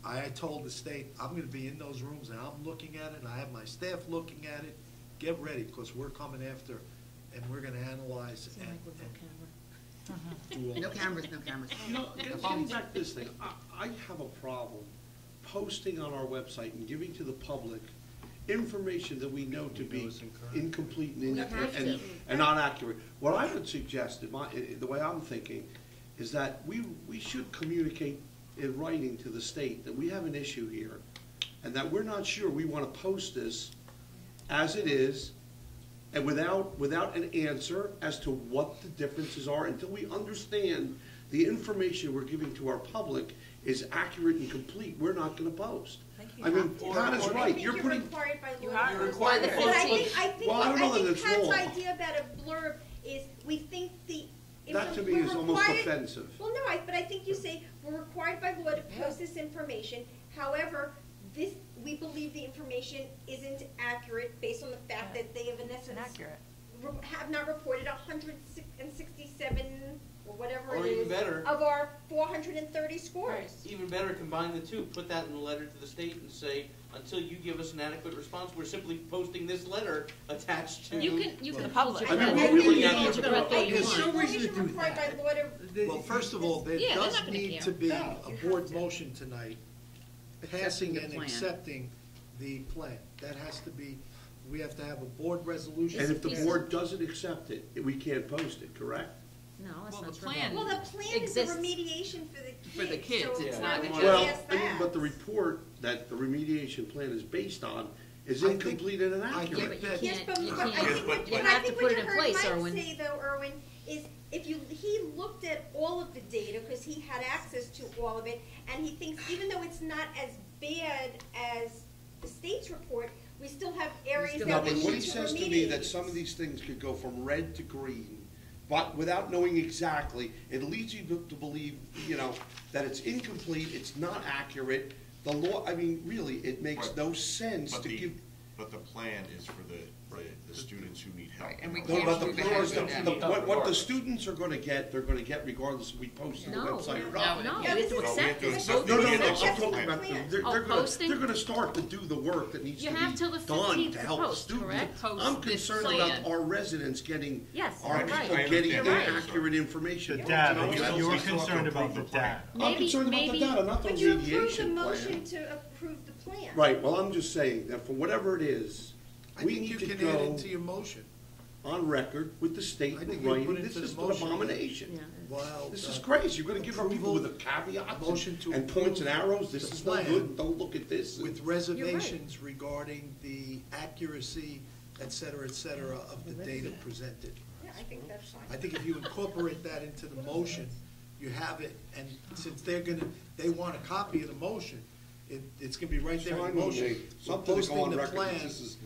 [SPEAKER 11] I told the state, I'm going to be in those rooms and I'm looking at it, and I have my staff looking at it. Get ready, because we're coming after, and we're going to analyze and do all
[SPEAKER 7] No
[SPEAKER 11] that.
[SPEAKER 7] cameras, no cameras.
[SPEAKER 4] You know, getting back to this thing, I have a problem posting on our website and giving to the public information that we know to be incomplete and
[SPEAKER 3] We have to.
[SPEAKER 4] and not accurate. What I would suggest, the way I'm thinking, is that we should communicate in writing to the state that we have an issue here, and that we're not sure we want to post this as it is, and without an answer as to what the differences are, until we understand the information we're giving to our public is accurate and complete, we're not going to post. I mean, Pat is right, you're putting.
[SPEAKER 6] required by
[SPEAKER 10] You
[SPEAKER 6] law.
[SPEAKER 10] are
[SPEAKER 6] to post
[SPEAKER 10] required
[SPEAKER 6] it.
[SPEAKER 10] to
[SPEAKER 6] But
[SPEAKER 10] post
[SPEAKER 6] I
[SPEAKER 10] it.
[SPEAKER 6] think
[SPEAKER 4] Well, I don't know that it's
[SPEAKER 6] Pat's
[SPEAKER 4] law.
[SPEAKER 6] idea about a blurb is, we think
[SPEAKER 4] That to me
[SPEAKER 6] we're
[SPEAKER 4] is almost
[SPEAKER 6] required-
[SPEAKER 4] offensive.
[SPEAKER 6] Well, no, but I think you say, we're required by law to post this information, however, we believe the information isn't accurate based on the fact that they have in essence.
[SPEAKER 10] Inaccurate.
[SPEAKER 6] Have not reported 167, or whatever
[SPEAKER 5] Or
[SPEAKER 6] it
[SPEAKER 5] even
[SPEAKER 6] is,
[SPEAKER 5] better.
[SPEAKER 6] of our 430 scores.
[SPEAKER 5] Even better, combine the two, put that in a letter to the state and say, until you give us an adequate response, we're simply posting this letter attached to.
[SPEAKER 3] You can
[SPEAKER 10] The
[SPEAKER 3] post
[SPEAKER 10] public.
[SPEAKER 3] it.
[SPEAKER 4] I mean,
[SPEAKER 3] You
[SPEAKER 4] we're
[SPEAKER 3] can
[SPEAKER 4] really
[SPEAKER 3] change
[SPEAKER 4] not
[SPEAKER 3] it
[SPEAKER 4] gonna-
[SPEAKER 3] right there you
[SPEAKER 11] There's
[SPEAKER 3] want.
[SPEAKER 11] no reason to do
[SPEAKER 6] Required by
[SPEAKER 11] that.
[SPEAKER 6] law to
[SPEAKER 11] Well, first of all, there
[SPEAKER 3] Yeah, they're
[SPEAKER 11] does
[SPEAKER 3] not gonna
[SPEAKER 11] need
[SPEAKER 3] care.
[SPEAKER 11] to be
[SPEAKER 6] No,
[SPEAKER 11] a
[SPEAKER 6] you
[SPEAKER 11] board
[SPEAKER 6] have to.
[SPEAKER 11] motion tonight, passing
[SPEAKER 7] the
[SPEAKER 11] and
[SPEAKER 7] plan.
[SPEAKER 11] accepting the plan. That has to be, we have to have a board resolution.
[SPEAKER 4] And if the
[SPEAKER 3] Yes.
[SPEAKER 4] board doesn't accept it, we can't post it, correct?
[SPEAKER 3] No, that's
[SPEAKER 7] Well,
[SPEAKER 3] not
[SPEAKER 7] the
[SPEAKER 3] true.
[SPEAKER 7] plan-
[SPEAKER 6] Well, the plan is a
[SPEAKER 7] Exists.
[SPEAKER 6] remediation for the kids.
[SPEAKER 7] For the kids,
[SPEAKER 6] so
[SPEAKER 7] it's
[SPEAKER 6] why
[SPEAKER 7] not
[SPEAKER 6] would
[SPEAKER 7] just-
[SPEAKER 6] you
[SPEAKER 4] Well,
[SPEAKER 6] ask
[SPEAKER 4] I mean,
[SPEAKER 6] that?
[SPEAKER 4] but the report that the remediation plan is based on is
[SPEAKER 11] I think-
[SPEAKER 4] incomplete and
[SPEAKER 11] I
[SPEAKER 4] inaccurate.
[SPEAKER 3] Yeah, but you
[SPEAKER 11] Yes,
[SPEAKER 6] Yes,
[SPEAKER 3] can't,
[SPEAKER 6] but
[SPEAKER 3] you
[SPEAKER 6] what I
[SPEAKER 3] can't,
[SPEAKER 6] think what,
[SPEAKER 3] you
[SPEAKER 6] what
[SPEAKER 3] have
[SPEAKER 6] I
[SPEAKER 3] to
[SPEAKER 6] think
[SPEAKER 3] put
[SPEAKER 6] what
[SPEAKER 3] it
[SPEAKER 6] you
[SPEAKER 3] in
[SPEAKER 6] heard
[SPEAKER 3] place,
[SPEAKER 6] Mike
[SPEAKER 3] Erwin.
[SPEAKER 6] say though, Erwin, is he looked at all of the data, because he had access to all of it, and he thinks even though it's not as bad as the state's report, we still have areas
[SPEAKER 7] still
[SPEAKER 6] that
[SPEAKER 4] No,
[SPEAKER 6] we
[SPEAKER 4] but
[SPEAKER 6] need
[SPEAKER 4] what
[SPEAKER 6] to
[SPEAKER 4] he says to me, that
[SPEAKER 6] remediate.
[SPEAKER 4] some of these things could go from red to green but without knowing exactly, it leads you to believe, that it's incomplete, it's not accurate. The law, I mean, really, it makes no sense
[SPEAKER 8] But
[SPEAKER 4] to give.
[SPEAKER 8] But the plan is for the students who need help.
[SPEAKER 7] Right, and we
[SPEAKER 4] No,
[SPEAKER 7] can't
[SPEAKER 4] but the
[SPEAKER 7] move
[SPEAKER 4] plan
[SPEAKER 7] ahead
[SPEAKER 4] is,
[SPEAKER 7] with that.
[SPEAKER 4] what the students are gonna get, they're gonna get regardless if we post on the
[SPEAKER 3] No,
[SPEAKER 4] website or
[SPEAKER 3] no,
[SPEAKER 4] not.
[SPEAKER 3] no,
[SPEAKER 6] Yeah,
[SPEAKER 3] we have to
[SPEAKER 6] this is-
[SPEAKER 3] accept
[SPEAKER 8] No,
[SPEAKER 3] it.
[SPEAKER 8] no,
[SPEAKER 3] Both
[SPEAKER 4] No, no, no,
[SPEAKER 3] accept
[SPEAKER 4] I'm
[SPEAKER 3] it.
[SPEAKER 4] talking about,
[SPEAKER 3] Oh, posting?
[SPEAKER 4] they're gonna start to do the work that needs to
[SPEAKER 3] You
[SPEAKER 4] be
[SPEAKER 3] have till the
[SPEAKER 4] done
[SPEAKER 3] 15th
[SPEAKER 4] to
[SPEAKER 3] to
[SPEAKER 4] help the
[SPEAKER 3] post,
[SPEAKER 4] students.
[SPEAKER 3] correct?
[SPEAKER 7] Post
[SPEAKER 4] I'm
[SPEAKER 7] this
[SPEAKER 4] concerned
[SPEAKER 7] plan.
[SPEAKER 4] about our residents getting,
[SPEAKER 3] Yes,
[SPEAKER 4] our
[SPEAKER 3] you're right.
[SPEAKER 4] people
[SPEAKER 8] I
[SPEAKER 4] getting
[SPEAKER 8] understand that.
[SPEAKER 4] inaccurate information.
[SPEAKER 1] The data,
[SPEAKER 4] You know,
[SPEAKER 1] you're
[SPEAKER 8] we still have to
[SPEAKER 1] concerned about
[SPEAKER 8] approve
[SPEAKER 1] the
[SPEAKER 8] the plan.
[SPEAKER 1] data.
[SPEAKER 4] I'm
[SPEAKER 3] Maybe-
[SPEAKER 4] concerned about the
[SPEAKER 3] maybe-
[SPEAKER 4] data, not the
[SPEAKER 6] But you approved the
[SPEAKER 4] remediation
[SPEAKER 6] motion
[SPEAKER 4] plan.
[SPEAKER 6] to approve the plan.
[SPEAKER 4] Right, well, I'm just saying that for whatever it is,
[SPEAKER 11] I
[SPEAKER 4] we
[SPEAKER 11] think
[SPEAKER 4] need
[SPEAKER 11] you
[SPEAKER 4] to
[SPEAKER 11] can add
[SPEAKER 4] go
[SPEAKER 11] into your motion.
[SPEAKER 4] on record with the state
[SPEAKER 11] I
[SPEAKER 4] in
[SPEAKER 11] think you put
[SPEAKER 4] writing,
[SPEAKER 11] into
[SPEAKER 4] this
[SPEAKER 11] the
[SPEAKER 4] is an
[SPEAKER 11] motion.
[SPEAKER 4] abomination.
[SPEAKER 3] Yeah.
[SPEAKER 11] While,
[SPEAKER 4] This is crazy, you're gonna give our people
[SPEAKER 11] approval-
[SPEAKER 4] with a caveat
[SPEAKER 11] motion to
[SPEAKER 4] and points and
[SPEAKER 11] approve
[SPEAKER 4] arrows, this
[SPEAKER 11] the
[SPEAKER 4] is no
[SPEAKER 11] plan
[SPEAKER 4] good, don't look at this.
[SPEAKER 11] with reservations regarding the accuracy, et cetera, of the data presented.
[SPEAKER 6] Yeah, I think that's fine.
[SPEAKER 11] I think if you incorporate that into the motion, you have it, and since they want a copy of the motion, it's gonna be right there in
[SPEAKER 4] Fine
[SPEAKER 11] the
[SPEAKER 4] with me.
[SPEAKER 11] motion.
[SPEAKER 4] Something to go
[SPEAKER 11] Posting
[SPEAKER 4] on
[SPEAKER 11] the
[SPEAKER 4] record,
[SPEAKER 11] plan,
[SPEAKER 4] this is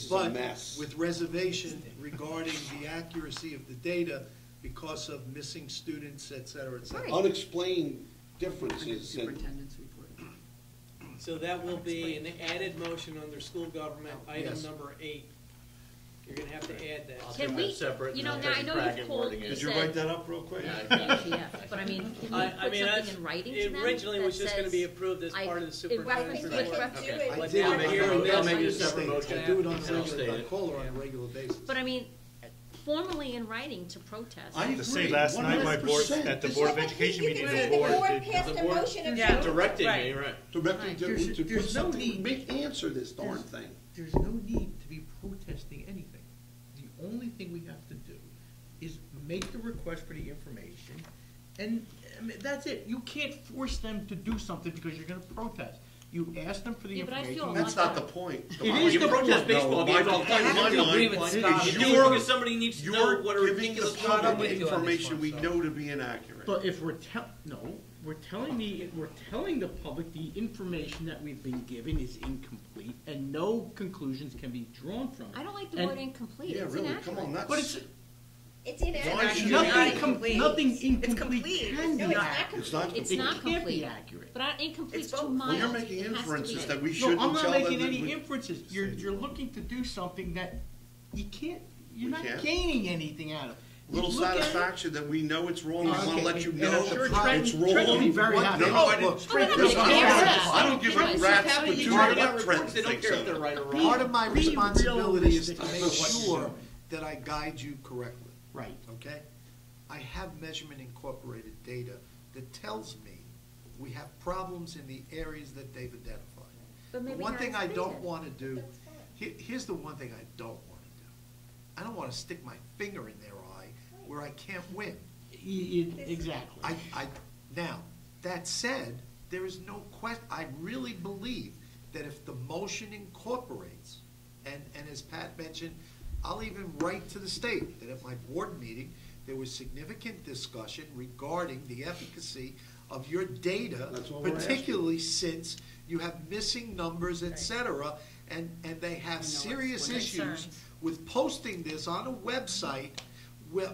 [SPEAKER 4] a
[SPEAKER 11] but
[SPEAKER 4] mess.
[SPEAKER 11] with reservation regarding the accuracy of the data because of missing students, et cetera.
[SPEAKER 3] Right.
[SPEAKER 4] Unexplained differences and
[SPEAKER 7] Superintendent's report.
[SPEAKER 2] So that will be an added motion under school government, item
[SPEAKER 11] Yes.
[SPEAKER 2] number 8. You're gonna have to add that.
[SPEAKER 5] I'll
[SPEAKER 3] Can
[SPEAKER 5] take
[SPEAKER 3] we-
[SPEAKER 5] that separate,
[SPEAKER 3] you
[SPEAKER 5] and
[SPEAKER 3] know,
[SPEAKER 5] I'll
[SPEAKER 3] now I
[SPEAKER 5] take a
[SPEAKER 3] know
[SPEAKER 5] crack
[SPEAKER 3] you've
[SPEAKER 5] at
[SPEAKER 3] pulled-
[SPEAKER 5] wording
[SPEAKER 3] you
[SPEAKER 5] it.
[SPEAKER 3] said-
[SPEAKER 1] that up real quick?
[SPEAKER 5] Yeah, I got it.
[SPEAKER 3] Yeah, but I mean, can we
[SPEAKER 2] I
[SPEAKER 3] put
[SPEAKER 2] mean,
[SPEAKER 3] something in writing to
[SPEAKER 2] it
[SPEAKER 3] them
[SPEAKER 2] originally was
[SPEAKER 3] that
[SPEAKER 2] just gonna
[SPEAKER 3] says,
[SPEAKER 2] be approved as
[SPEAKER 3] I-
[SPEAKER 2] part of the
[SPEAKER 3] in
[SPEAKER 2] superintendent's
[SPEAKER 3] reference
[SPEAKER 2] report.
[SPEAKER 3] with
[SPEAKER 6] Let's do it.
[SPEAKER 2] But
[SPEAKER 11] did
[SPEAKER 2] now
[SPEAKER 11] it.
[SPEAKER 2] we're hearing
[SPEAKER 5] I'll
[SPEAKER 2] this.
[SPEAKER 5] make it a
[SPEAKER 11] State.
[SPEAKER 5] separate motion.
[SPEAKER 11] I do it on
[SPEAKER 5] and I'll
[SPEAKER 11] regular,
[SPEAKER 5] state
[SPEAKER 11] I
[SPEAKER 5] it.
[SPEAKER 11] call her on a regular basis.
[SPEAKER 3] But I mean, formally in writing to protest.
[SPEAKER 4] I
[SPEAKER 1] To say
[SPEAKER 4] agree,
[SPEAKER 1] last night, my board,
[SPEAKER 4] 100%.
[SPEAKER 1] at the
[SPEAKER 4] This
[SPEAKER 1] Board
[SPEAKER 4] is
[SPEAKER 1] of
[SPEAKER 6] But
[SPEAKER 1] Education
[SPEAKER 6] you
[SPEAKER 1] meeting,
[SPEAKER 6] can
[SPEAKER 1] the
[SPEAKER 6] say
[SPEAKER 1] board
[SPEAKER 6] board
[SPEAKER 1] did.
[SPEAKER 6] passed
[SPEAKER 5] The
[SPEAKER 6] a
[SPEAKER 5] board-
[SPEAKER 6] motion of
[SPEAKER 10] Yeah.
[SPEAKER 5] Directing me,
[SPEAKER 10] Right.
[SPEAKER 5] right.
[SPEAKER 3] Right.
[SPEAKER 4] to
[SPEAKER 12] There's
[SPEAKER 4] put
[SPEAKER 12] no
[SPEAKER 4] something,
[SPEAKER 12] need.
[SPEAKER 4] answer this darn thing.
[SPEAKER 12] There's no need to be protesting anything. The only thing we have to do is make the request for the information, and I mean, that's it. You can't force them to do something because you're gonna protest. You ask them for the
[SPEAKER 3] Yeah, but I
[SPEAKER 12] information.
[SPEAKER 3] feel
[SPEAKER 4] That's not the point.
[SPEAKER 12] It is
[SPEAKER 5] You
[SPEAKER 12] the
[SPEAKER 5] protest
[SPEAKER 12] point.
[SPEAKER 5] baseball
[SPEAKER 4] No,
[SPEAKER 5] games
[SPEAKER 4] my-
[SPEAKER 5] all the time.
[SPEAKER 4] my
[SPEAKER 5] You have to
[SPEAKER 4] mind
[SPEAKER 5] agree with
[SPEAKER 4] is
[SPEAKER 5] Scott. You do it
[SPEAKER 4] you're-
[SPEAKER 5] because somebody needs to know
[SPEAKER 4] You're
[SPEAKER 5] what a
[SPEAKER 4] giving the
[SPEAKER 5] ridiculous
[SPEAKER 4] public
[SPEAKER 5] product
[SPEAKER 10] with you on this
[SPEAKER 4] information
[SPEAKER 10] one,
[SPEAKER 4] we
[SPEAKER 10] so.
[SPEAKER 4] know to be inaccurate.
[SPEAKER 12] But if we're we're telling the public the information that we've been given is incomplete, and no conclusions can be drawn from it.
[SPEAKER 3] I don't like the
[SPEAKER 12] And
[SPEAKER 3] word incomplete,
[SPEAKER 4] Yeah,
[SPEAKER 3] it's
[SPEAKER 4] really,
[SPEAKER 3] inaccurate.
[SPEAKER 4] come on, that's.
[SPEAKER 12] But it's,
[SPEAKER 6] It's inaccurate.
[SPEAKER 4] Why should-
[SPEAKER 10] Not
[SPEAKER 12] nothing,
[SPEAKER 10] incomplete.
[SPEAKER 12] nothing
[SPEAKER 10] It's
[SPEAKER 12] incomplete
[SPEAKER 10] complete.
[SPEAKER 12] can
[SPEAKER 6] No,
[SPEAKER 12] be
[SPEAKER 6] it's not
[SPEAKER 12] accurate.
[SPEAKER 4] It's not.
[SPEAKER 3] It's
[SPEAKER 12] It
[SPEAKER 3] not
[SPEAKER 12] can't be
[SPEAKER 3] complete.
[SPEAKER 12] accurate.
[SPEAKER 3] But incomplete's
[SPEAKER 10] It's
[SPEAKER 3] too
[SPEAKER 10] both.
[SPEAKER 3] mild.
[SPEAKER 4] Well, you're making
[SPEAKER 3] It has to be
[SPEAKER 4] inferences
[SPEAKER 3] a-
[SPEAKER 4] that we
[SPEAKER 12] No,
[SPEAKER 4] shouldn't
[SPEAKER 12] I'm
[SPEAKER 4] tell
[SPEAKER 12] not
[SPEAKER 4] them.
[SPEAKER 12] making
[SPEAKER 4] that
[SPEAKER 12] any
[SPEAKER 4] we-
[SPEAKER 12] inferences. You're looking to do something that you can't, you're
[SPEAKER 4] We
[SPEAKER 12] not
[SPEAKER 4] can't?
[SPEAKER 12] gaining anything out of it.
[SPEAKER 4] Little
[SPEAKER 12] You look at it-
[SPEAKER 4] satisfaction that we know it's wrong, we wanna
[SPEAKER 12] Okay,
[SPEAKER 4] let you
[SPEAKER 12] and
[SPEAKER 4] know
[SPEAKER 12] I'm sure
[SPEAKER 4] it's
[SPEAKER 12] Trent will
[SPEAKER 4] wrong.
[SPEAKER 12] be very happy.
[SPEAKER 4] No, I didn't.
[SPEAKER 11] Look,
[SPEAKER 3] I'm not
[SPEAKER 4] Listen,
[SPEAKER 3] gonna
[SPEAKER 4] I
[SPEAKER 3] care
[SPEAKER 4] don't-
[SPEAKER 3] that.
[SPEAKER 4] I don't give
[SPEAKER 3] You know,
[SPEAKER 4] a
[SPEAKER 3] it's
[SPEAKER 4] rat's
[SPEAKER 3] just how you
[SPEAKER 4] patootie
[SPEAKER 3] write
[SPEAKER 4] what
[SPEAKER 5] out
[SPEAKER 4] Trent
[SPEAKER 5] reports, they don't
[SPEAKER 4] thinks
[SPEAKER 5] care
[SPEAKER 4] of
[SPEAKER 5] if they're
[SPEAKER 4] it.
[SPEAKER 5] right or
[SPEAKER 12] Be-
[SPEAKER 5] wrong.
[SPEAKER 11] part of my
[SPEAKER 12] be
[SPEAKER 11] responsibility is to
[SPEAKER 12] realistic
[SPEAKER 11] make
[SPEAKER 12] about what you're
[SPEAKER 11] sure
[SPEAKER 12] doing.
[SPEAKER 11] that I guide you correctly,
[SPEAKER 12] Right.
[SPEAKER 11] okay? I have measurement incorporated data that tells me we have problems in the areas that they've identified.
[SPEAKER 3] But
[SPEAKER 11] The
[SPEAKER 3] maybe
[SPEAKER 11] one
[SPEAKER 3] not
[SPEAKER 11] thing
[SPEAKER 3] as
[SPEAKER 11] I don't
[SPEAKER 3] stated.
[SPEAKER 11] wanna do,
[SPEAKER 6] That's fine.
[SPEAKER 11] here's the one thing I don't wanna do. I don't wanna stick my finger in their eye where I can't win.
[SPEAKER 12] Exactly.
[SPEAKER 11] Now, that said, there is no question, I really believe that if the motion incorporates, and as Pat mentioned, I'll even write to the state that at my board meeting, there was significant discussion regarding the efficacy of your data,
[SPEAKER 4] That's what we're asking.
[SPEAKER 11] particularly since you have missing numbers, et cetera, and they have serious issues
[SPEAKER 10] Concerns.
[SPEAKER 11] with posting this on a website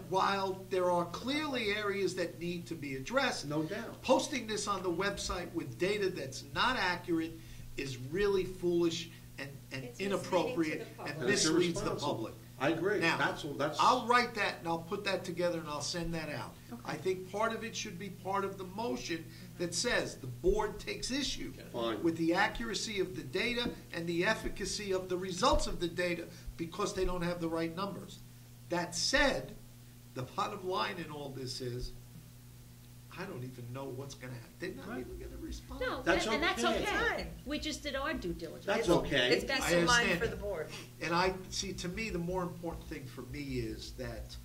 [SPEAKER 11] while there are clearly areas that need to be addressed.
[SPEAKER 4] No doubt.
[SPEAKER 11] Posting this on the website with data that's not accurate is really foolish and
[SPEAKER 6] It's
[SPEAKER 11] inappropriate
[SPEAKER 6] misleading to the
[SPEAKER 11] and
[SPEAKER 6] public.
[SPEAKER 4] It's
[SPEAKER 11] misleads the
[SPEAKER 4] irresponsible.
[SPEAKER 11] public.
[SPEAKER 4] I agree,
[SPEAKER 11] Now,
[SPEAKER 4] that's.
[SPEAKER 11] I'll write that and I'll put that together and I'll send that out. I think part of it should be part of the motion that says the board takes issue
[SPEAKER 4] Fine.
[SPEAKER 11] with the accuracy of the data and the efficacy of the results of the data because they don't have the right numbers. That said, the bottom line in all this is, I don't even know what's gonna happen. They're not even gonna respond.
[SPEAKER 3] No,
[SPEAKER 4] That's
[SPEAKER 3] and that's
[SPEAKER 4] okay.
[SPEAKER 3] okay.
[SPEAKER 10] Fine.
[SPEAKER 3] We just did our due diligence.
[SPEAKER 4] That's okay.
[SPEAKER 10] It's peace
[SPEAKER 11] I
[SPEAKER 10] of mind
[SPEAKER 11] understand
[SPEAKER 10] for
[SPEAKER 11] that.
[SPEAKER 10] the board.
[SPEAKER 11] And I, see, to me, the more important thing for me is that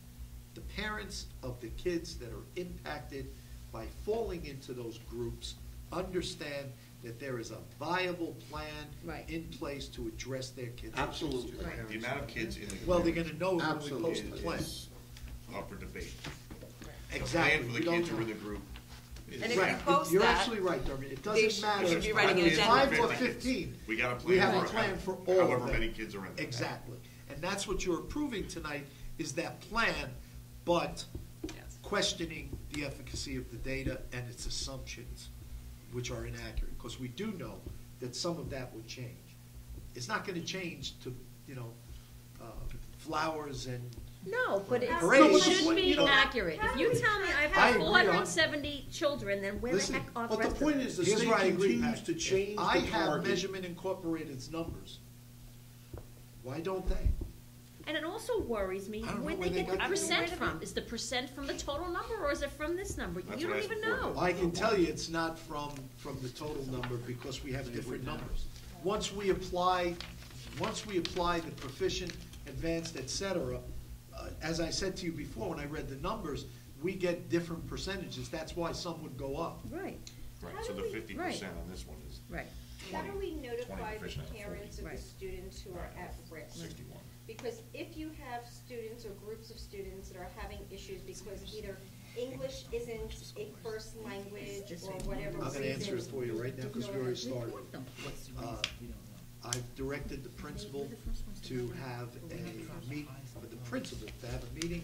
[SPEAKER 11] the parents of the kids that are impacted by falling into those groups understand that there is a viable plan
[SPEAKER 3] Right.
[SPEAKER 11] in place to address their kids' issues.
[SPEAKER 4] Absolutely.
[SPEAKER 10] Right.
[SPEAKER 8] The amount of kids in the.
[SPEAKER 11] Well, they're gonna
[SPEAKER 8] community
[SPEAKER 11] know when we post the
[SPEAKER 4] Absolutely.
[SPEAKER 11] plan.
[SPEAKER 8] is Up for debate. The
[SPEAKER 11] Exactly.
[SPEAKER 8] plan for
[SPEAKER 11] We
[SPEAKER 8] the
[SPEAKER 11] don't
[SPEAKER 8] kids who are in
[SPEAKER 11] know.
[SPEAKER 8] the group is.
[SPEAKER 10] And if you
[SPEAKER 11] Right.
[SPEAKER 10] post
[SPEAKER 11] You're
[SPEAKER 10] that,
[SPEAKER 11] absolutely right, Darby. It
[SPEAKER 10] they
[SPEAKER 11] doesn't matter
[SPEAKER 10] should be writing
[SPEAKER 11] whether
[SPEAKER 10] an
[SPEAKER 11] it's
[SPEAKER 10] agenda.
[SPEAKER 11] 5 or 15.
[SPEAKER 8] We got a plan.
[SPEAKER 11] We have a
[SPEAKER 8] for
[SPEAKER 11] plan for all of
[SPEAKER 8] However
[SPEAKER 11] them.
[SPEAKER 8] many kids are in there.
[SPEAKER 11] Exactly. And that's what you're approving tonight, is that plan but
[SPEAKER 10] Yes.
[SPEAKER 11] questioning the efficacy of the data and its assumptions, which are inaccurate, because we do know that some of that would change. It's not gonna change to, flowers and,
[SPEAKER 3] No, but it
[SPEAKER 11] Parades,
[SPEAKER 3] should be
[SPEAKER 11] you know,
[SPEAKER 3] accurate. If you tell me I've
[SPEAKER 11] I
[SPEAKER 3] got
[SPEAKER 11] agree on-
[SPEAKER 3] 470 children, then where the
[SPEAKER 11] listen,
[SPEAKER 3] heck are the
[SPEAKER 4] But the
[SPEAKER 3] rest of
[SPEAKER 4] point
[SPEAKER 3] them?
[SPEAKER 4] is, the
[SPEAKER 11] here's
[SPEAKER 4] state
[SPEAKER 11] where I agree,
[SPEAKER 4] continues
[SPEAKER 11] Pat.
[SPEAKER 4] to change
[SPEAKER 11] If
[SPEAKER 4] the
[SPEAKER 11] I have
[SPEAKER 4] target.
[SPEAKER 11] Measurement Incorporated's numbers, why don't they?
[SPEAKER 3] And it also worries me
[SPEAKER 11] I don't know
[SPEAKER 3] where
[SPEAKER 11] where
[SPEAKER 3] they
[SPEAKER 11] they
[SPEAKER 3] get the
[SPEAKER 11] got
[SPEAKER 3] percent
[SPEAKER 10] that.
[SPEAKER 3] from. Is the percent from the total number, or is it from this number?
[SPEAKER 8] That's
[SPEAKER 3] You
[SPEAKER 8] what
[SPEAKER 3] don't
[SPEAKER 8] I
[SPEAKER 3] even
[SPEAKER 8] asked before.
[SPEAKER 3] know.
[SPEAKER 11] I can tell you it's not from the total number because we have different numbers. Once we apply the proficient, advanced, et cetera, as I said to you before, when I read the numbers, we get different percentages. That's why some would go up.
[SPEAKER 3] Right,
[SPEAKER 8] Right,
[SPEAKER 6] How
[SPEAKER 8] so
[SPEAKER 6] do
[SPEAKER 8] the
[SPEAKER 6] we-
[SPEAKER 8] 50% on this one is
[SPEAKER 3] right.
[SPEAKER 6] How do we notify
[SPEAKER 8] 20
[SPEAKER 6] the
[SPEAKER 8] proficient out of
[SPEAKER 6] parents of the
[SPEAKER 3] Right.
[SPEAKER 6] students who are at risk?
[SPEAKER 8] 61.
[SPEAKER 6] Because if you have students or groups of students that are having issues because either English isn't a first language or whatever
[SPEAKER 11] I'm
[SPEAKER 6] reason.
[SPEAKER 11] gonna answer it for you right now because we already started.
[SPEAKER 3] Report them.
[SPEAKER 11] I've directed the principal to have a meeting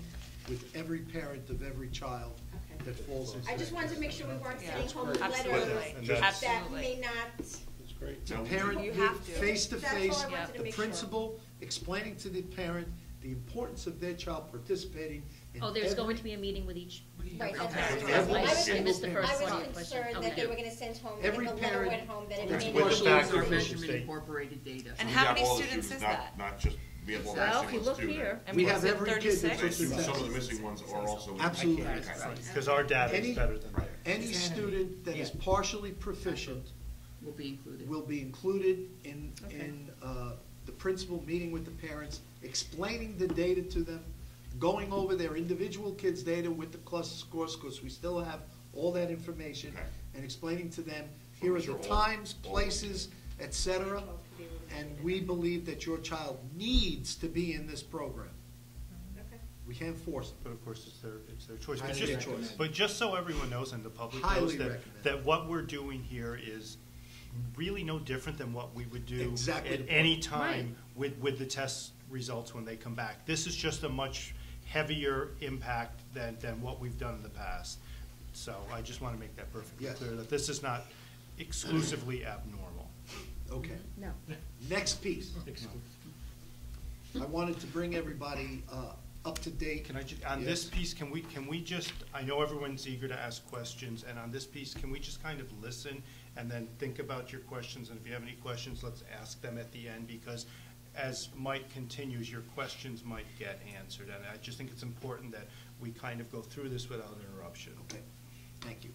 [SPEAKER 11] with every parent of every child
[SPEAKER 6] Okay.
[SPEAKER 11] that falls into.
[SPEAKER 6] I just wanted to make sure we weren't sending home
[SPEAKER 10] Absolutely.
[SPEAKER 6] letters that
[SPEAKER 10] Absolutely.
[SPEAKER 6] may not,
[SPEAKER 4] That's great.
[SPEAKER 11] The
[SPEAKER 8] No,
[SPEAKER 11] parent,
[SPEAKER 10] You have to.
[SPEAKER 11] face to
[SPEAKER 6] That's all I
[SPEAKER 11] face,
[SPEAKER 6] wanted to
[SPEAKER 11] the
[SPEAKER 6] make sure.
[SPEAKER 11] principal explaining to the parent the importance of their child participating in
[SPEAKER 3] Oh, there's
[SPEAKER 11] every-
[SPEAKER 3] going to be a meeting with each.
[SPEAKER 6] right, that's
[SPEAKER 3] Okay.
[SPEAKER 6] what I
[SPEAKER 11] Every
[SPEAKER 6] was,
[SPEAKER 3] I missed the
[SPEAKER 11] single
[SPEAKER 3] first
[SPEAKER 6] I
[SPEAKER 3] part of
[SPEAKER 6] was
[SPEAKER 3] the question.
[SPEAKER 6] concerned that they
[SPEAKER 3] Okay.
[SPEAKER 6] were gonna send home,
[SPEAKER 11] Every
[SPEAKER 6] and if a letter
[SPEAKER 11] parent-
[SPEAKER 6] went home, that it
[SPEAKER 4] That's
[SPEAKER 6] may
[SPEAKER 4] with
[SPEAKER 6] not
[SPEAKER 4] the
[SPEAKER 6] be.
[SPEAKER 4] fact
[SPEAKER 7] Our
[SPEAKER 4] that
[SPEAKER 7] measurement
[SPEAKER 4] state-
[SPEAKER 7] incorporated data.
[SPEAKER 10] And
[SPEAKER 8] We
[SPEAKER 10] how
[SPEAKER 8] have
[SPEAKER 10] many
[SPEAKER 8] all the
[SPEAKER 10] students is
[SPEAKER 8] not-
[SPEAKER 10] that?
[SPEAKER 8] Not just, we have all the
[SPEAKER 3] Well,
[SPEAKER 8] missing
[SPEAKER 3] if you
[SPEAKER 8] ones
[SPEAKER 3] look
[SPEAKER 8] too.
[SPEAKER 3] here.
[SPEAKER 10] And
[SPEAKER 11] We
[SPEAKER 10] was
[SPEAKER 11] have
[SPEAKER 10] it
[SPEAKER 11] every kid that
[SPEAKER 10] 36?
[SPEAKER 11] took the
[SPEAKER 8] Some of
[SPEAKER 11] test.
[SPEAKER 8] the missing ones are also.
[SPEAKER 11] Absolutely.
[SPEAKER 8] Okay.
[SPEAKER 1] Because our data
[SPEAKER 11] Any-
[SPEAKER 1] is better than theirs.
[SPEAKER 11] Any student that is partially proficient
[SPEAKER 7] Will be included.
[SPEAKER 11] will be included in,
[SPEAKER 3] Okay.
[SPEAKER 11] the principal meeting with the parents, explaining the data to them, going over their individual kids' data with the cluster scores, because we still have all that information,
[SPEAKER 8] Okay.
[SPEAKER 11] and explaining to them, here are the
[SPEAKER 8] Sure, all-
[SPEAKER 11] times,
[SPEAKER 8] all-
[SPEAKER 11] places, et cetera, and we believe that your child needs to be in this program.
[SPEAKER 6] Okay.
[SPEAKER 11] We can't force them.
[SPEAKER 1] But of course, it's their choice. But
[SPEAKER 11] Highly
[SPEAKER 1] just,
[SPEAKER 11] recommend.
[SPEAKER 1] but just so everyone knows and the public
[SPEAKER 11] Highly
[SPEAKER 1] knows that,
[SPEAKER 11] recommend.
[SPEAKER 1] that what we're doing here is really no different than what we would do
[SPEAKER 11] Exactly
[SPEAKER 1] at
[SPEAKER 11] the point.
[SPEAKER 1] any time with the test results when they come back. This is just a much heavier impact than what we've done in the past. So I just want to make that perfectly
[SPEAKER 11] Yes.
[SPEAKER 1] clear, that this is not exclusively abnormal.
[SPEAKER 11] Okay.
[SPEAKER 3] No.
[SPEAKER 11] Next piece. I wanted to bring everybody up to date.
[SPEAKER 1] Can I just, on this
[SPEAKER 11] Yes.
[SPEAKER 1] piece, can we just, I know everyone's eager to ask questions, and on this piece, can we just kind of listen and then think about your questions? And if you have any questions, let's ask them at the end, because as Mike continues, your questions might get answered. And I just think it's important that we kind of go through this without interruption.
[SPEAKER 11] Okay, thank you.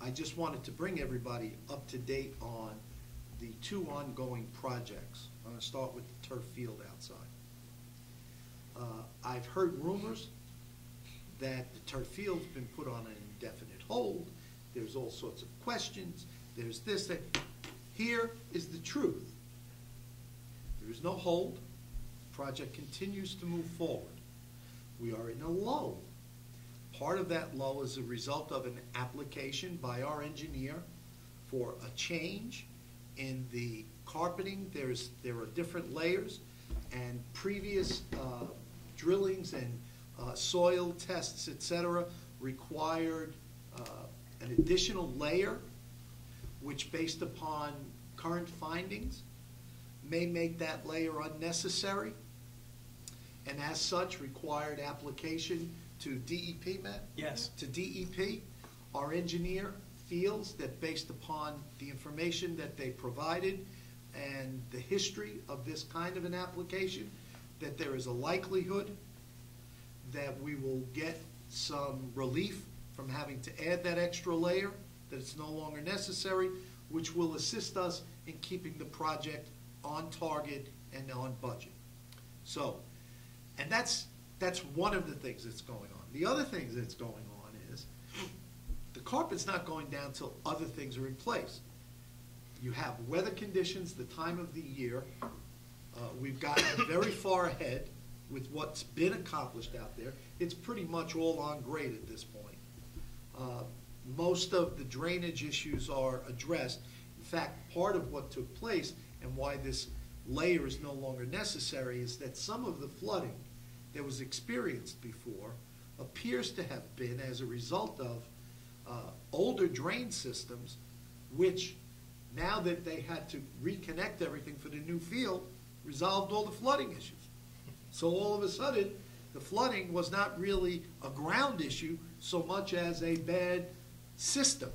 [SPEAKER 11] I just wanted to bring everybody up to date on the two ongoing projects. I'm gonna start with the turf field outside. I've heard rumors that the turf field's been put on an indefinite hold. There's all sorts of questions. There's this, that. Here is the truth. There is no hold. Project continues to move forward. We are in a lull. Part of that lull is a result of an application by our engineer for a change in the carpeting. There are different layers, and previous drillings and soil tests, et cetera, required an additional layer, which, based upon current findings, may make that layer unnecessary, and as such required application to DEP, Matt?
[SPEAKER 2] Yes.
[SPEAKER 11] To DEP. Our engineer feels that based upon the information that they provided and the history of this kind of an application, that there is a likelihood that we will get some relief from having to add that extra layer, that it's no longer necessary, which will assist us in keeping the project on target and on budget. So, and that's one of the things that's going on. The other thing that's going on is the carpet's not going down till other things are in place. You have weather conditions, the time of the year. We've gotten very far ahead with what's been accomplished out there. It's pretty much all on grade at this point. Most of the drainage issues are addressed. In fact, part of what took place and why this layer is no longer necessary is that some of the flooding that was experienced before appears to have been as a result of older drain systems, which, now that they had to reconnect everything for the new field, resolved all the flooding issues. So all of a sudden, the flooding was not really a ground issue so much as a bad system.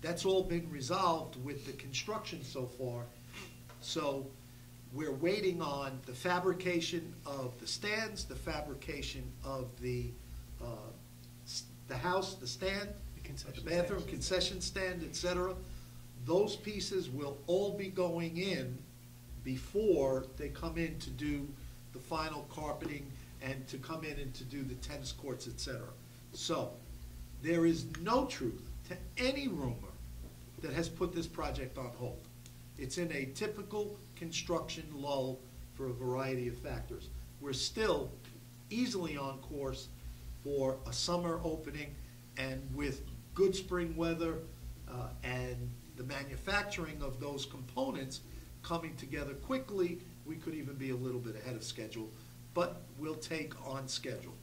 [SPEAKER 11] That's all been resolved with the construction so far. So we're waiting on the fabrication of the stands, the fabrication of the house, the stand, the bathroom, concession stand, etc. Those pieces will all be going in before they come in to do the final carpeting and to come in and to do the tennis courts, etc. So there is no truth to any rumor that has put this project on hold. It's in a typical construction lull for a variety of factors. We're still easily on course for a summer opening, and with good spring weather and the manufacturing of those components coming together quickly, we could even be a little bit ahead of schedule, but we'll take on schedule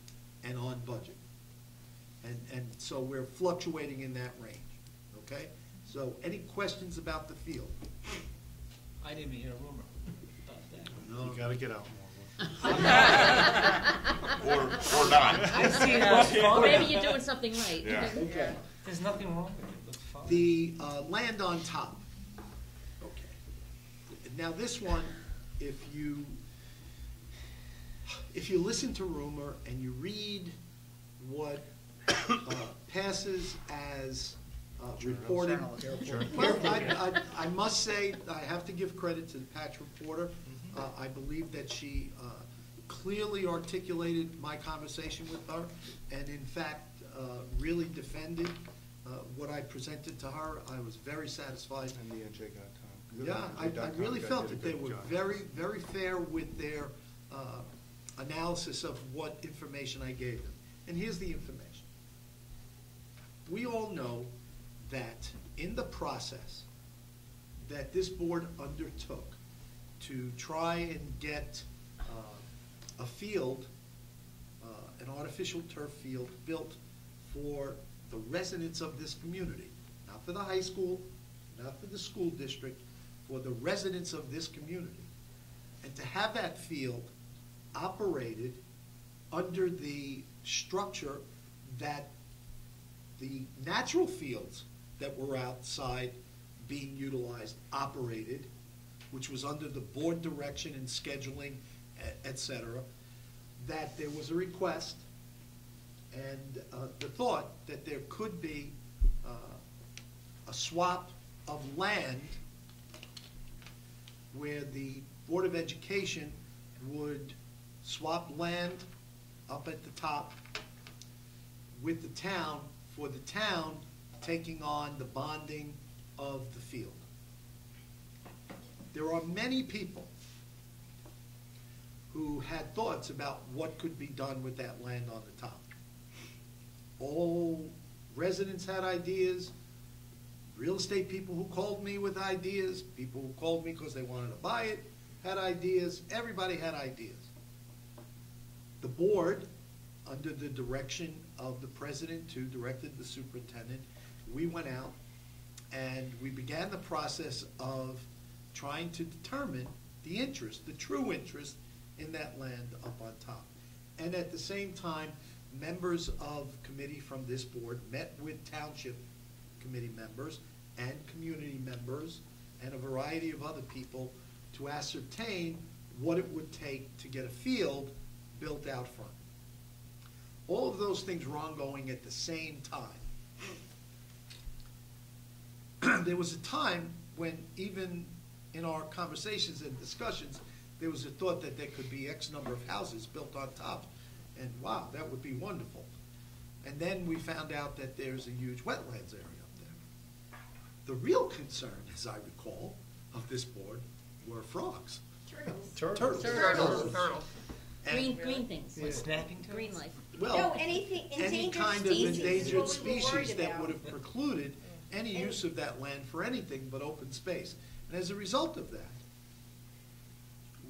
[SPEAKER 11] and on budget. And so we're fluctuating in that range, okay? So any questions about the field?
[SPEAKER 9] I didn't even hear a rumor about that.
[SPEAKER 11] No.
[SPEAKER 1] You gotta get out more.
[SPEAKER 8] Or not.
[SPEAKER 9] I see it was
[SPEAKER 3] Or
[SPEAKER 9] fun.
[SPEAKER 3] maybe you're doing something right.
[SPEAKER 8] Yeah.
[SPEAKER 11] Okay.
[SPEAKER 9] There's nothing wrong with it, it looks fun.
[SPEAKER 11] The land on top. Okay. Now this one, if you listen to rumor and you read what passes as reported. Well, I must say, I have to give credit to the Patch reporter. I believe that she clearly articulated my conversation with her, and in fact, really defended what I presented to her. I was very satisfied.
[SPEAKER 1] And the NJ.com.
[SPEAKER 11] Yeah, I really felt that they were very, very fair with their analysis of what information I gave them. And here's the information. We all know that in the process that this board undertook to try and get a field, an artificial turf field built for the residents of this community, not for the high school, not for the school district, for the residents of this community. And to have that field operated under the structure that the natural fields that were outside being utilized operated, which was under the board direction and scheduling, et cetera, that there was a request and the thought that there could be a swap of land where the Board of Education would swap land up at the top with the town, for the town taking on the bonding of the field. There are many people who had thoughts about what could be done with that land on the top. All residents had ideas, real estate people who called me with ideas, people who called me because they wanted to buy it had ideas, everybody had ideas. The board, under the direction of the president who directed the superintendent, we went out and we began the process of trying to determine the interest, the true interest in that land up on top. And at the same time, members of committee from this board met with township committee members and community members and a variety of other people to ascertain what it would take to get a field built out front. All of those things were ongoing at the same time. There was a time when, even in our conversations and discussions, there was a thought that there could be X number of houses built on top, and wow, that would be wonderful. And then we found out that there's a huge wetlands area up there. The real concern, as I recall, of this board were frogs. Turtles. And-
[SPEAKER 3] Green things.
[SPEAKER 9] What, snapping turtles?
[SPEAKER 3] Green life.
[SPEAKER 11] Well,
[SPEAKER 6] No, anything,
[SPEAKER 11] any
[SPEAKER 6] endangered
[SPEAKER 11] kind of
[SPEAKER 6] species is
[SPEAKER 11] endangered
[SPEAKER 6] what we were worried
[SPEAKER 11] species that
[SPEAKER 6] about.
[SPEAKER 11] would have precluded any use of that land for anything but open space. And as a result of that,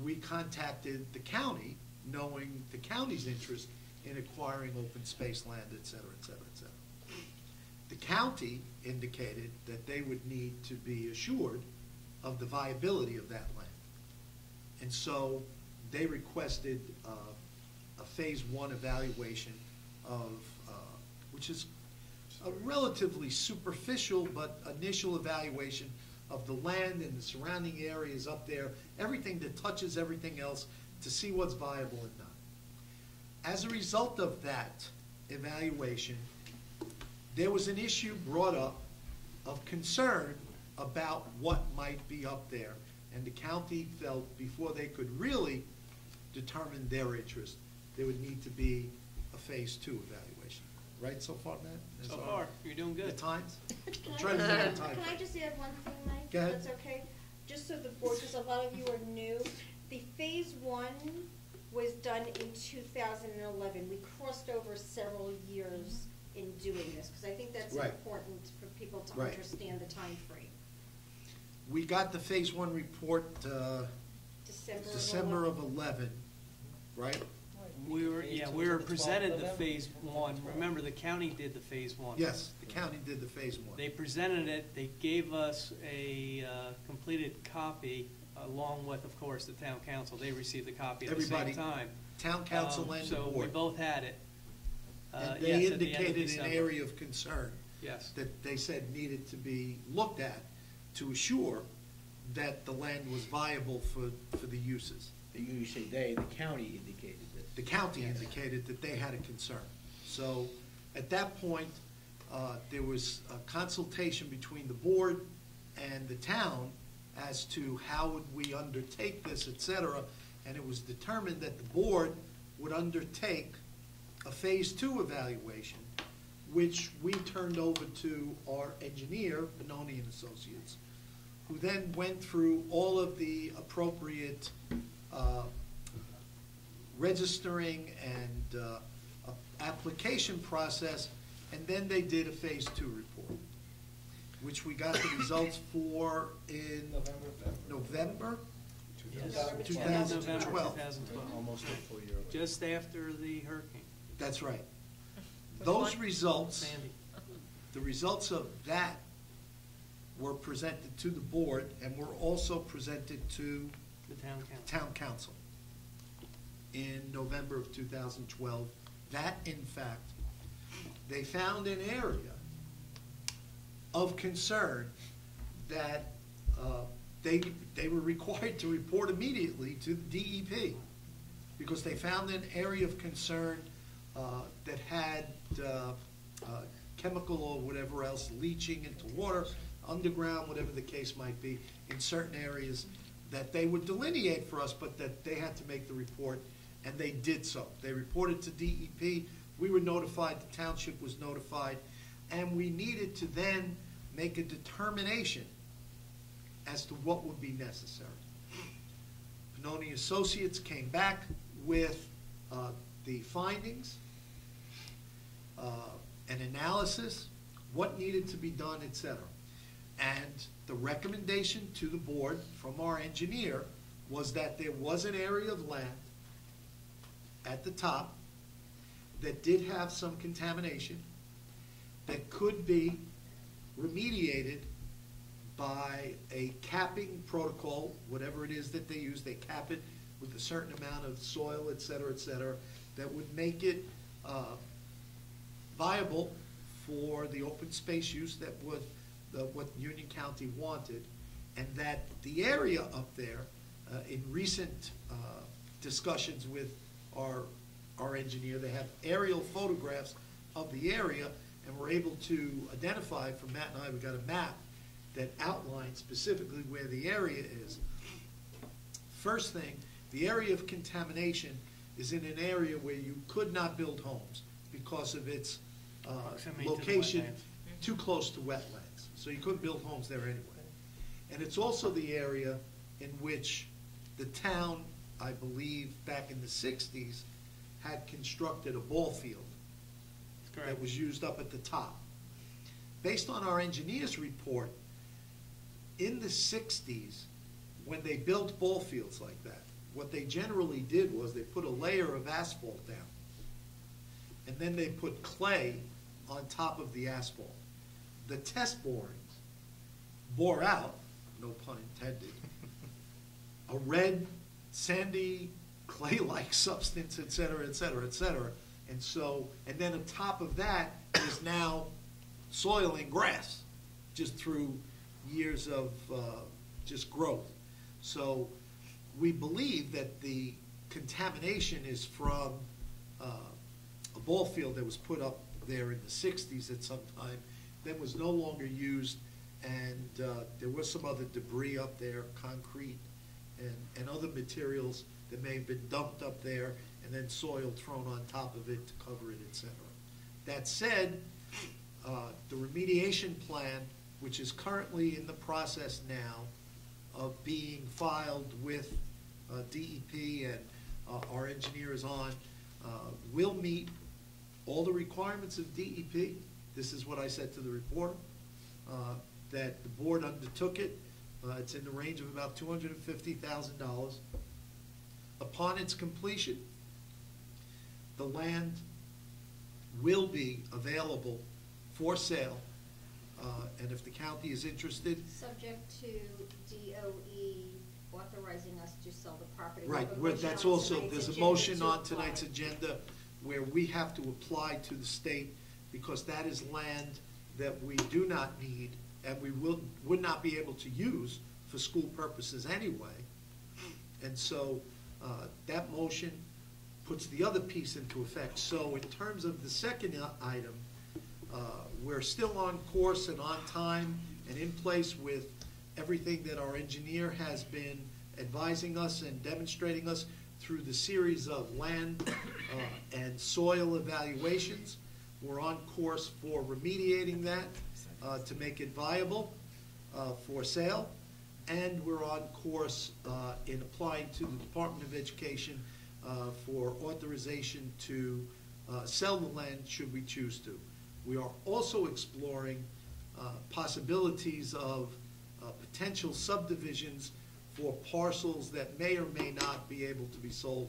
[SPEAKER 11] we contacted the county knowing the county's interest in acquiring open space land, et cetera, et cetera, et cetera. The county indicated that they would need to be assured of the viability of that land. And so they requested a phase one evaluation of, which is a relatively superficial but initial evaluation of the land and the surrounding areas up there, everything that touches everything else, to see what's viable and not. As a result of that evaluation, there was an issue brought up of concern about what might be up there. And the county felt before they could really determine their interest, there would need to be a phase two evaluation. Right so far, Matt? Is
[SPEAKER 2] So
[SPEAKER 11] our-
[SPEAKER 2] far, you're doing
[SPEAKER 11] The
[SPEAKER 2] good.
[SPEAKER 11] times?
[SPEAKER 6] Can
[SPEAKER 11] I'm trying to
[SPEAKER 6] I-
[SPEAKER 11] make a time.
[SPEAKER 6] Can I just add one thing, Mike?
[SPEAKER 11] Go ahead.
[SPEAKER 6] That's okay? Just so the board, because a lot of you are new, the phase one was done in 2011. We crossed over several years in doing this, because I think that's
[SPEAKER 11] Right.
[SPEAKER 6] important for people to
[SPEAKER 11] Right.
[SPEAKER 6] understand the time frame.
[SPEAKER 11] We got the phase one report December of 11, right?
[SPEAKER 2] We were presented the phase one. Remember, the county did the phase one.
[SPEAKER 11] Yes, the county did the phase one.
[SPEAKER 2] They presented it, they gave us a completed copy, along with, of course, the town council. They received the copy at the
[SPEAKER 11] Everybody,
[SPEAKER 2] same time.
[SPEAKER 11] Town council and the
[SPEAKER 2] So we
[SPEAKER 11] board.
[SPEAKER 2] both had it.
[SPEAKER 11] And
[SPEAKER 2] yes,
[SPEAKER 11] they
[SPEAKER 2] at the end of
[SPEAKER 11] indicated an
[SPEAKER 2] December.
[SPEAKER 11] area of concern
[SPEAKER 2] Yes.
[SPEAKER 11] that they said needed to be looked at to assure that the land was viable for the uses.
[SPEAKER 12] You say they, the county indicated this.
[SPEAKER 11] The county indicated that they had a concern. So at that point, there was a consultation between the board and the town as to how would we undertake this, et cetera. And it was determined that the board would undertake a phase two evaluation, which we turned over to our engineer, Benoni and Associates, who then went through all of the appropriate registering and application process, and then they did a phase two report, which we got the results for in November
[SPEAKER 2] Yes.
[SPEAKER 11] 2012.
[SPEAKER 2] November 2012.
[SPEAKER 9] Almost a full year.
[SPEAKER 2] Just after the hurricane.
[SPEAKER 11] That's right. Those results,
[SPEAKER 2] Sandy.
[SPEAKER 11] the results of that were presented to the board and were also presented to
[SPEAKER 2] The town council.
[SPEAKER 11] town council in November of 2012. That, in fact, they found an area of concern that they were required to report immediately to the DEP, because they found an area of concern that had chemical or whatever else leaching into water, underground, whatever the case might be, in certain areas that they would delineate for us, but that they had to make the report, and they did so. They reported to DEP, we were notified, the township was notified, and we needed to then make a determination as to what would be necessary. Benoni Associates came back with the findings, an analysis, what needed to be done, et cetera. And the recommendation to the board from our engineer was that there was an area of land at the top that did have some contamination that could be remediated by a capping protocol, whatever it is that they use. They cap it with a certain amount of soil, et cetera, that would make it viable for the open space use that was what Union County wanted, and that the area up there, in recent discussions with our engineer, they have aerial photographs of the area, and we're able to identify, from Matt and I, we got a map that outlines specifically where the area is. First thing, the area of contamination is in an area where you could not build homes because of its
[SPEAKER 2] Proximity to the
[SPEAKER 11] location
[SPEAKER 2] wetlands.
[SPEAKER 11] too close to wetlands. So you couldn't build homes there anyway. And it's also the area in which the town, I believe, back in the 60s, had constructed a ball field
[SPEAKER 2] Correct.
[SPEAKER 11] that was used up at the top. Based on our engineer's report, in the 60s, when they built ball fields like that, what they generally did was they put a layer of asphalt down, and then they put clay on top of the asphalt. The test borings bore out, no pun intended, a red, sandy, clay-like substance, et cetera, et cetera, et cetera. And so, and then on top of that is now soil and grass, just through years of just growth. So we believe that the contamination is from a ball field that was put up there in the 60s at some time, that was no longer used, and there was some other debris up there, concrete and other materials that may have been dumped up there, and then soil thrown on top of it to cover it, etc. That said, the remediation plan, which is currently in the process now of being filed with DEP, and our engineer is on, will meet all the requirements of DEP. This is what I said to the reporter, that the board undertook it. It's in the range of about $250,000. Upon its completion, the land will be available for sale, and if the county is interested.
[SPEAKER 6] Subject to DOE authorizing us to sell the property.
[SPEAKER 11] Right, that's also, there's a motion on tonight's agenda where we have to apply to the state, because that is land that we do not need and we would not be able to use for school purposes anyway. And so that motion puts the other piece into effect. So in terms of the second item, we're still on course and on time and in place with everything that our engineer has been advising us and demonstrating us through the series of land and soil evaluations. We're on course for remediating that to make it viable for sale, and we're on course in applying to the Department of Education for authorization to sell the land should we choose to. We are also exploring possibilities of potential subdivisions for parcels that may or may not be able to be sold.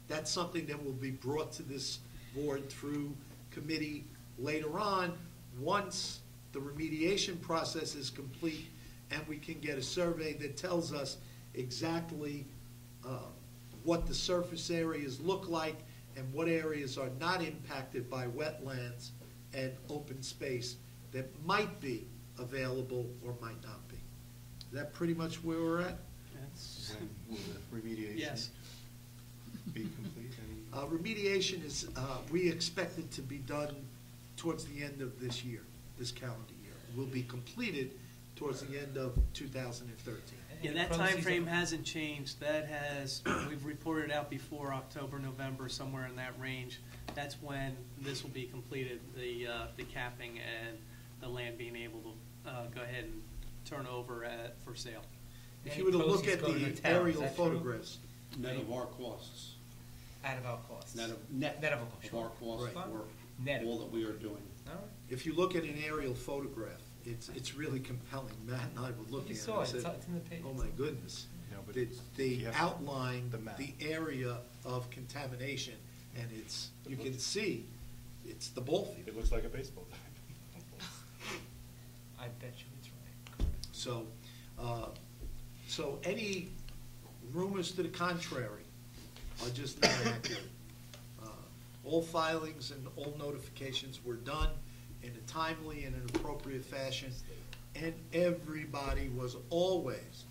[SPEAKER 11] That's something that will be brought to this board through committee later on, once the remediation process is complete and we can get a survey that tells us exactly what the surface areas look like and what areas are not impacted by wetlands and open space that might be available or might not be. Is that pretty much where we're at?
[SPEAKER 13] When will the remediation
[SPEAKER 2] Yes.
[SPEAKER 13] be complete?
[SPEAKER 11] Remediation is, we expect it to be done towards the end of this year, this calendar year. Will be completed towards the end of 2013.
[SPEAKER 2] Yeah, that time frame hasn't changed. That has, we've reported out before October, November, somewhere in that range. That's when this will be completed, the capping and the land being able to go ahead and turn over for sale.
[SPEAKER 11] If you were to look at the aerial photographs.
[SPEAKER 4] Net of our costs.
[SPEAKER 9] Out of our costs.
[SPEAKER 4] Net of
[SPEAKER 9] our costs.
[SPEAKER 4] our costs
[SPEAKER 11] Right.
[SPEAKER 4] for
[SPEAKER 9] Net of
[SPEAKER 4] all that we are doing.
[SPEAKER 9] All right.
[SPEAKER 11] If you look at an aerial photograph, it's really compelling. Matt and I were looking
[SPEAKER 9] You
[SPEAKER 11] at it.
[SPEAKER 9] saw
[SPEAKER 11] I
[SPEAKER 9] it.
[SPEAKER 11] said,
[SPEAKER 9] It's in the page.
[SPEAKER 11] oh my goodness.
[SPEAKER 13] Yeah, but
[SPEAKER 11] They
[SPEAKER 13] you have
[SPEAKER 11] outline
[SPEAKER 13] the map.
[SPEAKER 11] the area of contamination, and it's, you can see, it's the ball field.
[SPEAKER 13] It looks like a baseball diamond.
[SPEAKER 9] I bet you it's right.
[SPEAKER 11] So, so any rumors to the contrary are just not accurate. All filings and all notifications were done in a timely and an appropriate fashion, and everybody was always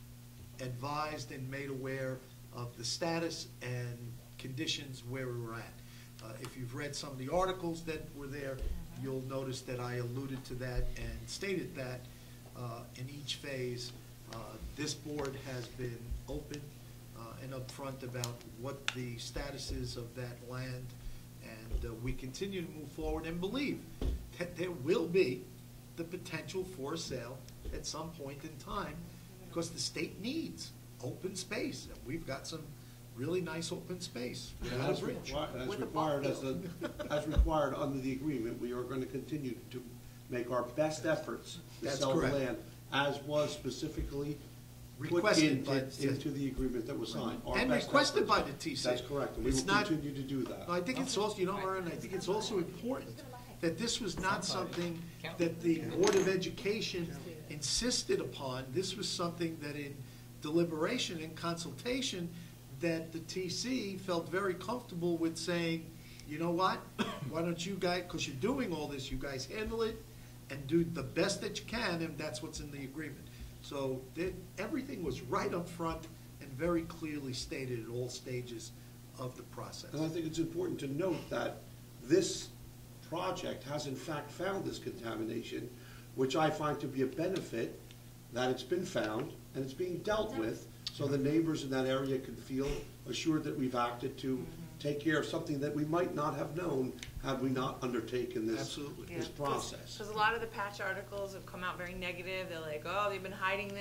[SPEAKER 11] advised and made aware of the status and conditions where we were at. If you've read some of the articles that were there, you'll notice that I alluded to that and stated that in each phase, this board has been open and upfront about what the status is of that land, and we continue to move forward and believe that there will be the potential for sale at some point in time, because the state needs open space, and we've got some really nice open space without a bridge.
[SPEAKER 4] As required under the agreement, we are going to continue to make our best efforts to
[SPEAKER 11] That's
[SPEAKER 4] sell the
[SPEAKER 11] correct.
[SPEAKER 4] land, as was specifically put
[SPEAKER 11] requested by the
[SPEAKER 4] into the agreement that was signed. Our
[SPEAKER 11] and
[SPEAKER 4] best
[SPEAKER 11] requested by
[SPEAKER 4] efforts.
[SPEAKER 11] the TC.
[SPEAKER 4] That's correct, and we
[SPEAKER 11] It's
[SPEAKER 4] will
[SPEAKER 11] not-
[SPEAKER 4] continue to do that.
[SPEAKER 11] I think it's also, Aaron, I think it's also important that this was not something that the Board of Education insisted upon. This was something that in deliberation and consultation, that the TC felt very comfortable with saying, you know what? Why don't you guys, because you're doing all this, you guys handle it and do the best that you can, and that's what's in the agreement. So everything was right up front and very clearly stated at all stages of the process.
[SPEAKER 4] And I think it's important to note that this project has in fact found this contamination, which I find to be a benefit, that it's been found and it's being dealt with, so the neighbors in that area can feel assured that we've acted to take care of something that we might not have known had we not undertaken this,
[SPEAKER 11] Absolutely.
[SPEAKER 4] this process.
[SPEAKER 10] Because a lot of the patch articles have come out very negative. They're like, oh, they've been hiding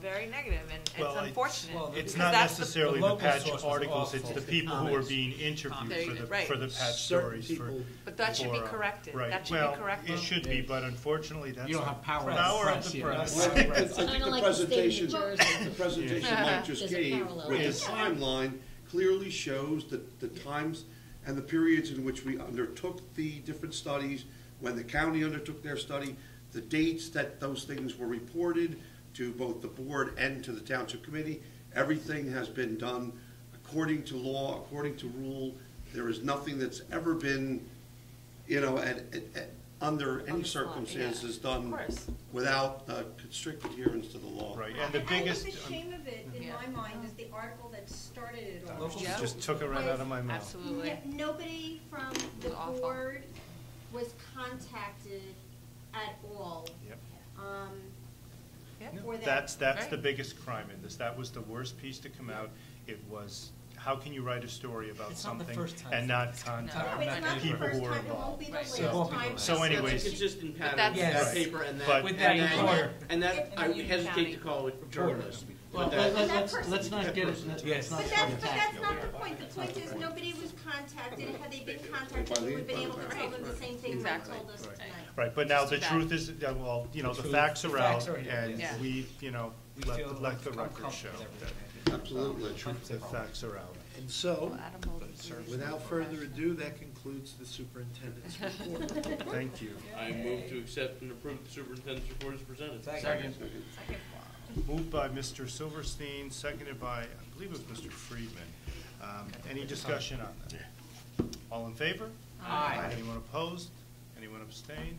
[SPEAKER 10] very negative, and
[SPEAKER 1] Well,
[SPEAKER 10] it's unfortunate.
[SPEAKER 1] It's
[SPEAKER 10] because
[SPEAKER 1] not
[SPEAKER 10] that's the-
[SPEAKER 1] necessarily
[SPEAKER 9] the
[SPEAKER 1] the
[SPEAKER 9] local
[SPEAKER 1] patch
[SPEAKER 9] source was
[SPEAKER 1] articles, it's
[SPEAKER 9] awful.
[SPEAKER 1] the people who are
[SPEAKER 9] Comments.
[SPEAKER 1] being interviewed
[SPEAKER 10] There you go, right.
[SPEAKER 1] for the patch
[SPEAKER 11] Certain
[SPEAKER 1] stories for.
[SPEAKER 11] people-
[SPEAKER 10] But that should be
[SPEAKER 1] for,
[SPEAKER 10] corrected.
[SPEAKER 1] Right.
[SPEAKER 10] That should be corrected.
[SPEAKER 1] Well, it should be, but unfortunately, that's.
[SPEAKER 9] You don't
[SPEAKER 1] the
[SPEAKER 9] have power of the
[SPEAKER 1] Power of
[SPEAKER 9] press
[SPEAKER 1] the
[SPEAKER 9] here.
[SPEAKER 1] press.
[SPEAKER 4] Well, I think
[SPEAKER 3] Kinda
[SPEAKER 4] the
[SPEAKER 3] like the state of
[SPEAKER 4] presentation,
[SPEAKER 3] New Jersey.
[SPEAKER 4] the presentation Mike just
[SPEAKER 3] There's a
[SPEAKER 4] gave
[SPEAKER 3] parallel.
[SPEAKER 4] with
[SPEAKER 1] Yes.
[SPEAKER 4] the timeline clearly shows the times and the periods in which we undertook the different studies, when the county undertook their study, the dates that those things were reported to both the board and to the township committee. Everything has been done according to law, according to rule. There is nothing that's ever been, under
[SPEAKER 10] On
[SPEAKER 4] any
[SPEAKER 10] the spot,
[SPEAKER 4] circumstances
[SPEAKER 10] yeah.
[SPEAKER 4] done
[SPEAKER 10] Of course.
[SPEAKER 4] without constrict adherence to the law.
[SPEAKER 1] Right, and the
[SPEAKER 6] I
[SPEAKER 1] biggest.
[SPEAKER 6] think the shame of it, in
[SPEAKER 10] Yeah.
[SPEAKER 6] my mind, is the article that started it all.
[SPEAKER 9] Local-
[SPEAKER 10] Yeah.
[SPEAKER 1] Just took it right out of my mouth.
[SPEAKER 10] Absolutely.
[SPEAKER 6] Nobody from the
[SPEAKER 10] It's awful.
[SPEAKER 6] board was contacted at all.
[SPEAKER 1] Yep.
[SPEAKER 10] Yep.
[SPEAKER 6] For that.
[SPEAKER 1] That's the
[SPEAKER 10] Right.
[SPEAKER 1] biggest crime in this. That was the worst piece to come out. It was, how can you write a story about
[SPEAKER 9] It's not the
[SPEAKER 1] something
[SPEAKER 9] first time.
[SPEAKER 1] and not
[SPEAKER 6] No, it's
[SPEAKER 1] contact
[SPEAKER 6] not the
[SPEAKER 1] people
[SPEAKER 6] first
[SPEAKER 1] who are
[SPEAKER 6] time, it won't
[SPEAKER 1] involved?
[SPEAKER 6] be the
[SPEAKER 10] Right.
[SPEAKER 6] last
[SPEAKER 9] So it won't be the
[SPEAKER 6] time.
[SPEAKER 9] last.
[SPEAKER 1] So anyways,
[SPEAKER 5] Consistent pattern
[SPEAKER 10] that's-
[SPEAKER 5] in
[SPEAKER 9] Yes.
[SPEAKER 5] the paper and
[SPEAKER 1] But-
[SPEAKER 5] that.
[SPEAKER 9] With that
[SPEAKER 5] and
[SPEAKER 9] employer.
[SPEAKER 5] And that, I
[SPEAKER 10] And Union
[SPEAKER 5] hesitate
[SPEAKER 10] County.
[SPEAKER 5] to call it journalism.
[SPEAKER 9] Well,
[SPEAKER 5] but that-
[SPEAKER 9] let's not get it, let's not
[SPEAKER 6] But
[SPEAKER 9] start
[SPEAKER 6] that's
[SPEAKER 9] attacking.
[SPEAKER 6] not the point. The point is, nobody was contacted. Had they been contacted, we would've been able to tell them the same thing Mike
[SPEAKER 10] Exactly.
[SPEAKER 6] told us tonight.
[SPEAKER 1] Right, but now
[SPEAKER 10] It's
[SPEAKER 1] the
[SPEAKER 10] too bad.
[SPEAKER 1] truth is, well, the
[SPEAKER 9] truth-
[SPEAKER 1] facts
[SPEAKER 9] the
[SPEAKER 1] are
[SPEAKER 9] facts
[SPEAKER 1] out,
[SPEAKER 9] are here,
[SPEAKER 1] and
[SPEAKER 10] yes.
[SPEAKER 1] we,
[SPEAKER 9] We feel
[SPEAKER 1] let the record
[SPEAKER 9] comfortable
[SPEAKER 1] show
[SPEAKER 9] with
[SPEAKER 1] that
[SPEAKER 9] everything.
[SPEAKER 4] Absolutely.
[SPEAKER 1] the facts are out.
[SPEAKER 11] And so,
[SPEAKER 10] Adam will-
[SPEAKER 11] without further ado, that concludes the superintendent's report.
[SPEAKER 1] Thank you.
[SPEAKER 5] I move to accept and approve the superintendent's report as presented.
[SPEAKER 9] Second.
[SPEAKER 1] Moved by Mr. Silverstein, seconded by, I believe it was Mr. Friedman. Any discussion on that? All in favor?
[SPEAKER 9] Aye.
[SPEAKER 1] Anyone opposed? Anyone abstain?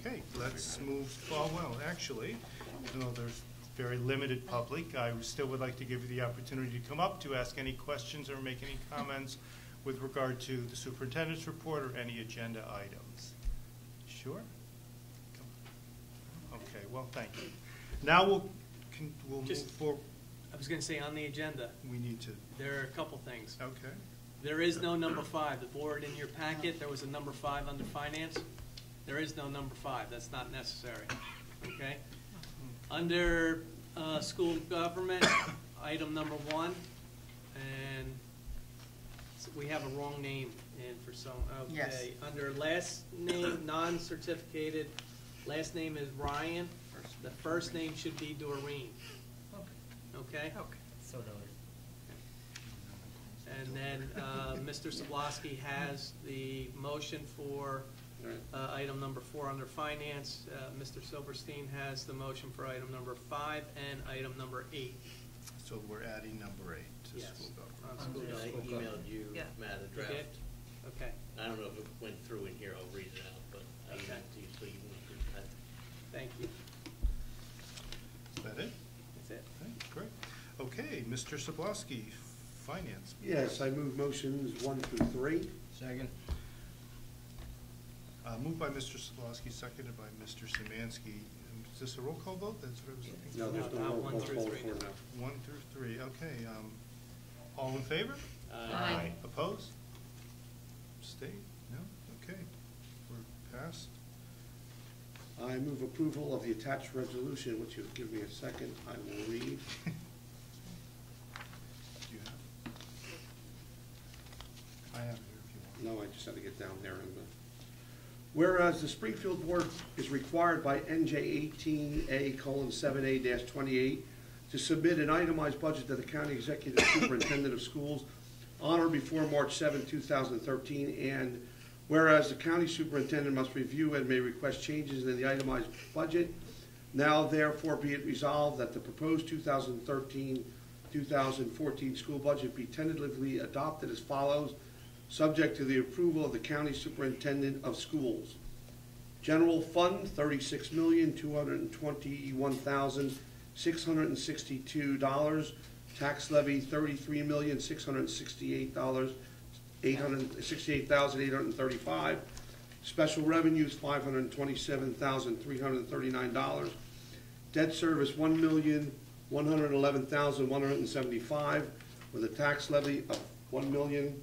[SPEAKER 1] Okay, let's move, well, actually, even though there's very limited public, I still would like to give you the opportunity to come up to ask any questions or make any comments with regard to the superintendent's report or any agenda items. Sure? Okay, well, thank you. Now we'll move
[SPEAKER 2] Just-
[SPEAKER 1] forward.
[SPEAKER 2] I was gonna say, on the agenda,
[SPEAKER 1] We need to,
[SPEAKER 2] there are a couple things.
[SPEAKER 1] okay.
[SPEAKER 2] There is no number 5. The board, in your packet, there was a number 5 under finance. There is no number 5. That's not necessary, okay? Under school government, item number 1, and we have a wrong name in for some,
[SPEAKER 7] Yes.
[SPEAKER 2] okay. Under last name, non-certificated, last name is Ryan. The first name should be Doreen, okay?
[SPEAKER 10] Okay.
[SPEAKER 9] So noted.
[SPEAKER 2] And then Mr. Sablasky has the motion for item number 4 under finance. Mr. Silverstein has the motion for item number 5 and item number 8.
[SPEAKER 1] So we're adding number 8 to
[SPEAKER 2] Yes.
[SPEAKER 1] school government.
[SPEAKER 2] On school
[SPEAKER 5] And I
[SPEAKER 2] government.
[SPEAKER 5] emailed you,
[SPEAKER 10] Yeah.
[SPEAKER 5] Matt, a
[SPEAKER 2] You
[SPEAKER 5] draft.
[SPEAKER 2] did? Okay,
[SPEAKER 5] I don't know if it went through in here, I'll read it out, but I
[SPEAKER 2] Okay.
[SPEAKER 5] emailed it to you, so you can read that.
[SPEAKER 2] thank you.
[SPEAKER 1] Is that it?
[SPEAKER 2] That's it.
[SPEAKER 1] Okay, great. Okay, Mr. Sablasky, finance.
[SPEAKER 4] Yes, I move motions 1 through 3.
[SPEAKER 9] Second.
[SPEAKER 1] Moved by Mr. Sablasky, seconded by Mr. Szymanski. Is this a roll call vote? That's what I was looking for.
[SPEAKER 4] No, there's no
[SPEAKER 2] No,
[SPEAKER 4] roll
[SPEAKER 2] 1
[SPEAKER 4] call
[SPEAKER 2] through
[SPEAKER 4] called
[SPEAKER 2] 3
[SPEAKER 4] for
[SPEAKER 2] now.
[SPEAKER 4] now.
[SPEAKER 1] 1 through 3, okay. All in favor?
[SPEAKER 3] Aye.
[SPEAKER 1] Opposed? Abstain? No? Okay. We're passed.
[SPEAKER 4] I move approval of the attached resolution, which you'll give me a second, I will read.
[SPEAKER 1] Do you have? I have it here if you want.
[SPEAKER 4] No, I just had to get down there. Whereas the Springfield Board is required by NJ 18A:7A-28 to submit an itemized budget to the county executive superintendent of schools on or before March 7, 2013, and whereas the county superintendent must review and may request changes in the itemized budget, now therefore be it resolved that the proposed 2013-2014 school budget be tentatively adopted as follows, subject to the approval of the county superintendent of schools. General fund, $36,221,662. Tax levy, $33,668,835. Special revenues, $527,339. Debt service, $1,111,175, with a tax levy of $1 million.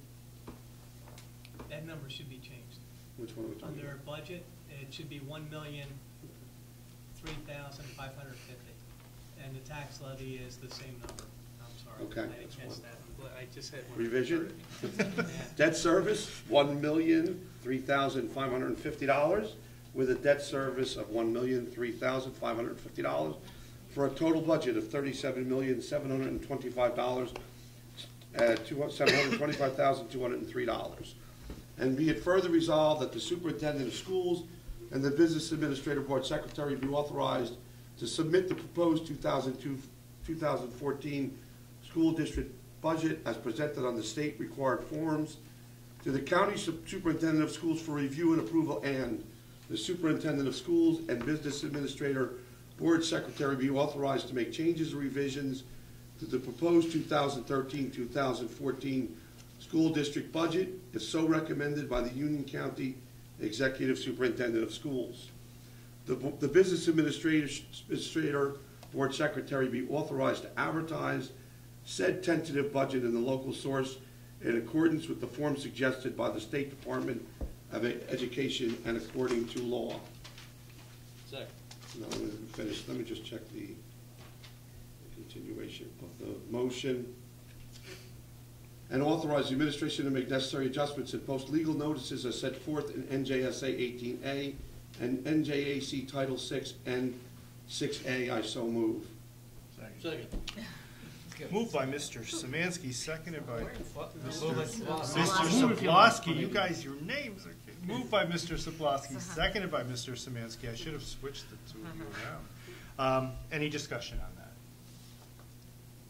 [SPEAKER 2] That number should be changed.
[SPEAKER 4] Which one are we talking
[SPEAKER 2] Under
[SPEAKER 4] about?
[SPEAKER 2] budget, it should be 1,003,550, and the tax levy is the same number. I'm sorry.
[SPEAKER 4] Okay.
[SPEAKER 2] I didn't catch that. I just had one.
[SPEAKER 4] Revision?
[SPEAKER 2] Yeah.
[SPEAKER 4] Debt service, $1,003,550, with a debt service of $1,003,550, for a total budget of $37,725,203. And be it further resolved that the superintendent of schools and the business administrator board secretary be authorized to submit the proposed 2014 school district budget as presented on the state required forms to the county superintendent of schools for review and approval, and the superintendent of schools and business administrator board secretary be authorized to make changes or revisions to the proposed 2013-2014 school district budget, if so recommended by the Union County Executive Superintendent of Schools. The business administrator board secretary be authorized to advertise said tentative budget in the local source in accordance with the form suggested by the State Department of Education and according to law.
[SPEAKER 5] Second.
[SPEAKER 4] No, let me finish. Let me just check the continuation of the motion. And authorize the administration to make necessary adjustments and post legal notices as set forth in NJSA 18A and NJAC Title 6 and 6A. I so move.
[SPEAKER 5] Second.
[SPEAKER 1] Moved by Mr. Szymanski, seconded by Mr.
[SPEAKER 9] Mr.
[SPEAKER 1] Sablasky. You guys, your names are, moved by Mr. Sablasky, seconded by Mr. Szymanski. I should have switched the two of you around. Any discussion on that?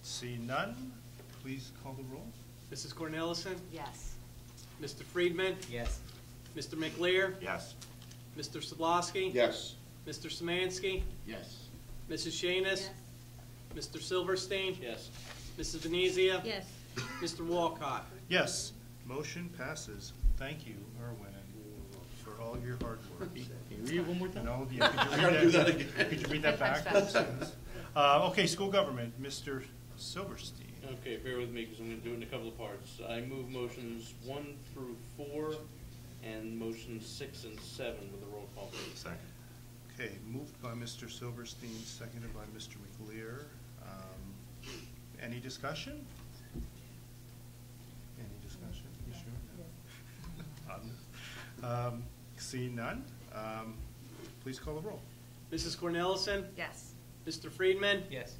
[SPEAKER 1] See none, please call the roll.
[SPEAKER 2] Mrs. Cornelison?
[SPEAKER 10] Yes.
[SPEAKER 2] Mr. Friedman?
[SPEAKER 9] Yes.
[SPEAKER 2] Mr. McLear?
[SPEAKER 13] Yes.
[SPEAKER 2] Mr. Sablasky?
[SPEAKER 4] Yes.
[SPEAKER 2] Mr. Szymanski?
[SPEAKER 9] Yes.
[SPEAKER 2] Mrs. Shanis? Mr. Silverstein?
[SPEAKER 5] Yes.
[SPEAKER 2] Mrs. Venezia?
[SPEAKER 3] Yes.
[SPEAKER 2] Mr. Walcott?
[SPEAKER 1] Yes, motion passes. Thank you, Erwin, for all your hard work.
[SPEAKER 12] Can you read it one more time?
[SPEAKER 1] And all of you, could you
[SPEAKER 4] I gotta do that again.
[SPEAKER 1] Could you read that back? Okay, school government, Mr. Silverstein.
[SPEAKER 5] Okay, bear with me because I'm going to do it in a couple of parts. I move motions 1 through 4 and motions 6 and 7 with a roll call, please.
[SPEAKER 13] Second.
[SPEAKER 1] Okay, moved by Mr. Silverstein, seconded by Mr. McLear. Any discussion? Any discussion? You sure? On this? Seeing none, please call the roll.
[SPEAKER 2] Mrs. Cornelison?
[SPEAKER 10] Yes.
[SPEAKER 2] Mr. Friedman?
[SPEAKER 9] Yes.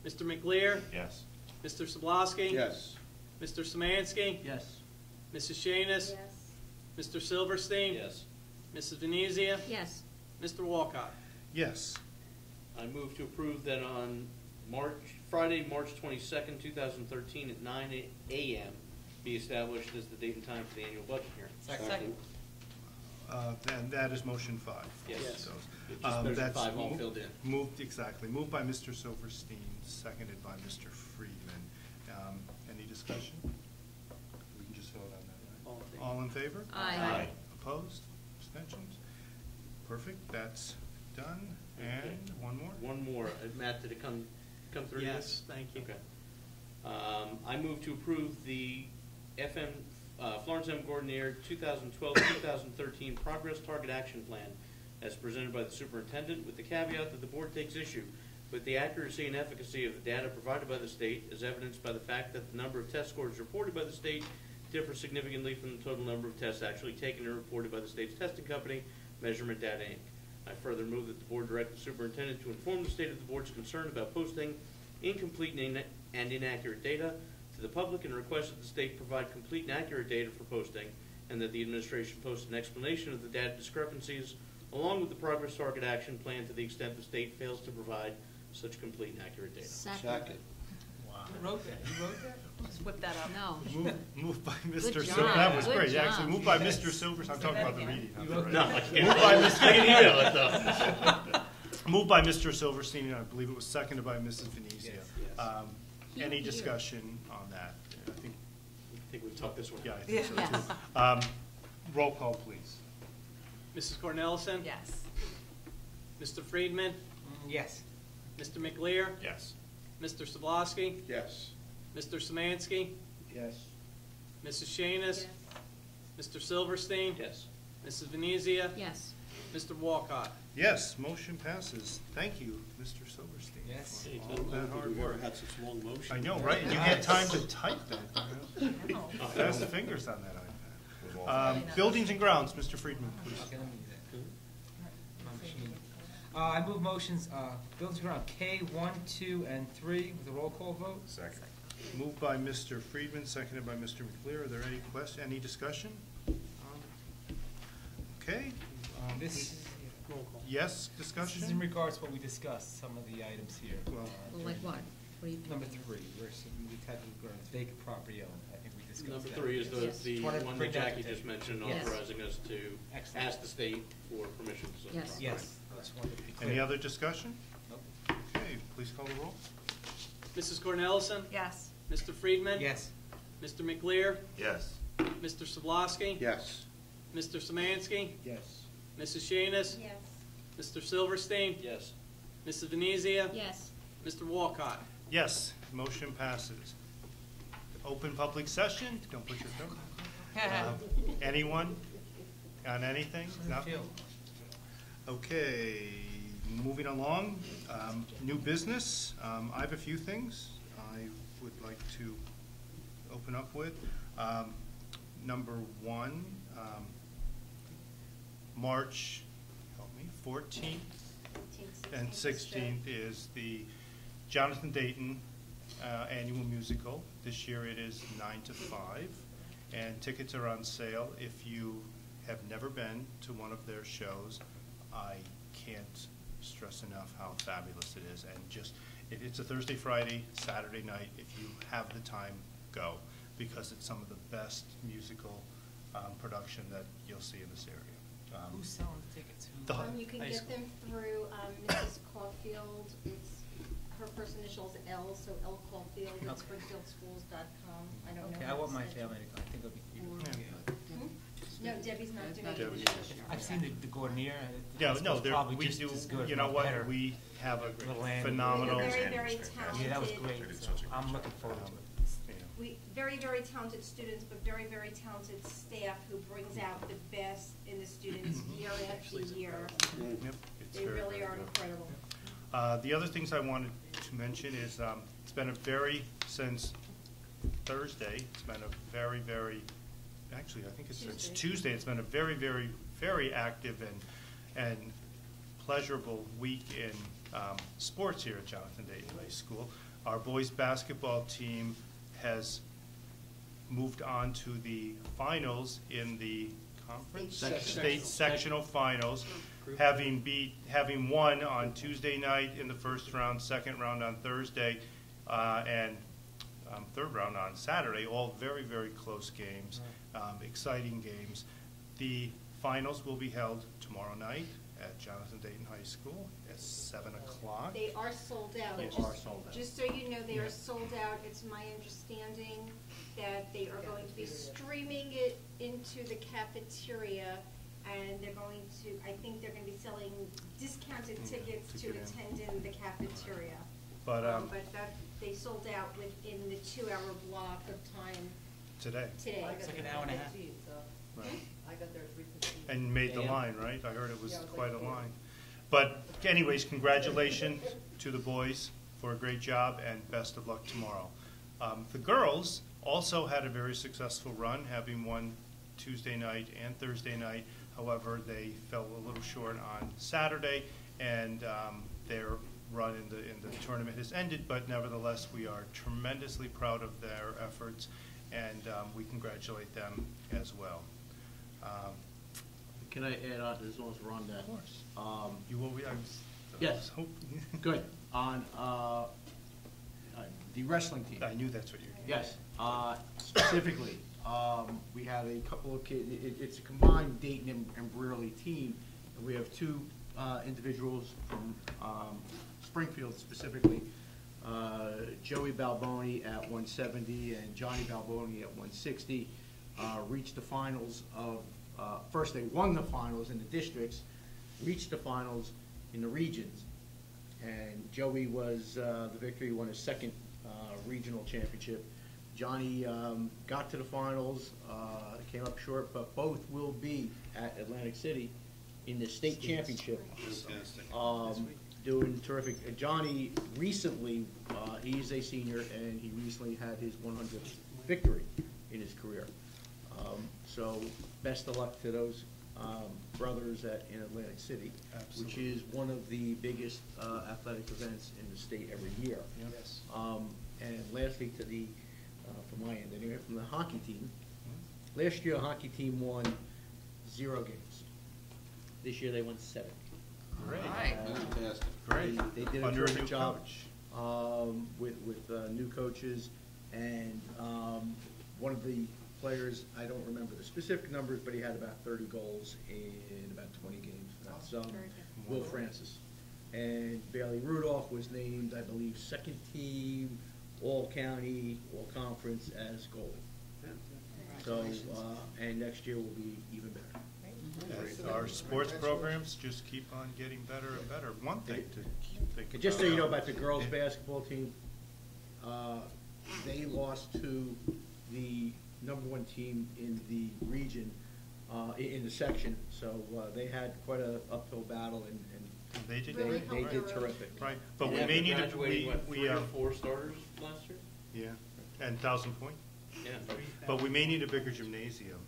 [SPEAKER 2] Mr. McLear?
[SPEAKER 13] Yes.
[SPEAKER 2] Mr. Sablasky?
[SPEAKER 4] Yes.
[SPEAKER 2] Mr. Szymanski?
[SPEAKER 12] Yes.
[SPEAKER 2] Mrs. Shanis? Mr. Silverstein?
[SPEAKER 5] Yes.
[SPEAKER 2] Mrs. Venezia?
[SPEAKER 3] Yes.
[SPEAKER 2] Mr. Walcott?
[SPEAKER 1] Yes.
[SPEAKER 5] I move to approve that on Friday, March 22nd, 2013 at 9 a.m. be established as the date and time for the annual budget hearing.
[SPEAKER 10] Second.
[SPEAKER 1] Then that is motion 5.
[SPEAKER 5] Yes.
[SPEAKER 1] So,
[SPEAKER 5] Just motion
[SPEAKER 1] that's
[SPEAKER 5] 5 all
[SPEAKER 1] mo-
[SPEAKER 5] filled in.
[SPEAKER 1] Moved, exactly. Moved by Mr. Silverstein, seconded by Mr. Friedman. Any discussion? We can just vote on that, right? All in favor?
[SPEAKER 3] Aye.
[SPEAKER 1] Opposed? Abstentions? Perfect, that's done. And one more?
[SPEAKER 5] One more. Matt, did it come through? yet?
[SPEAKER 2] Yes, thank you.
[SPEAKER 5] Okay. I move to approve the Florence M. Gordonier 2012-2013 Progress Target Action Plan as presented by the superintendent, with the caveat that the board takes issue with the accuracy and efficacy of the data provided by the state, as evidenced by the fact that the number of test scores reported by the state differ significantly from the total number of tests actually taken and reported by the state's testing company, Measurement Data Inc. I further move that the board direct the superintendent to inform the state of the board's concern about posting incomplete and inaccurate data to the public and request that the state provide complete and accurate data for posting, and that the administration post an explanation of the data discrepancies along with the progress target action plan to the extent the state fails to provide such complete and accurate data.
[SPEAKER 4] Second.
[SPEAKER 9] Who wrote that? You wrote that?
[SPEAKER 10] Just whip that up.
[SPEAKER 3] No.
[SPEAKER 1] Moved by Mr.
[SPEAKER 3] Good
[SPEAKER 1] Silver.
[SPEAKER 3] job.
[SPEAKER 1] That was
[SPEAKER 3] Good
[SPEAKER 1] great.
[SPEAKER 3] job.
[SPEAKER 1] Actually, moved by Mr. Silvers. I'm talking about the reading. not the
[SPEAKER 5] No,
[SPEAKER 1] writing.
[SPEAKER 5] I can't.
[SPEAKER 1] Moved by Mr.
[SPEAKER 5] I didn't email it though.
[SPEAKER 1] Moved by Mr. Silverstein, and I believe it was seconded by Mrs. Venezia.
[SPEAKER 9] Yes.
[SPEAKER 1] Any discussion on that? I think,
[SPEAKER 5] I think we've talked this one.
[SPEAKER 1] yeah, I think so
[SPEAKER 3] Yes.
[SPEAKER 1] too. Roll call, please.
[SPEAKER 2] Mrs. Cornelison?
[SPEAKER 10] Yes.
[SPEAKER 2] Mr. Friedman?
[SPEAKER 9] Yes.
[SPEAKER 2] Mr. McLear?
[SPEAKER 8] Yes.
[SPEAKER 2] Mr. Sablowski?
[SPEAKER 4] Yes.
[SPEAKER 2] Mr. Samansky?
[SPEAKER 11] Yes.
[SPEAKER 2] Mrs. Shanis? Mr. Silverstein?
[SPEAKER 5] Yes.
[SPEAKER 2] Mrs. Venezia?
[SPEAKER 3] Yes.
[SPEAKER 2] Mr. Walcott?
[SPEAKER 1] Yes, motion passes. Thank you, Mr. Silverstein.
[SPEAKER 9] Yes.
[SPEAKER 1] For all of that hard
[SPEAKER 4] We've never
[SPEAKER 1] work.
[SPEAKER 4] had such long motions.
[SPEAKER 1] I know, right? And you had time to type that. Fast fingers on that iPad. Buildings and grounds, Mr. Friedman, please.
[SPEAKER 9] Okay, let me do that. My machine. I move motions, buildings and ground K 1, 2, and 3 with a roll call vote.
[SPEAKER 8] Second.
[SPEAKER 1] Moved by Mr. Friedman, seconded by Mr. McClear. Are there any discussion? Okay.
[SPEAKER 9] This,
[SPEAKER 2] Roll call.
[SPEAKER 1] Yes,
[SPEAKER 9] this is
[SPEAKER 1] discussion?
[SPEAKER 9] in regards to what we discussed, some of the items here.
[SPEAKER 1] Well,
[SPEAKER 3] Well, like what? What do you think?
[SPEAKER 9] Number 3, where we had vacant property owned, I think we discussed
[SPEAKER 5] Number
[SPEAKER 9] that.
[SPEAKER 5] 3 is
[SPEAKER 3] Yes.
[SPEAKER 5] the
[SPEAKER 9] Wanted to
[SPEAKER 5] one
[SPEAKER 9] bring
[SPEAKER 5] that
[SPEAKER 9] that
[SPEAKER 5] Jackie
[SPEAKER 9] to-
[SPEAKER 5] just mentioned,
[SPEAKER 3] Yes.
[SPEAKER 5] authorizing us to
[SPEAKER 9] Excellent.
[SPEAKER 5] ask the state for permission to sell the
[SPEAKER 3] Yes.
[SPEAKER 5] property.
[SPEAKER 9] Yes, I just wanted to be clear.
[SPEAKER 1] any other discussion?
[SPEAKER 9] Nope.
[SPEAKER 1] Okay, please call the roll.
[SPEAKER 2] Mrs. Cornelison?
[SPEAKER 10] Yes.
[SPEAKER 2] Mr. Friedman?
[SPEAKER 9] Yes.
[SPEAKER 2] Mr. McLear?
[SPEAKER 8] Yes.
[SPEAKER 2] Mr. Sablowski?
[SPEAKER 4] Yes.
[SPEAKER 2] Mr. Samansky?
[SPEAKER 11] Yes.
[SPEAKER 2] Mrs. Shanis?
[SPEAKER 6] Yes.
[SPEAKER 2] Mr. Silverstein?
[SPEAKER 5] Yes.
[SPEAKER 2] Mrs. Venezia?
[SPEAKER 3] Yes.
[SPEAKER 2] Mr. Walcott?
[SPEAKER 1] Yes, motion passes. Open public session, don't put your thumb. Anyone on anything? Nothing? Okay, moving along, new business. I have a few things I would like to open up with. Number one, March, help me, 14th and 16th is the Jonathan Dayton annual musical. This year it is 9 to 5, and tickets are on sale. If you have never been to one of their shows, I can't stress enough how fabulous it is. And just, it's a Thursday, Friday, Saturday night. If you have the time, go, because it's some of the best musical production that you'll see in this area.
[SPEAKER 9] Who's selling the tickets? Who-
[SPEAKER 1] The-
[SPEAKER 6] You can
[SPEAKER 2] High
[SPEAKER 6] get
[SPEAKER 2] school.
[SPEAKER 6] them through Mrs. Caulfield. It's, her first initial is L, so L Caulfield at
[SPEAKER 9] Okay.
[SPEAKER 6] springfieldschools.com. I don't know.
[SPEAKER 9] Okay, I
[SPEAKER 6] how
[SPEAKER 9] want
[SPEAKER 6] to
[SPEAKER 9] my
[SPEAKER 6] schedule.
[SPEAKER 9] family to go, I think it'll be.
[SPEAKER 6] No, Debbie's not doing it
[SPEAKER 1] Debbie.
[SPEAKER 6] this year.
[SPEAKER 9] I've seen the Gordonier.
[SPEAKER 1] Yeah, no,
[SPEAKER 9] probably
[SPEAKER 1] we
[SPEAKER 9] just
[SPEAKER 1] do,
[SPEAKER 9] as good,
[SPEAKER 1] you
[SPEAKER 9] if
[SPEAKER 1] know
[SPEAKER 9] not
[SPEAKER 1] what,
[SPEAKER 9] better.
[SPEAKER 1] we have a
[SPEAKER 9] Little land.
[SPEAKER 1] phenomenal,
[SPEAKER 6] They're
[SPEAKER 1] you
[SPEAKER 6] very, very
[SPEAKER 9] Yeah, that was
[SPEAKER 6] talented.
[SPEAKER 9] great.
[SPEAKER 8] They did such a good
[SPEAKER 9] I'm
[SPEAKER 8] job.
[SPEAKER 9] looking forward to it.
[SPEAKER 1] know,
[SPEAKER 6] Very, very talented students, but very, very talented staff who brings out the best in the students year after year.
[SPEAKER 1] yep, it's
[SPEAKER 6] They
[SPEAKER 1] very,
[SPEAKER 6] really
[SPEAKER 1] very
[SPEAKER 6] are
[SPEAKER 1] good.
[SPEAKER 6] incredible.
[SPEAKER 1] The other things I wanted to mention is, it's been since Thursday, it's been a very, very, actually, I think it's since Tuesday, it's been a very, very, very active and pleasurable week in sports here at Jonathan Dayton High School. Our boys' basketball team has moved on to the finals in the conference? State sectional finals, having won on Tuesday night in the first round, second round on Thursday, and third round on Saturday, all very, very close games, exciting games. The finals will be held tomorrow night at Jonathan Dayton High School at 7 o'clock.
[SPEAKER 6] They are sold out.
[SPEAKER 1] They are sold out.
[SPEAKER 6] Just so you know, they
[SPEAKER 1] Yeah.
[SPEAKER 6] are sold out. It's my understanding that they are going to be streaming it into the cafeteria, and they're going to, I think they're going to be selling discounted tickets to
[SPEAKER 1] get in.
[SPEAKER 6] attend in the cafeteria.
[SPEAKER 1] But
[SPEAKER 6] But that, they sold out within the 2-hour block of time
[SPEAKER 1] today,
[SPEAKER 6] today.
[SPEAKER 9] It's like an hour and a half.
[SPEAKER 1] right.
[SPEAKER 14] I got there at 3:15.
[SPEAKER 1] And made the
[SPEAKER 9] Yeah.
[SPEAKER 1] line, right? I heard it was
[SPEAKER 14] Yeah, it was
[SPEAKER 1] quite a
[SPEAKER 14] like four.
[SPEAKER 1] line. But anyways, congratulations to the boys for a great job, and best of luck tomorrow. The girls also had a very successful run, having won Tuesday night and Thursday night. However, they fell a little short on Saturday, and their run in the tournament has ended, but nevertheless, we are tremendously proud of their efforts, and we congratulate them as well.
[SPEAKER 12] Can I add on to this one, we're on that?
[SPEAKER 1] Of course.
[SPEAKER 12] Um,
[SPEAKER 1] You will, I was
[SPEAKER 12] Yes.
[SPEAKER 1] hoping.
[SPEAKER 12] Good. On the wrestling team.
[SPEAKER 1] I knew that's what you.
[SPEAKER 12] Yes, specifically, we have a couple of kids, it's a combined Dayton and Brearley team, and we have two individuals from Springfield specifically, Joey Balboni at 170 and Johnny Balboni at 160, reached the finals of, first they won the finals in the districts, reached the finals in the regions, and Joey was the victory, won his second regional championship. Johnny got to the finals, came up short, but both will be at Atlantic City in the state championship. Doing terrific. Johnny recently, he's a senior, and he recently had his 100th victory in his career. So best of luck to those brothers in Atlantic City, which
[SPEAKER 1] Absolutely.
[SPEAKER 12] is one of the biggest athletic events in the state every year.
[SPEAKER 1] Yes.
[SPEAKER 12] And lastly, to the, from my end anyway, from the hockey team. Last year, the hockey team won 0 games. This year, they won 7.
[SPEAKER 1] Great.
[SPEAKER 4] Fantastic.
[SPEAKER 1] Great.
[SPEAKER 12] They did a
[SPEAKER 1] Under a
[SPEAKER 12] terrific
[SPEAKER 1] new
[SPEAKER 12] job
[SPEAKER 1] coach.
[SPEAKER 12] with new coaches, and one of the players, I don't remember the specific numbers, but he had about 30 goals in about 20 games. That's Will Francis. And Bailey Rudolph was named, I believe, second team, all-county, all-conference as goalie. So, and next year will be even better.
[SPEAKER 1] And our sports programs just keep on getting better and better. One thing to think
[SPEAKER 12] And just so you know
[SPEAKER 1] about
[SPEAKER 12] about the girls' basketball team, they lost to the #1 team in the region, in the section, so they had quite a uphill battle, and
[SPEAKER 1] They did
[SPEAKER 6] Really
[SPEAKER 1] great.
[SPEAKER 12] they
[SPEAKER 6] helped
[SPEAKER 12] did
[SPEAKER 6] their-
[SPEAKER 12] terrific.
[SPEAKER 1] Right, but we
[SPEAKER 5] After
[SPEAKER 1] may need to,
[SPEAKER 5] graduating, what,
[SPEAKER 1] we,
[SPEAKER 5] 3 or 4 starters last year?
[SPEAKER 1] yeah, and 1,000 Point.
[SPEAKER 5] Yeah.
[SPEAKER 1] But we may need a bigger gymnasium.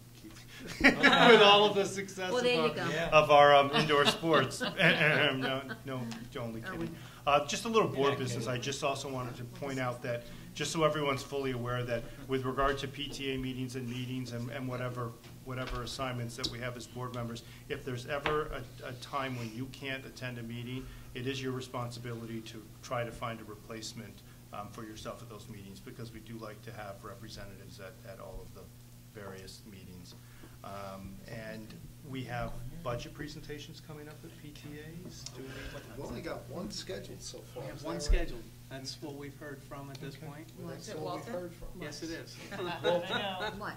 [SPEAKER 1] With all of the success
[SPEAKER 3] Well, there you
[SPEAKER 1] of
[SPEAKER 3] go.
[SPEAKER 1] of our indoor sports. No, only kidding. Just a little board business. I just also wanted to point out that, just so everyone's fully aware that with regard to PTA meetings and whatever assignments that we have as board members, if there's ever a time when you can't attend a meeting, it is your responsibility to try to find a replacement for yourself at those meetings, because we do like to have representatives at all of the various meetings. And we have budget presentations coming up at PTAs. Do we?
[SPEAKER 11] We've only got one scheduled so far.
[SPEAKER 2] We have
[SPEAKER 11] Is
[SPEAKER 2] one
[SPEAKER 11] that right?
[SPEAKER 2] scheduled. That's what we've heard from at this point.
[SPEAKER 11] That's
[SPEAKER 7] Is it
[SPEAKER 11] all we've
[SPEAKER 7] Walter?
[SPEAKER 11] heard from.
[SPEAKER 2] Yes, it is.
[SPEAKER 3] What?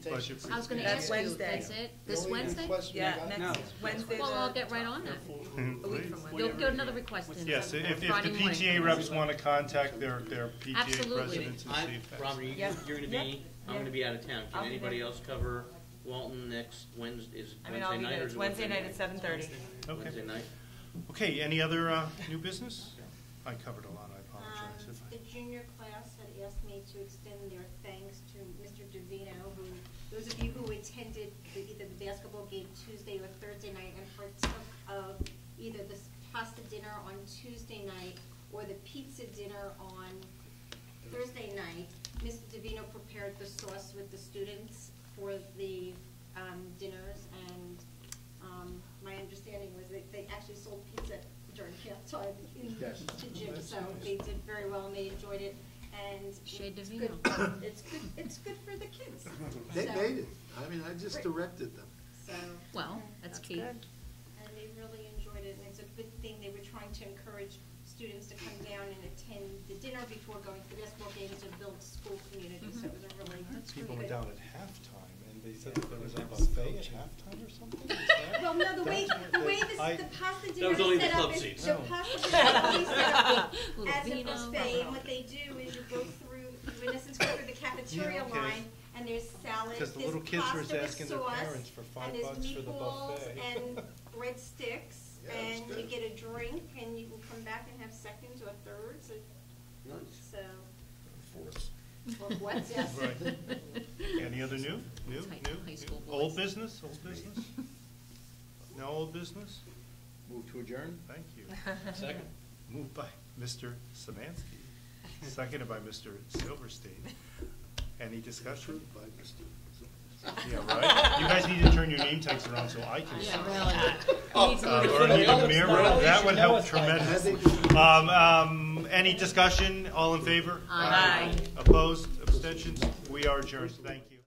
[SPEAKER 1] Budget
[SPEAKER 3] I was gonna
[SPEAKER 10] That's
[SPEAKER 3] ask you,
[SPEAKER 10] Wednesday.
[SPEAKER 3] that's it?
[SPEAKER 11] The
[SPEAKER 3] This
[SPEAKER 11] only
[SPEAKER 3] Wednesday?
[SPEAKER 11] request we
[SPEAKER 10] Yeah,
[SPEAKER 11] got-
[SPEAKER 2] No.
[SPEAKER 10] next Wednesday.
[SPEAKER 3] Well, I'll get right on that.
[SPEAKER 10] A week from Wednesday.
[SPEAKER 3] You'll get another request in.
[SPEAKER 1] Yes, if the
[SPEAKER 3] Friday morning.
[SPEAKER 1] PTA reps want to contact their PTA
[SPEAKER 3] Absolutely.
[SPEAKER 1] presidents and see if that's.
[SPEAKER 5] Robert,
[SPEAKER 10] Yep.
[SPEAKER 5] you're gonna
[SPEAKER 10] Yep.
[SPEAKER 5] be, I'm
[SPEAKER 10] Yep.
[SPEAKER 5] gonna be out of town.
[SPEAKER 10] I'll
[SPEAKER 5] Can
[SPEAKER 10] be
[SPEAKER 5] anybody
[SPEAKER 10] there.
[SPEAKER 5] else cover Walton next Wednesday? Is
[SPEAKER 10] I mean, I'll
[SPEAKER 5] Wednesday
[SPEAKER 10] be
[SPEAKER 5] night
[SPEAKER 10] there.
[SPEAKER 5] or
[SPEAKER 10] It's
[SPEAKER 5] is it
[SPEAKER 10] Wednesday night at 7:30.
[SPEAKER 1] Okay.
[SPEAKER 5] Wednesday night?
[SPEAKER 1] Okay, any other new business? I covered a lot, I apologize if
[SPEAKER 6] The junior class had asked me to extend their thanks to Mr. Davino, who, those of you who attended either the basketball game Tuesday or Thursday night and partook of either the pasta dinner on Tuesday night or the pizza dinner on Thursday night. Mr. Davino prepared the sauce with the students for the dinners, and my understanding was that they actually sold pizza during halftime in
[SPEAKER 12] Yes.
[SPEAKER 6] the gym, so they did very well and they enjoyed it, and
[SPEAKER 3] Chez
[SPEAKER 6] it's
[SPEAKER 3] Davino.
[SPEAKER 6] good, it's good for the kids.
[SPEAKER 11] They
[SPEAKER 6] So-
[SPEAKER 11] made it. I mean, I just
[SPEAKER 6] Right.
[SPEAKER 11] directed them.
[SPEAKER 6] So.
[SPEAKER 3] Well, that's key.
[SPEAKER 10] good.
[SPEAKER 6] And they really enjoyed it, and it's a good thing. They were trying to encourage students to come down and attend the dinner before going to the basketball games to build school community, so it was a really
[SPEAKER 13] People were
[SPEAKER 6] good.
[SPEAKER 13] down at halftime, and they said that there was a buffet at halftime or something? Is that-
[SPEAKER 6] Well, no, the way
[SPEAKER 13] I-
[SPEAKER 6] the pasta
[SPEAKER 5] That
[SPEAKER 6] dinner
[SPEAKER 5] was only
[SPEAKER 6] is
[SPEAKER 5] the
[SPEAKER 6] set
[SPEAKER 5] club
[SPEAKER 6] up is,
[SPEAKER 5] seats.
[SPEAKER 6] the
[SPEAKER 13] No.
[SPEAKER 6] pasta dinner is always set up
[SPEAKER 3] Little
[SPEAKER 6] as a
[SPEAKER 3] vino.
[SPEAKER 6] buffet, and what they do is you go through, you in essence go through the cafeteria
[SPEAKER 1] Yeah, okay.
[SPEAKER 6] line, and there's salad,
[SPEAKER 13] Because the
[SPEAKER 6] there's
[SPEAKER 13] little kids were
[SPEAKER 6] pasta with
[SPEAKER 13] asking their
[SPEAKER 6] sauce,
[SPEAKER 13] parents for
[SPEAKER 6] and there's
[SPEAKER 13] $5 for the
[SPEAKER 6] meatballs
[SPEAKER 13] buffet.
[SPEAKER 6] and breadsticks,
[SPEAKER 11] Yeah, it's
[SPEAKER 6] and you
[SPEAKER 11] good.
[SPEAKER 6] get a drink, and you can come back and have seconds or thirds, so,
[SPEAKER 8] Fourths.
[SPEAKER 6] or what, yes.
[SPEAKER 1] Right. Any other new?
[SPEAKER 3] High school boys.
[SPEAKER 1] Old business? No old business?
[SPEAKER 5] Move to adjourn?
[SPEAKER 1] Thank you.
[SPEAKER 5] Second.
[SPEAKER 1] Moved by Mr. Samansky, seconded by Mr. Silverstein. Any discussion?
[SPEAKER 11] Approved by Mr.
[SPEAKER 1] Yeah, right? You guys need to turn your name tags around so I can see.
[SPEAKER 3] Yeah, really.
[SPEAKER 1] Or need a mirror, that would help tremendously. Any discussion, all in favor?
[SPEAKER 3] Aye.
[SPEAKER 1] Opposed, abstentions? We are adjourned, thank you.